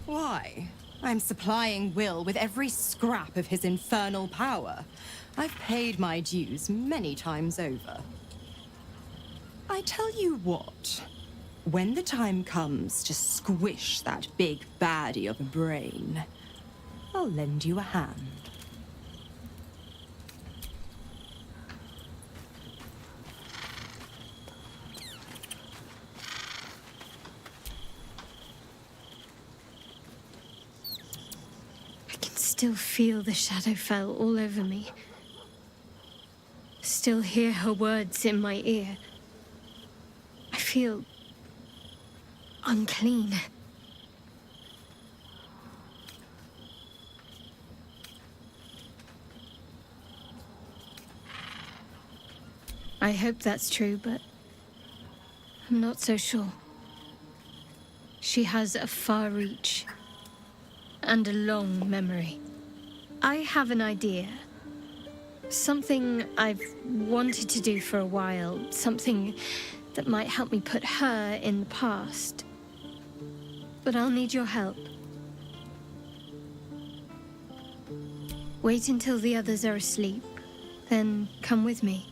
Why? I'm supplying Will with every scrap of his infernal power. I've paid my dues many times over. I tell you what, when the time comes to squish that big baddie of a brain, I'll lend you a hand. Still feel the Shadowfell all over me. Still hear her words in my ear. I feel unclean. I hope that's true, but I'm not so sure. She has a far reach and a long memory. I have an idea. Something I've wanted to do for a while. Something that might help me put her in the past. But I'll need your help. Wait until the others are asleep. Then come with me.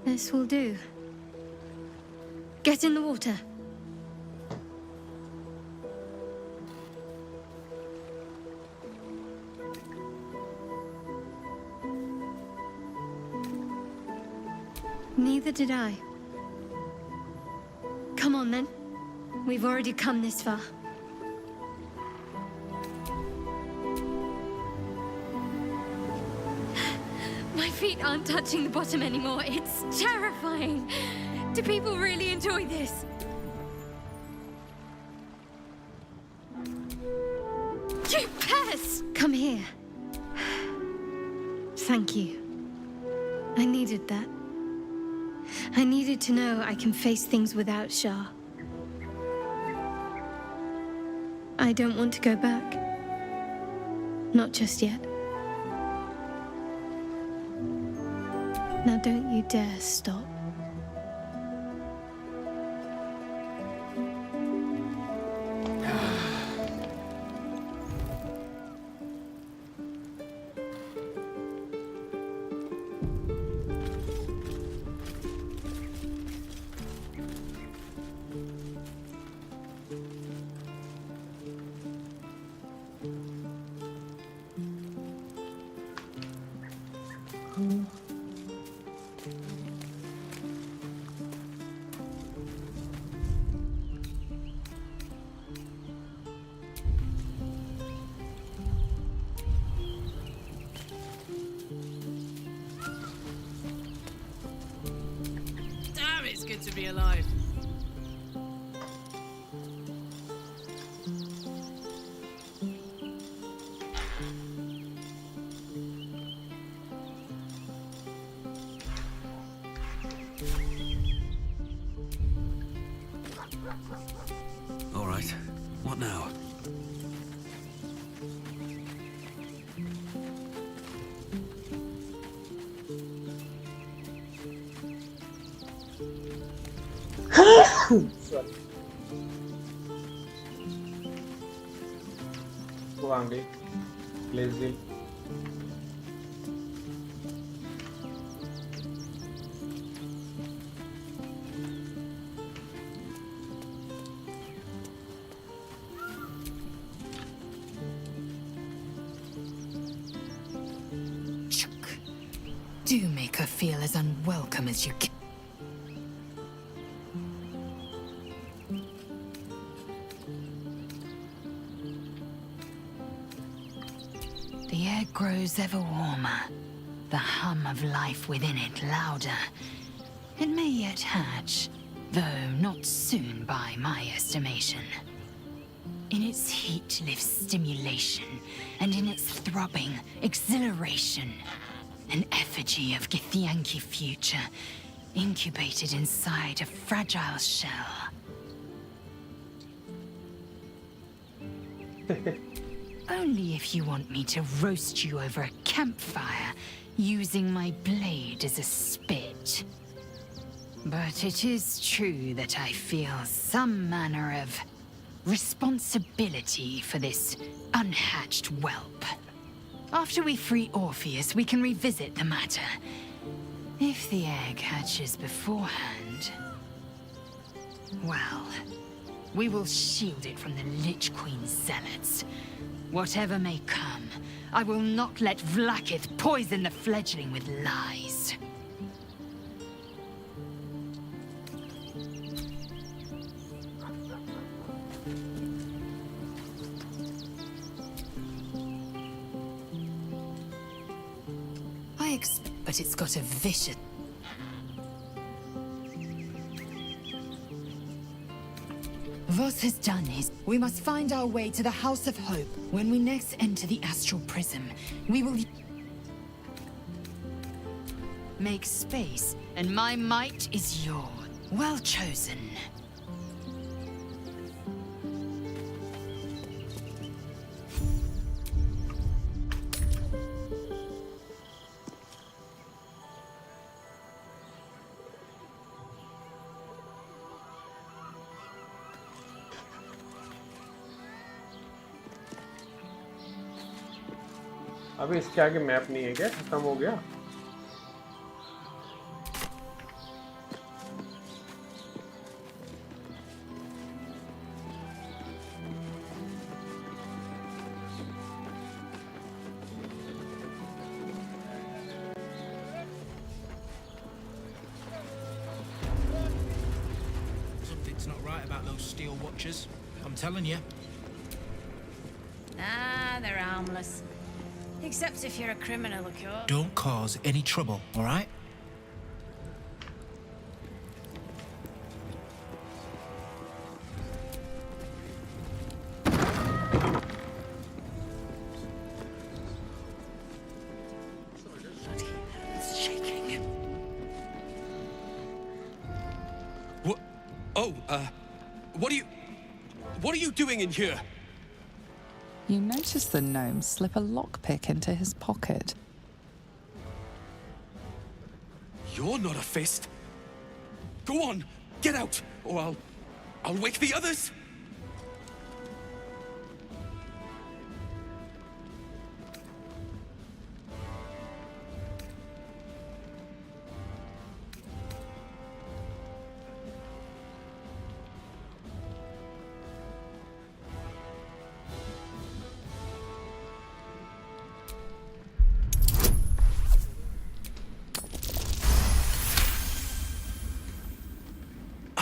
This will do. Get in the water. Neither did I. Come on then. We've already come this far. My feet aren't touching the bottom anymore. It's terrifying. Do people really enjoy this? You pest! Come here. Thank you. I needed that. I needed to know I can face things without Shah. I don't want to go back. Not just yet. Now don't you dare stop. Damn, it's good to be alive. All right. What now? Sorry. Go on, dude. Let's deal. Do make her feel as unwelcome as you can. The air grows ever warmer, the hum of life within it louder. It may yet hatch, though not soon by my estimation. In its heat lives stimulation, and in its throbbing, exhilaration. An effigy of Githyanki future, incubated inside a fragile shell. Only if you want me to roast you over a campfire, using my blade as a spit. But it is true that I feel some manner of responsibility for this unhatched whelp. After we free Orpheus, we can revisit the matter. If the egg hatches beforehand... well, we will shield it from the Lich Queen's zealots. Whatever may come, I will not let Vlaakith poison the fledgling with lies. But it's got a vicious... GeForce has done his. We must find our way to the House of Hope. When we next enter the Astral Prism, we will make space, and my might is yours. Well chosen. अभी इसके आगे map नहीं है क्या? खत्म हो गया? Something's not right about those steel watchers. I'm telling you. Nah, they're harmless. Except if you're a criminal, of course. Don't cause any trouble, all right? It's shaking. What? Oh, what are you doing in here? You notice the gnome slip a lockpick into his pocket. You're not a fist. Go on, get out, or I'll wake the others.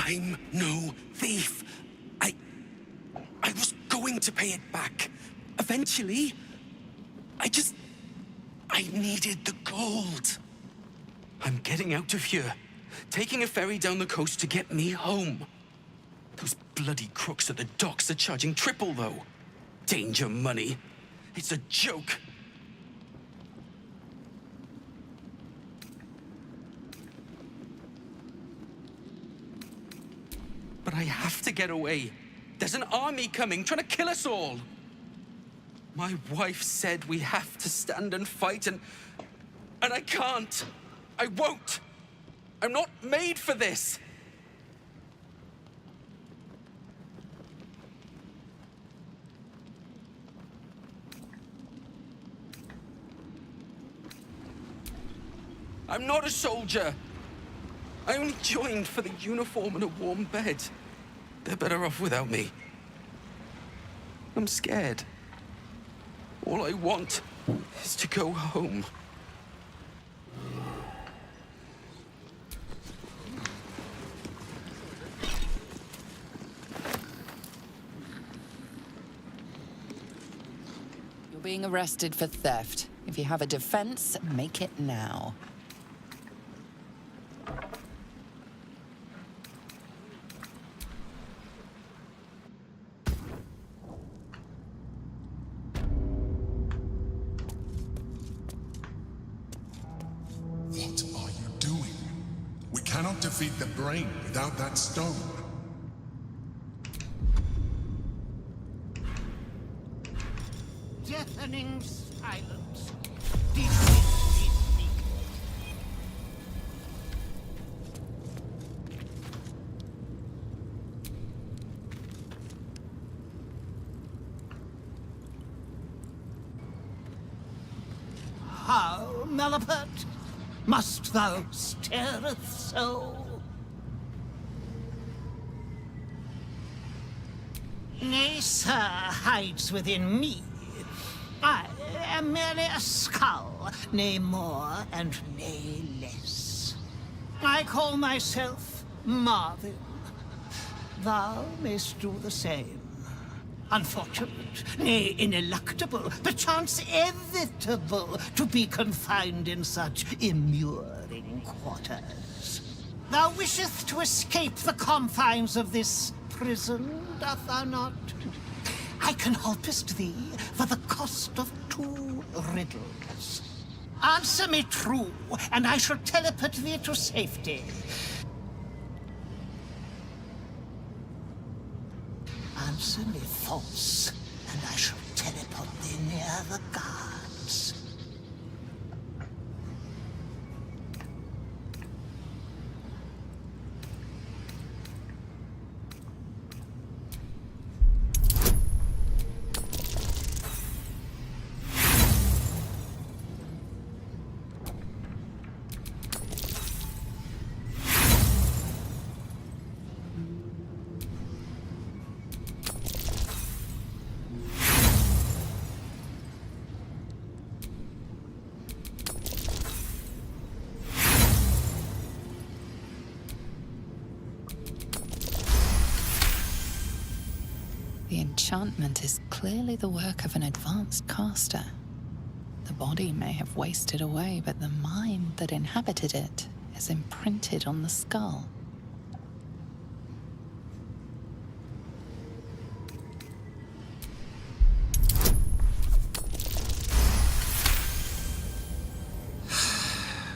I'm no thief. I was going to pay it back. Eventually. I needed the gold. I'm getting out of here. Taking a ferry down the coast to get me home. Those bloody crooks at the docks are charging triple, though. Danger money. It's a joke. But I have to get away. There's an army coming, trying to kill us all. My wife said we have to stand and fight, and I can't. I won't. I'm not made for this. I'm not a soldier. I only joined for the uniform and a warm bed. They're better off without me. I'm scared. All I want is to go home. You're being arrested for theft. If you have a defense, make it now. Defeat the brain without that stone. Deafening silence. How, Malapert? Must thou stareth so? Nay, sir, hides within me. I am merely a skull, nay more and nay less. I call myself Marvin. Thou mayst do the same. Unfortunate, nay, ineluctable, perchance inevitable, to be confined in such immuring quarters. Thou wisheth to escape the confines of this prison, doth thou not? I can harpist thee for the cost of 2 riddles. Answer me true, and I shall teleport thee to safety. Answer me false, and I shall teleport thee near the guards. The enchantment is clearly the work of an advanced caster. The body may have wasted away, but the mind that inhabited it is imprinted on the skull.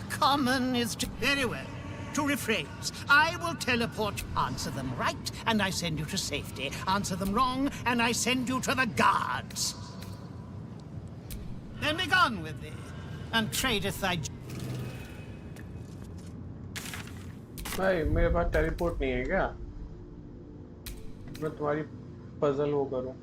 Common is very well. To rephrase, I will teleport. Answer them right, and I send you to safety. Answer them wrong, and I send you to the guards. Then be gone with thee, and tradeth thy... भाई मेरे पास teleport नहीं है क्या? मैं तुम्हारी puzzle वो करूं?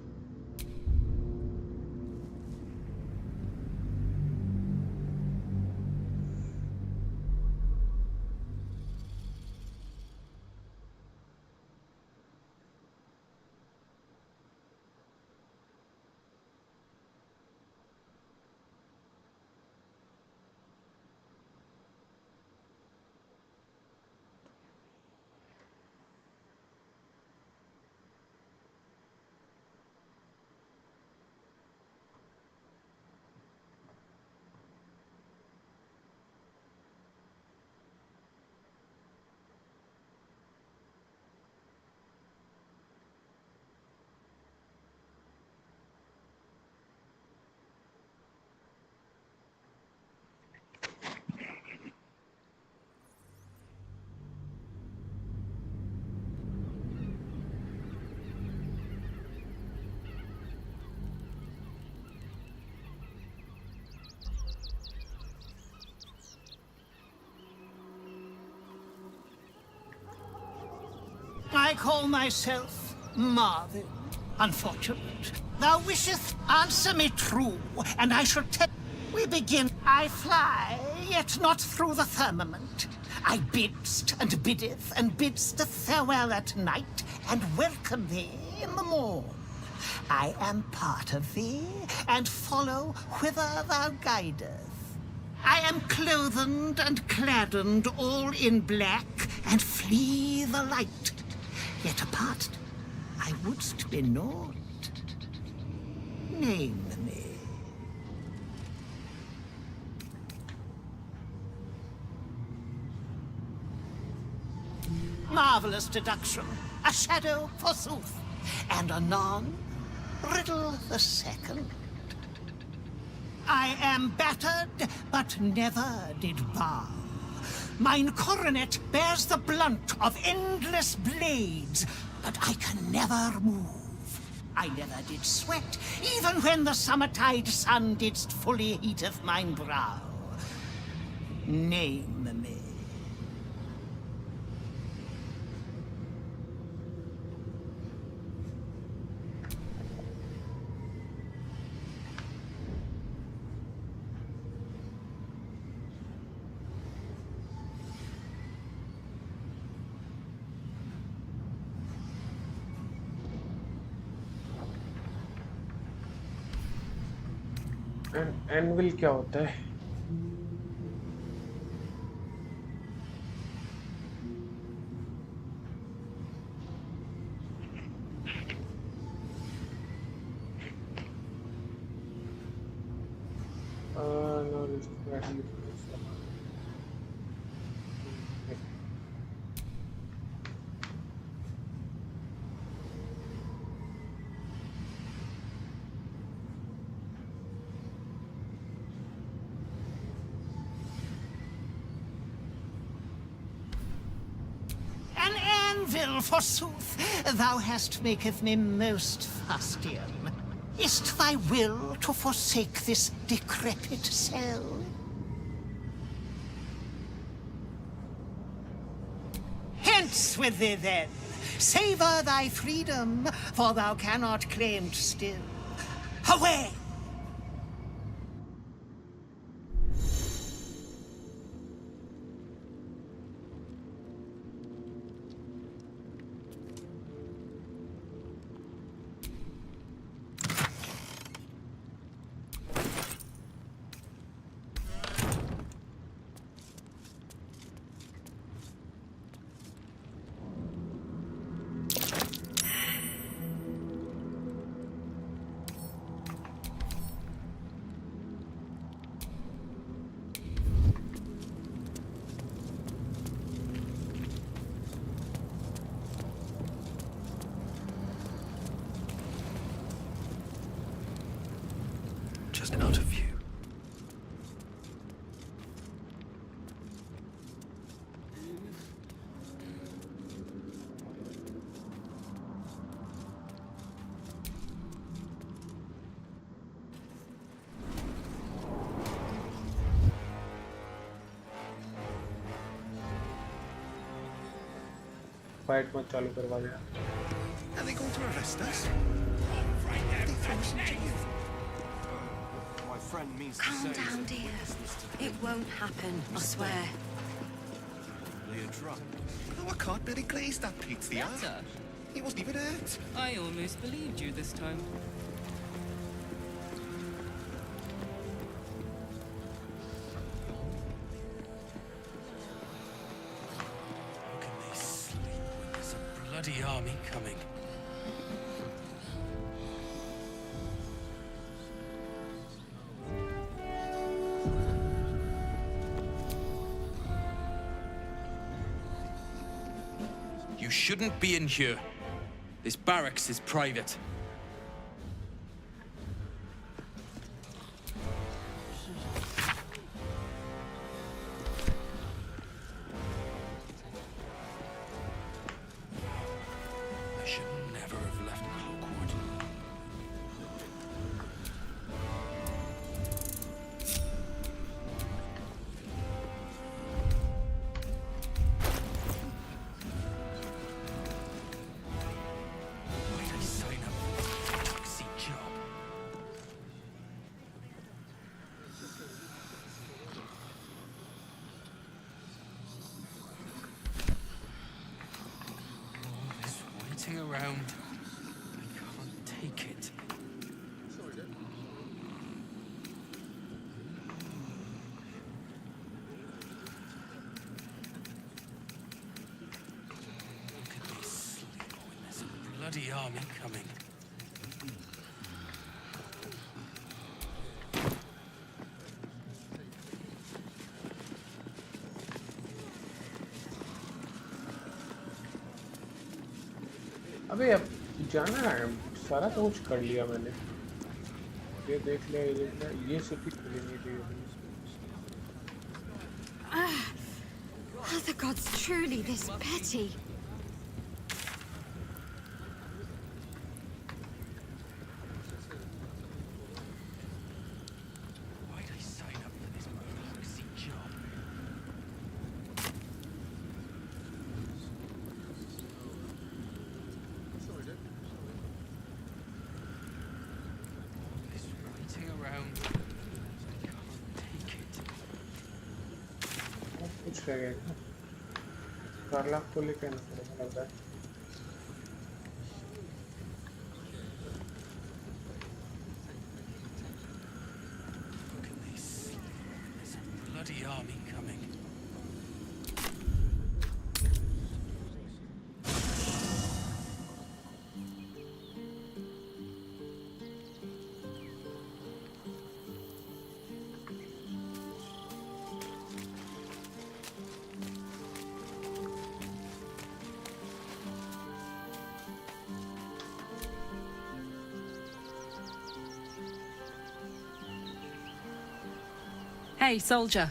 I call myself Marvin. Unfortunate. Thou wishest, answer me true, and I shall tell. We begin. I fly, yet not through the firmament. I bidst and biddeth and bidst a farewell at night, and welcome thee in the morn. I am part of thee, and follow whither thou guideth. I am clothed and gladdened all in black, and flee the light. Yet apart, I wouldst be naught. Name me. Marvelous deduction, a shadow forsooth, and anon, riddle the second. I am battered, but never did bow. Mine coronet bears the blunt of endless blades, but I can never move. I never did sweat, even when the summertide sun didst fully heateth mine brow. Name me. Anvil क्या होता है? No, this is actually will, forsooth, thou hast maketh me most fustian. Is't thy will to forsake this decrepit cell? Hence with thee, then! Savour thy freedom, for thou cannot claim t still. Away! Just out of view. Fight मत चालू करवा दिया. Are they going to arrest us? They throw us in jail. My friend means to Calm say down, dear. It won't happen, I swear. probably a drunk. Oh, I can't really glaze that pizza. Better. He wasn't even hurt. I almost believed you this time. How can they sleep when there's a bloody army coming? You shouldn't be in here. This barracks is private. I should never have left Cloakwood. Why'd I sign up for this taxi job? All this waiting around. I can't take it. How can they sleep when there's a bloody army coming? अबे अब जाना है. सारा तो कुछ कर लिया मैंने. ये देख लिया, ये देख लिया. ये सिर्फ खुली नहीं थी. Are the gods truly this petty? Why'd I sign up for this taxi job? All this waiting around. I can't take it. कुछ रह गया. कार्ला को लेके आना पड़ेगा लग रहा है. How can they sleep when there's a bloody army coming? Hey, soldier.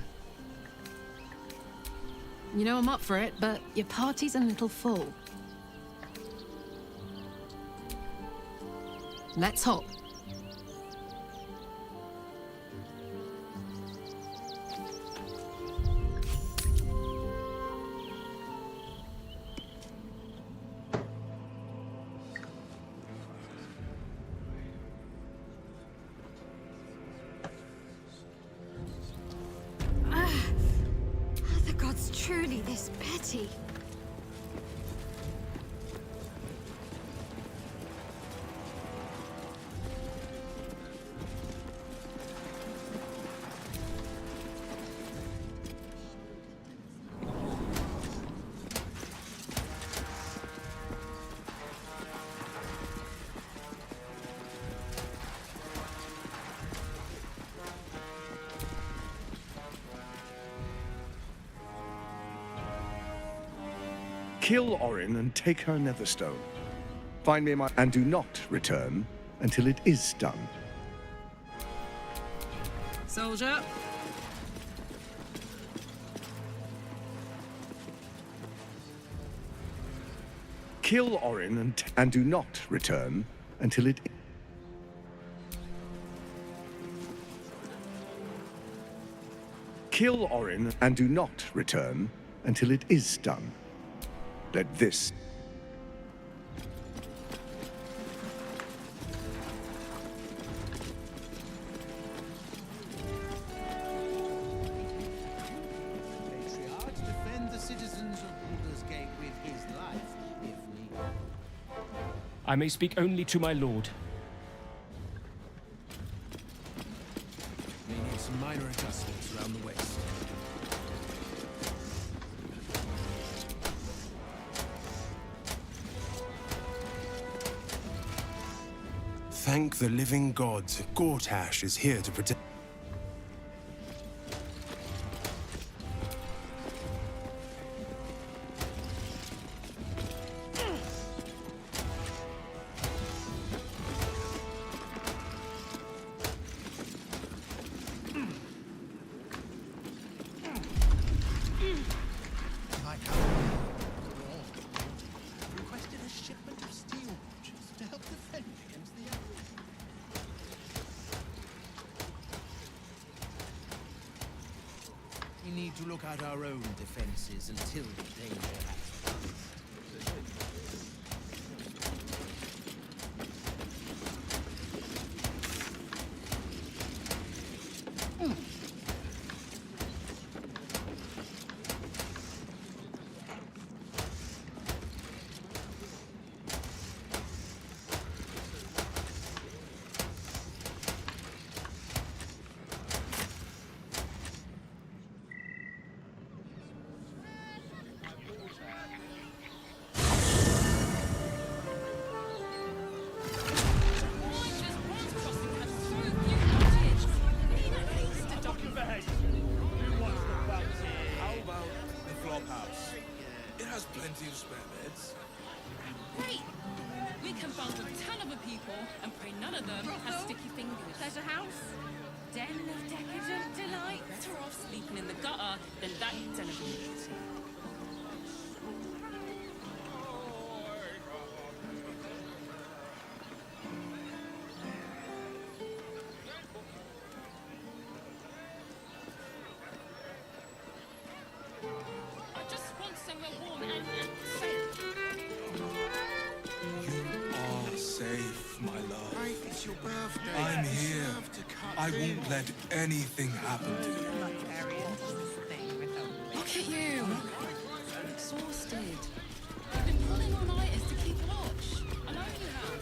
You know I'm up for it, but your party's a little full. Let's hop. Are the gods truly this petty? Kill Orin and take her netherstone. Find me and do not return until it is done. Soldier. Kill Orin and do not return until it. Kill Orin and do not return until it is done. Let this. Defend the citizens of Baldur's Gate with his life, if need. I may speak only to my lord. May need some minor adjustments around the waist. Thank the living gods. Gortash is here to protect. Requested a shipment of steel watches to help defend against the enemy. We need to look at our own defenses until the danger has passed. Plenty of spare beds. Great! We can bunk a ton of people and pray none of them has sticky fingers. Pleasure house? Den of decadent delight. Better off sleeping in the gutter than that den of meat. I just want somewhere warm and safe. You are safe, my love. Right, it's your birthday. I'm You here. deserve to cut I in. won't let anything happen to you. Look at you. I'm exhausted. You've been pulling all-nighters to keep watch. I know you have.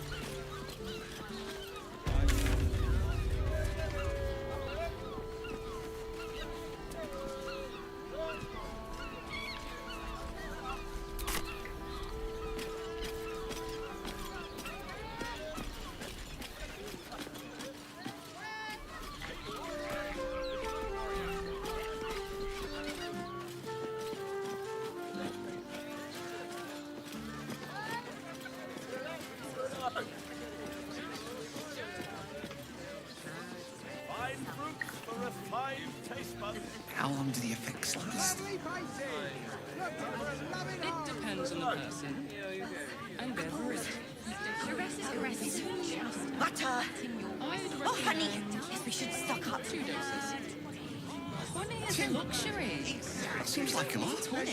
How long do the effects last? It depends on the person and their risk. Butter. Oh, honey. Yes, we should stock up. 2 doses. Honey is a luxury. Seems like a lot. But I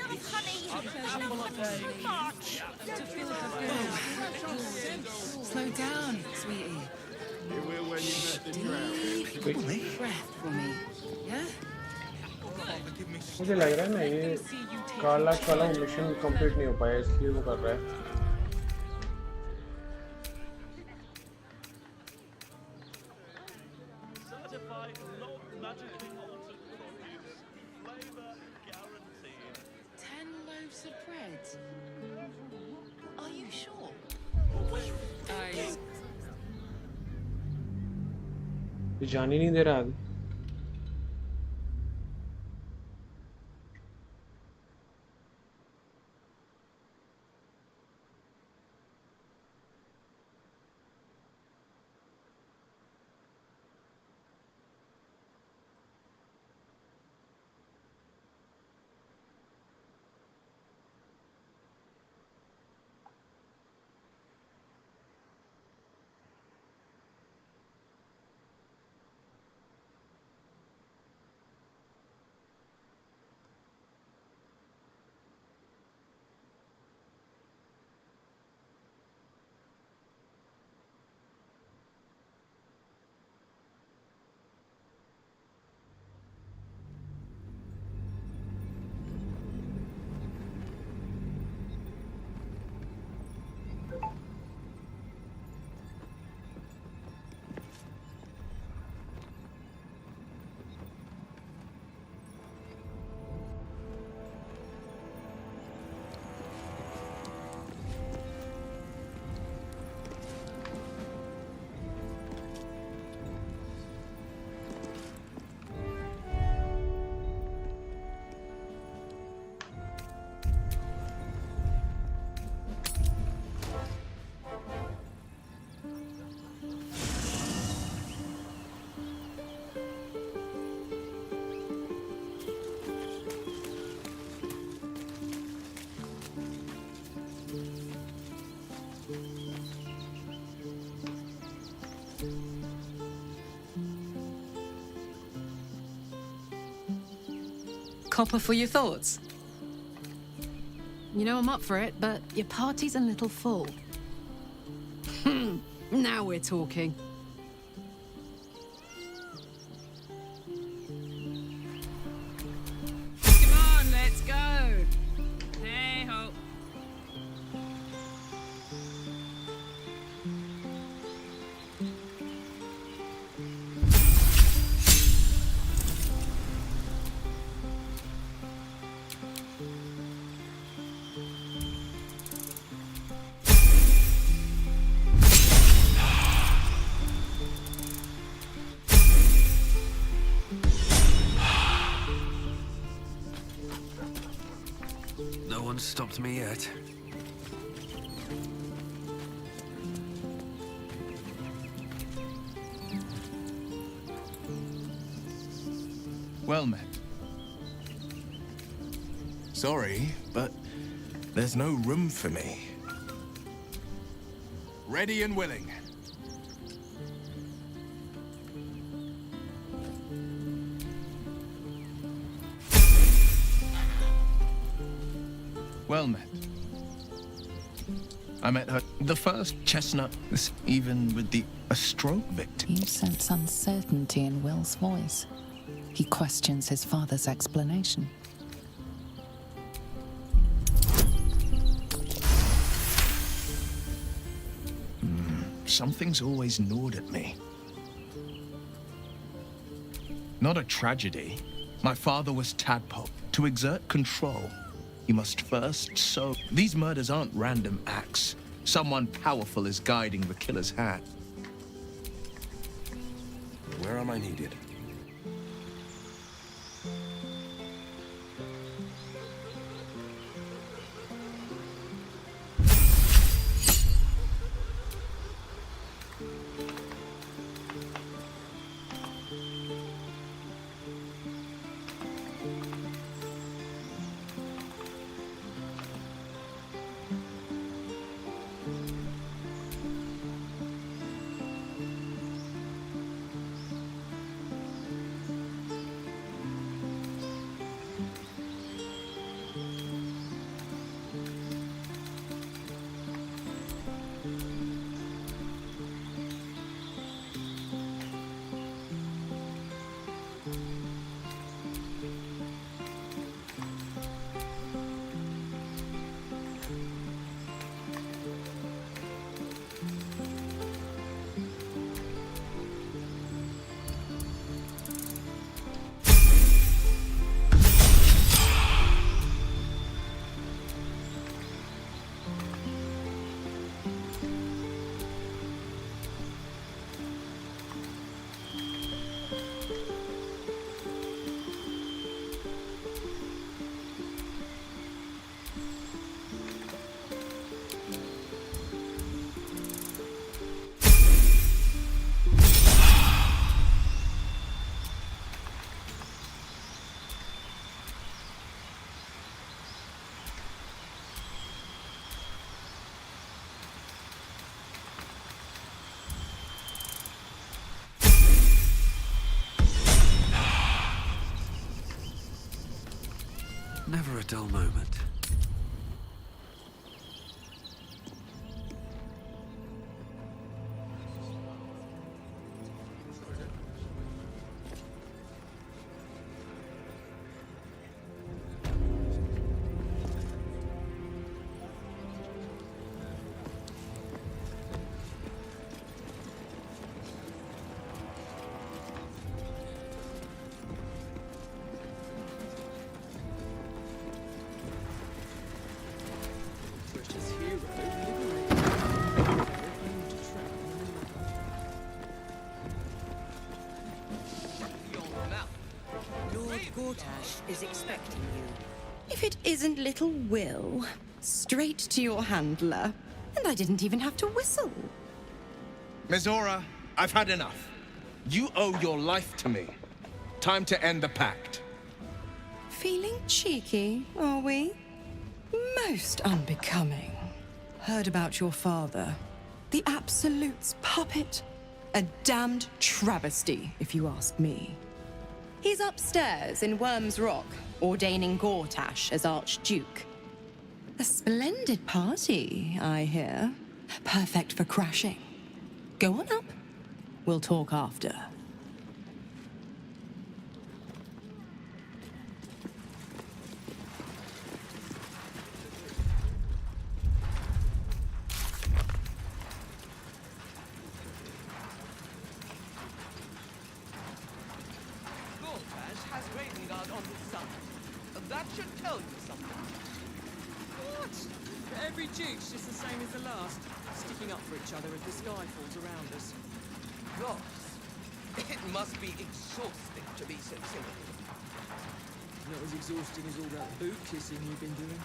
love honey. I love honey so much. Slow down, sweetie. Deep breath for me. Yeah? मुझे लग रहा है ना ये काला काला mission complete नहीं हो पाया इसलिए वो कर रहा है ये जान ही नहीं दे रहा आगे Copper for your thoughts? You know I'm up for it, but your party's a little full. Now we're talking. Come on, let's go. Hey ho. No one's stopped me yet. Well met. Sorry, but there's no room for me. Ready and willing. Well met. I met her, the first chestnut, even with a stroke victim. You sense uncertainty in Will's voice. He questions his father's explanation. Something's always gnawed at me. Not a tragedy. My father was tadpole. To exert control, you must first sow. These murders aren't random acts. Someone powerful is guiding the killer's hand. Where am I needed? Never a dull moment. Lord Gortash is expecting you. If it isn't little Will, straight to your handler. And I didn't even have to whistle. Mizora, I've had enough. You owe your life to me. Time to end the pact. Feeling cheeky, are we? Most unbecoming. Heard about your father. The Absolute's puppet. A damned travesty, if you ask me. He's upstairs in Worm's Rock, ordaining Gortash as Archduke. A splendid party, I hear. Perfect for crashing. Go on up. We'll talk after. Gortash has Ravengard on his side. That should tell you something. What? Every duke's just the same as the last, sticking up for each other as the sky falls around us. Gods, it must be exhausting to be so cynical. Not as exhausting as all that boot kissing you've been doing.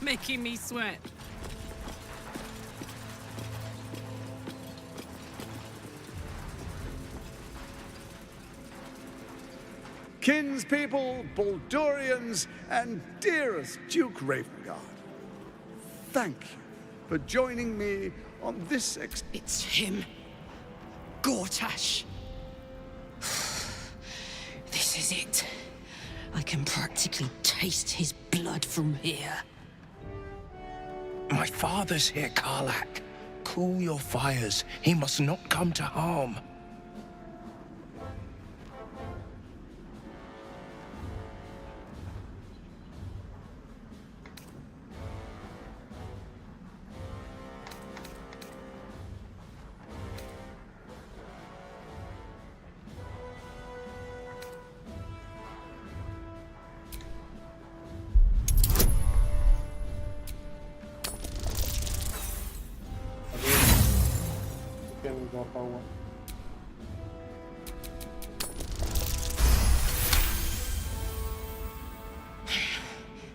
Making me sweat. Kinspeople, Baldurians, and dearest Duke Ravengard, thank you for joining me on this It's him. Gortash. This is it. I can practically taste his blood from here. My father's here, Karlak. Cool your fires. He must not come to harm. Drop हुआ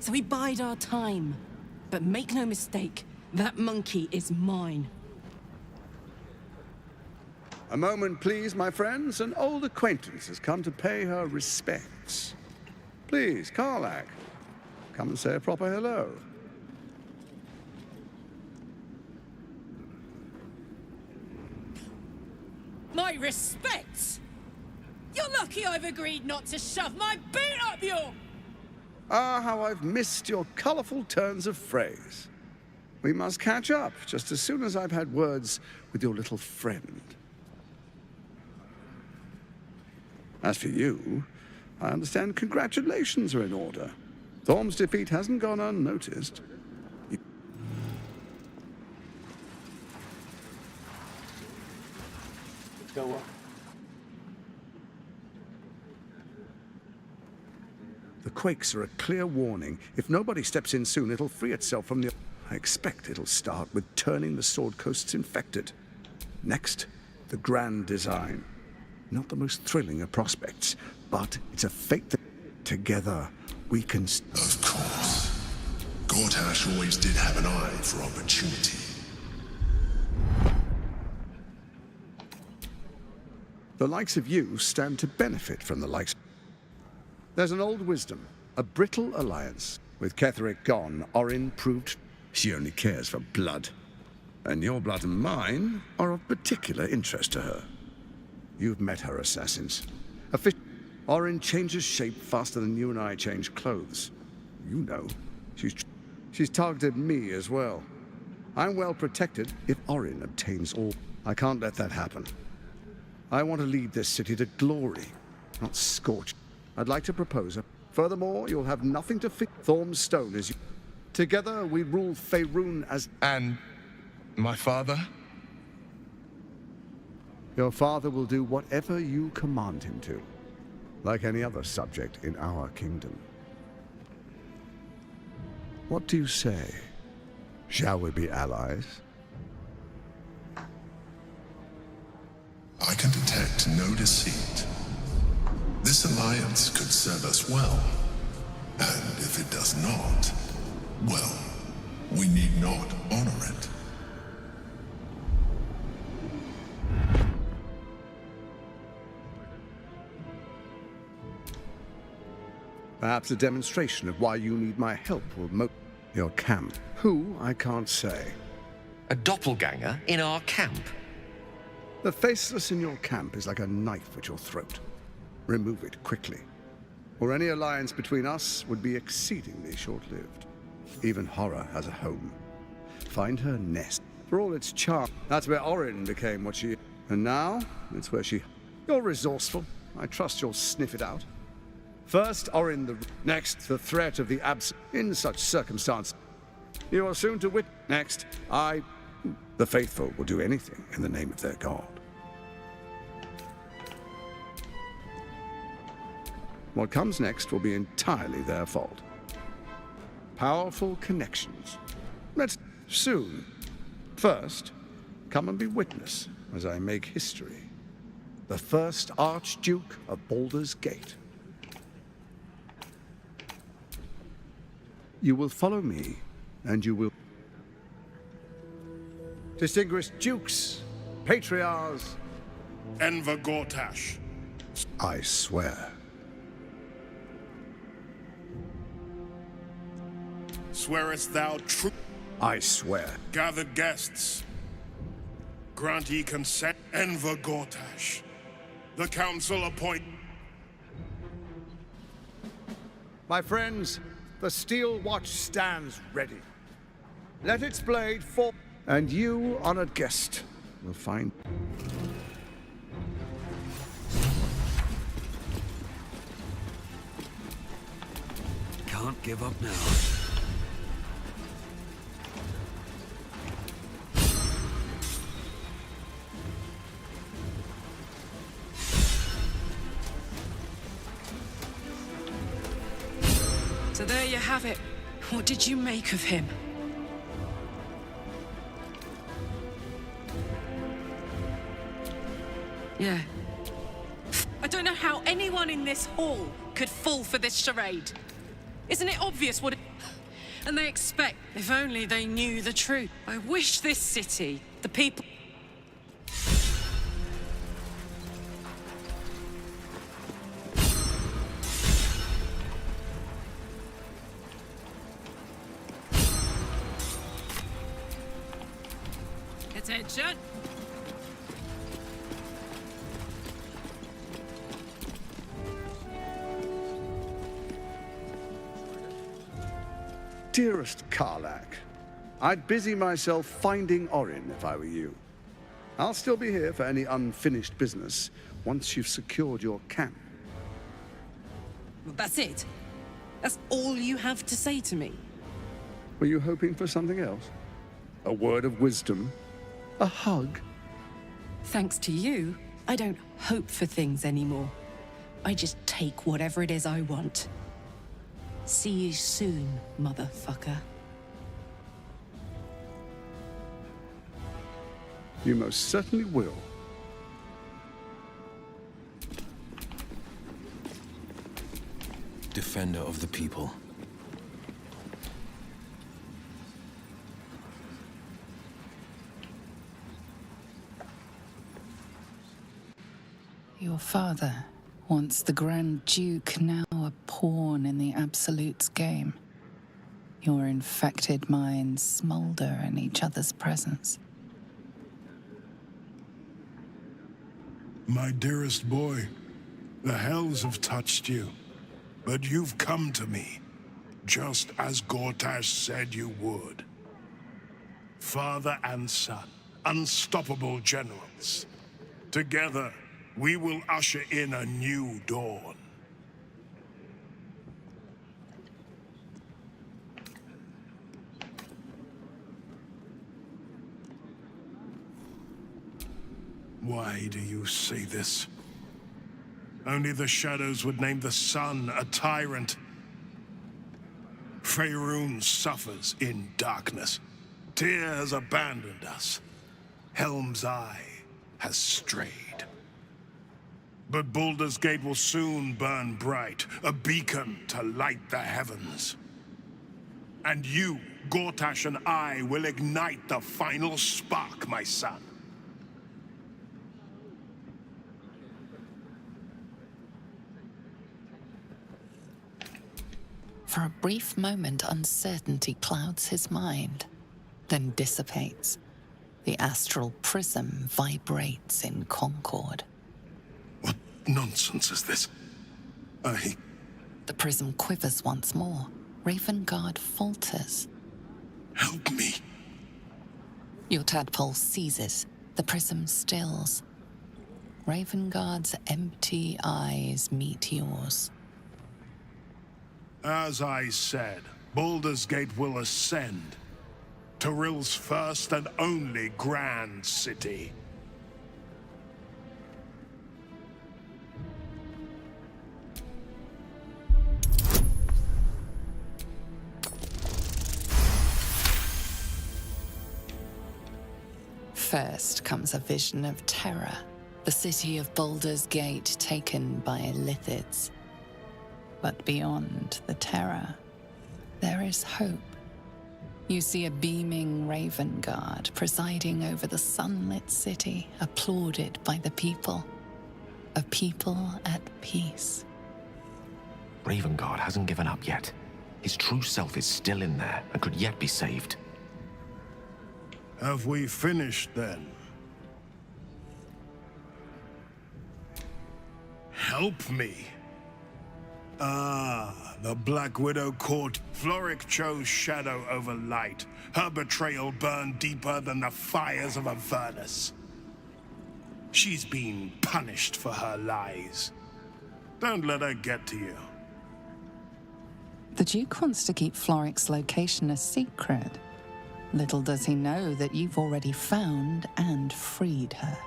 So we bide our time. But make no mistake, that monkey is mine. A moment, please, my friends. An old acquaintance has come to pay her respects. Please, Karlak, come and say a proper hello. My respects! You're lucky I've agreed not to shove my boot up your... Ah, how I've missed your colourful turns of phrase. We must catch up just as soon as I've had words with your little friend. As for you, I understand congratulations are in order. Thorm's defeat hasn't gone unnoticed. क्या हुआ? The quakes are a clear warning. If nobody steps in soon, it'll free itself from the... I expect it'll start with turning the Sword Coasts infected. Next, the grand design. Not the most thrilling of prospects, but it's a fate that... Together, we can... Of course. Gortash always did have an eye for opportunity. The likes of you stand to benefit from the likes... There's an old wisdom, a brittle alliance. With Ketheric gone, Orin proved she only cares for blood. And your blood and mine are of particular interest to her. You've met her assassins. Orin changes shape faster than you and I change clothes. You know, she's targeted me as well. I'm well protected if Orin obtains all. I can't let that happen. I want to lead this city to glory, not scorch. I'd like to propose a... Furthermore, you'll have nothing to fear. Thorm's stone is... Together, we rule Faerun as... And my father? Your father will do whatever you command him to, like any other subject in our kingdom. What do you say? Shall we be allies? I can detect no deceit. This alliance could serve us well. And if it does not, well, we need not honor it. Perhaps a demonstration of why you need my help will your camp. Who, I can't say. A doppelganger in our camp? The faceless in your camp is like a knife at your throat. Remove it quickly, or any alliance between us would be exceedingly short-lived. Even horror has a home. Find her nest. For all its charm, that's where Orin became what she is. And now, it's where she... You're resourceful. I trust you'll sniff it out. First, Orin the... Next, the threat of the abs... In such circumstance, you are soon to wit... Next, the faithful will do anything in the name of their god. What comes next will be entirely their fault. Powerful connections. Let's soon. First, come and be witness as I make history. The first Archduke of Baldur's Gate. You will follow me, and you will... Distinguished dukes, patriarchs... Enver Gortash. I swear. Swearest thou true? I swear. Gathered guests. Grant ye consent. Enver Gortash. The council appoint... My friends, the steel watch stands ready. Let its blade fall... And you, honored guest, will find... Can't give up now. So there you have it. What did you make of him? Yeah. I don't know how anyone in this hall could fall for this charade. Isn't it obvious what it... And they expect, if only they knew the truth. I wish this city, the people... Attention! Dearest Karlak, I'd busy myself finding Orin if I were you. I'll still be here for any unfinished business once you've secured your camp. Well, that's it? That's all you have to say to me? Were you hoping for something else? A word of wisdom? A hug? Thanks to you, I don't hope for things anymore. I just take whatever it is I want. See you soon, motherfucker. You most certainly will. Defender of the people. Your father, once the Grand Duke, now a pawn in the Absolute's game. Your infected minds smolder in each other's presence. My dearest boy, the hells have touched you, but you've come to me, just as Gortash said you would. Father and son, unstoppable generals. Together, we will usher in a new dawn. Why do you say this? Only the shadows would name the sun a tyrant. Faerun suffers in darkness. Tyr has abandoned us. Helm's Eye has strayed. But Baldur's Gate will soon burn bright, a beacon to light the heavens. And you, Gortash, and I will ignite the final spark, my son. For a brief moment, uncertainty clouds his mind, then dissipates. The astral prism vibrates in concord. What nonsense is this? The prism quivers once more. Ravengard falters. Help me. Your tadpole seizes. The prism stills. Ravengard's empty eyes meet yours. As I said, Baldur's Gate will ascend. Tyrill's first and only grand city. First comes a vision of terror. The city of Baldur's Gate taken by Lithids. But beyond the terror, there is hope. You see a beaming Ravengard presiding over the sunlit city, applauded by the people. A people at peace. Ravengard hasn't given up yet. His true self is still in there and could yet be saved. Have we finished then? Help me. Ah, the Black Widow court. Floric chose shadow over light. Her betrayal burned deeper than the fires of Avernus. She's been punished for her lies. Don't let her get to you. The Duke wants to keep Floric's location a secret. Little does he know that you've already found and freed her.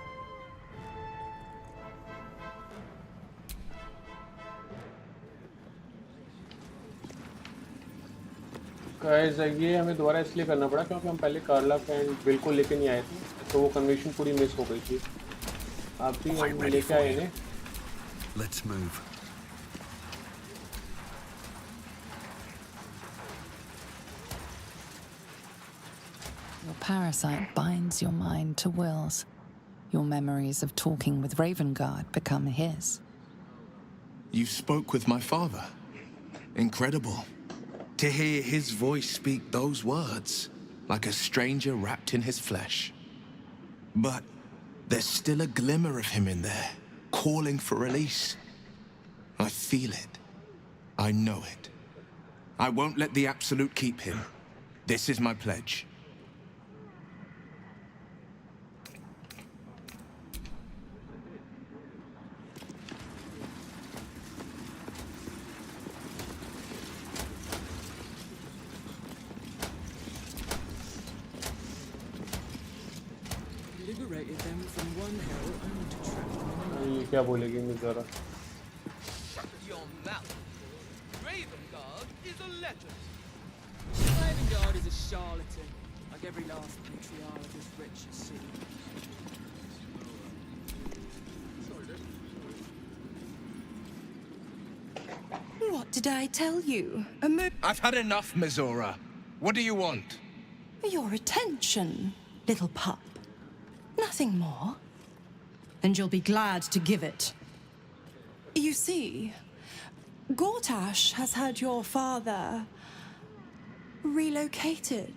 Guys ये हमें दोबारा इसलिए करना पड़ा क्योंकि हम पहले कार्ला and bill को लेके नहीं आए थे, तो वो कन्वेंशन पूरी मिस हो गई थी। आप भी हम लेके आए हैं। Let's move. parasite binds your mind to Will's. Your memories of talking with Ravengard become his. You spoke with my father. Incredible. To hear his voice speak those words, like a stranger wrapped in his flesh. But there's still a glimmer of him in there, calling for release. I feel it. I know it. I won't let the Absolute keep him. This is my pledge. Liberated them from one hell only to trap them in ये क्या बोलेगी मिज़ोरा? Shut your mouth. Ravengard is a legend. Ravengard is a charlatan, like every last patriarch of this wretched city. What did I tell you? I've had enough, Mizora. What do you want? Your attention, little pup. Nothing more. And you'll be glad to give it. You see, Gortash has had your father relocated.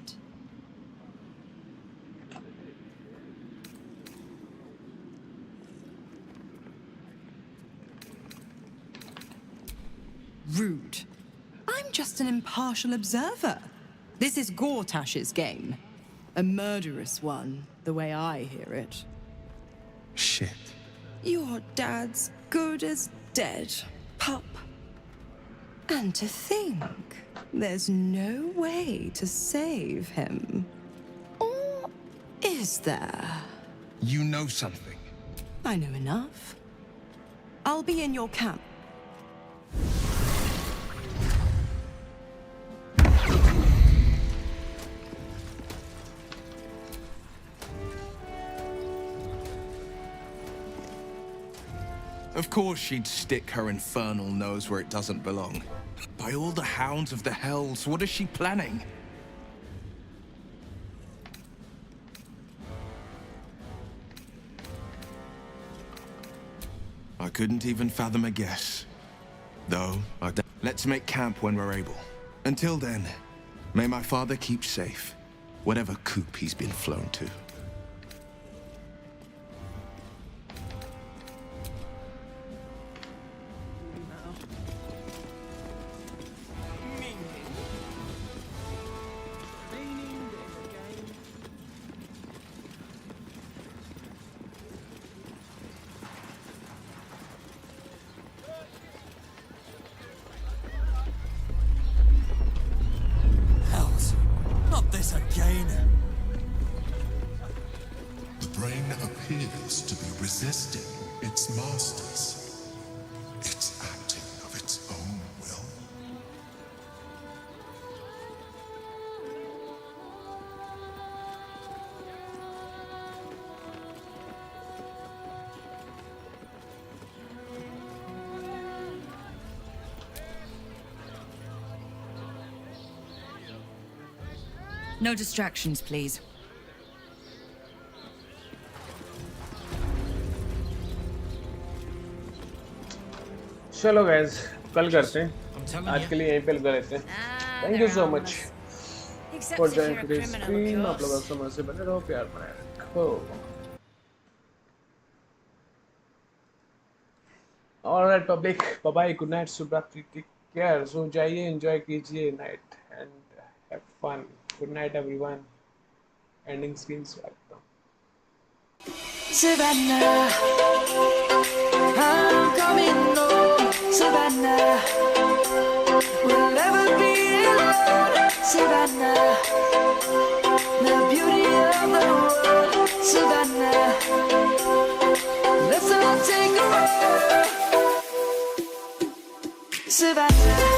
Rude. I'm just an impartial observer. This is Gortash's game. A murderous one, the way I hear it. Shit. Your dad's good as dead, pup. And to think, there's no way to save him. Or is there? You know something. I know enough. I'll be in your camp. Of course she'd stick her infernal nose where it doesn't belong. By all the hounds of the hells, what is she planning? I couldn't even fathom a guess. Though, let's make camp when we're able. Until then, may my father keep safe, whatever coop he's been flown to. Not this again. The brain appears to be resisting its masters. It's acting of its own will. No distractions, please. चलो guys, कल करते हैं. आज के लिए यहीं पे लगा लेते हैं. Thank you so much for joining today's stream. आप लोग समय से बने रहो, प्यार बनाए रखो. Alright public, bye bye, good night, शुभरात्रि, take care. So जाइए, enjoy कीजिए night and have fun. Good night everyone. Ending screen swag. Savannah, I'm coming home. Savannah, we'll never be alone. Savannah, the beauty of the world. Savannah, let's all take a walk. Savannah.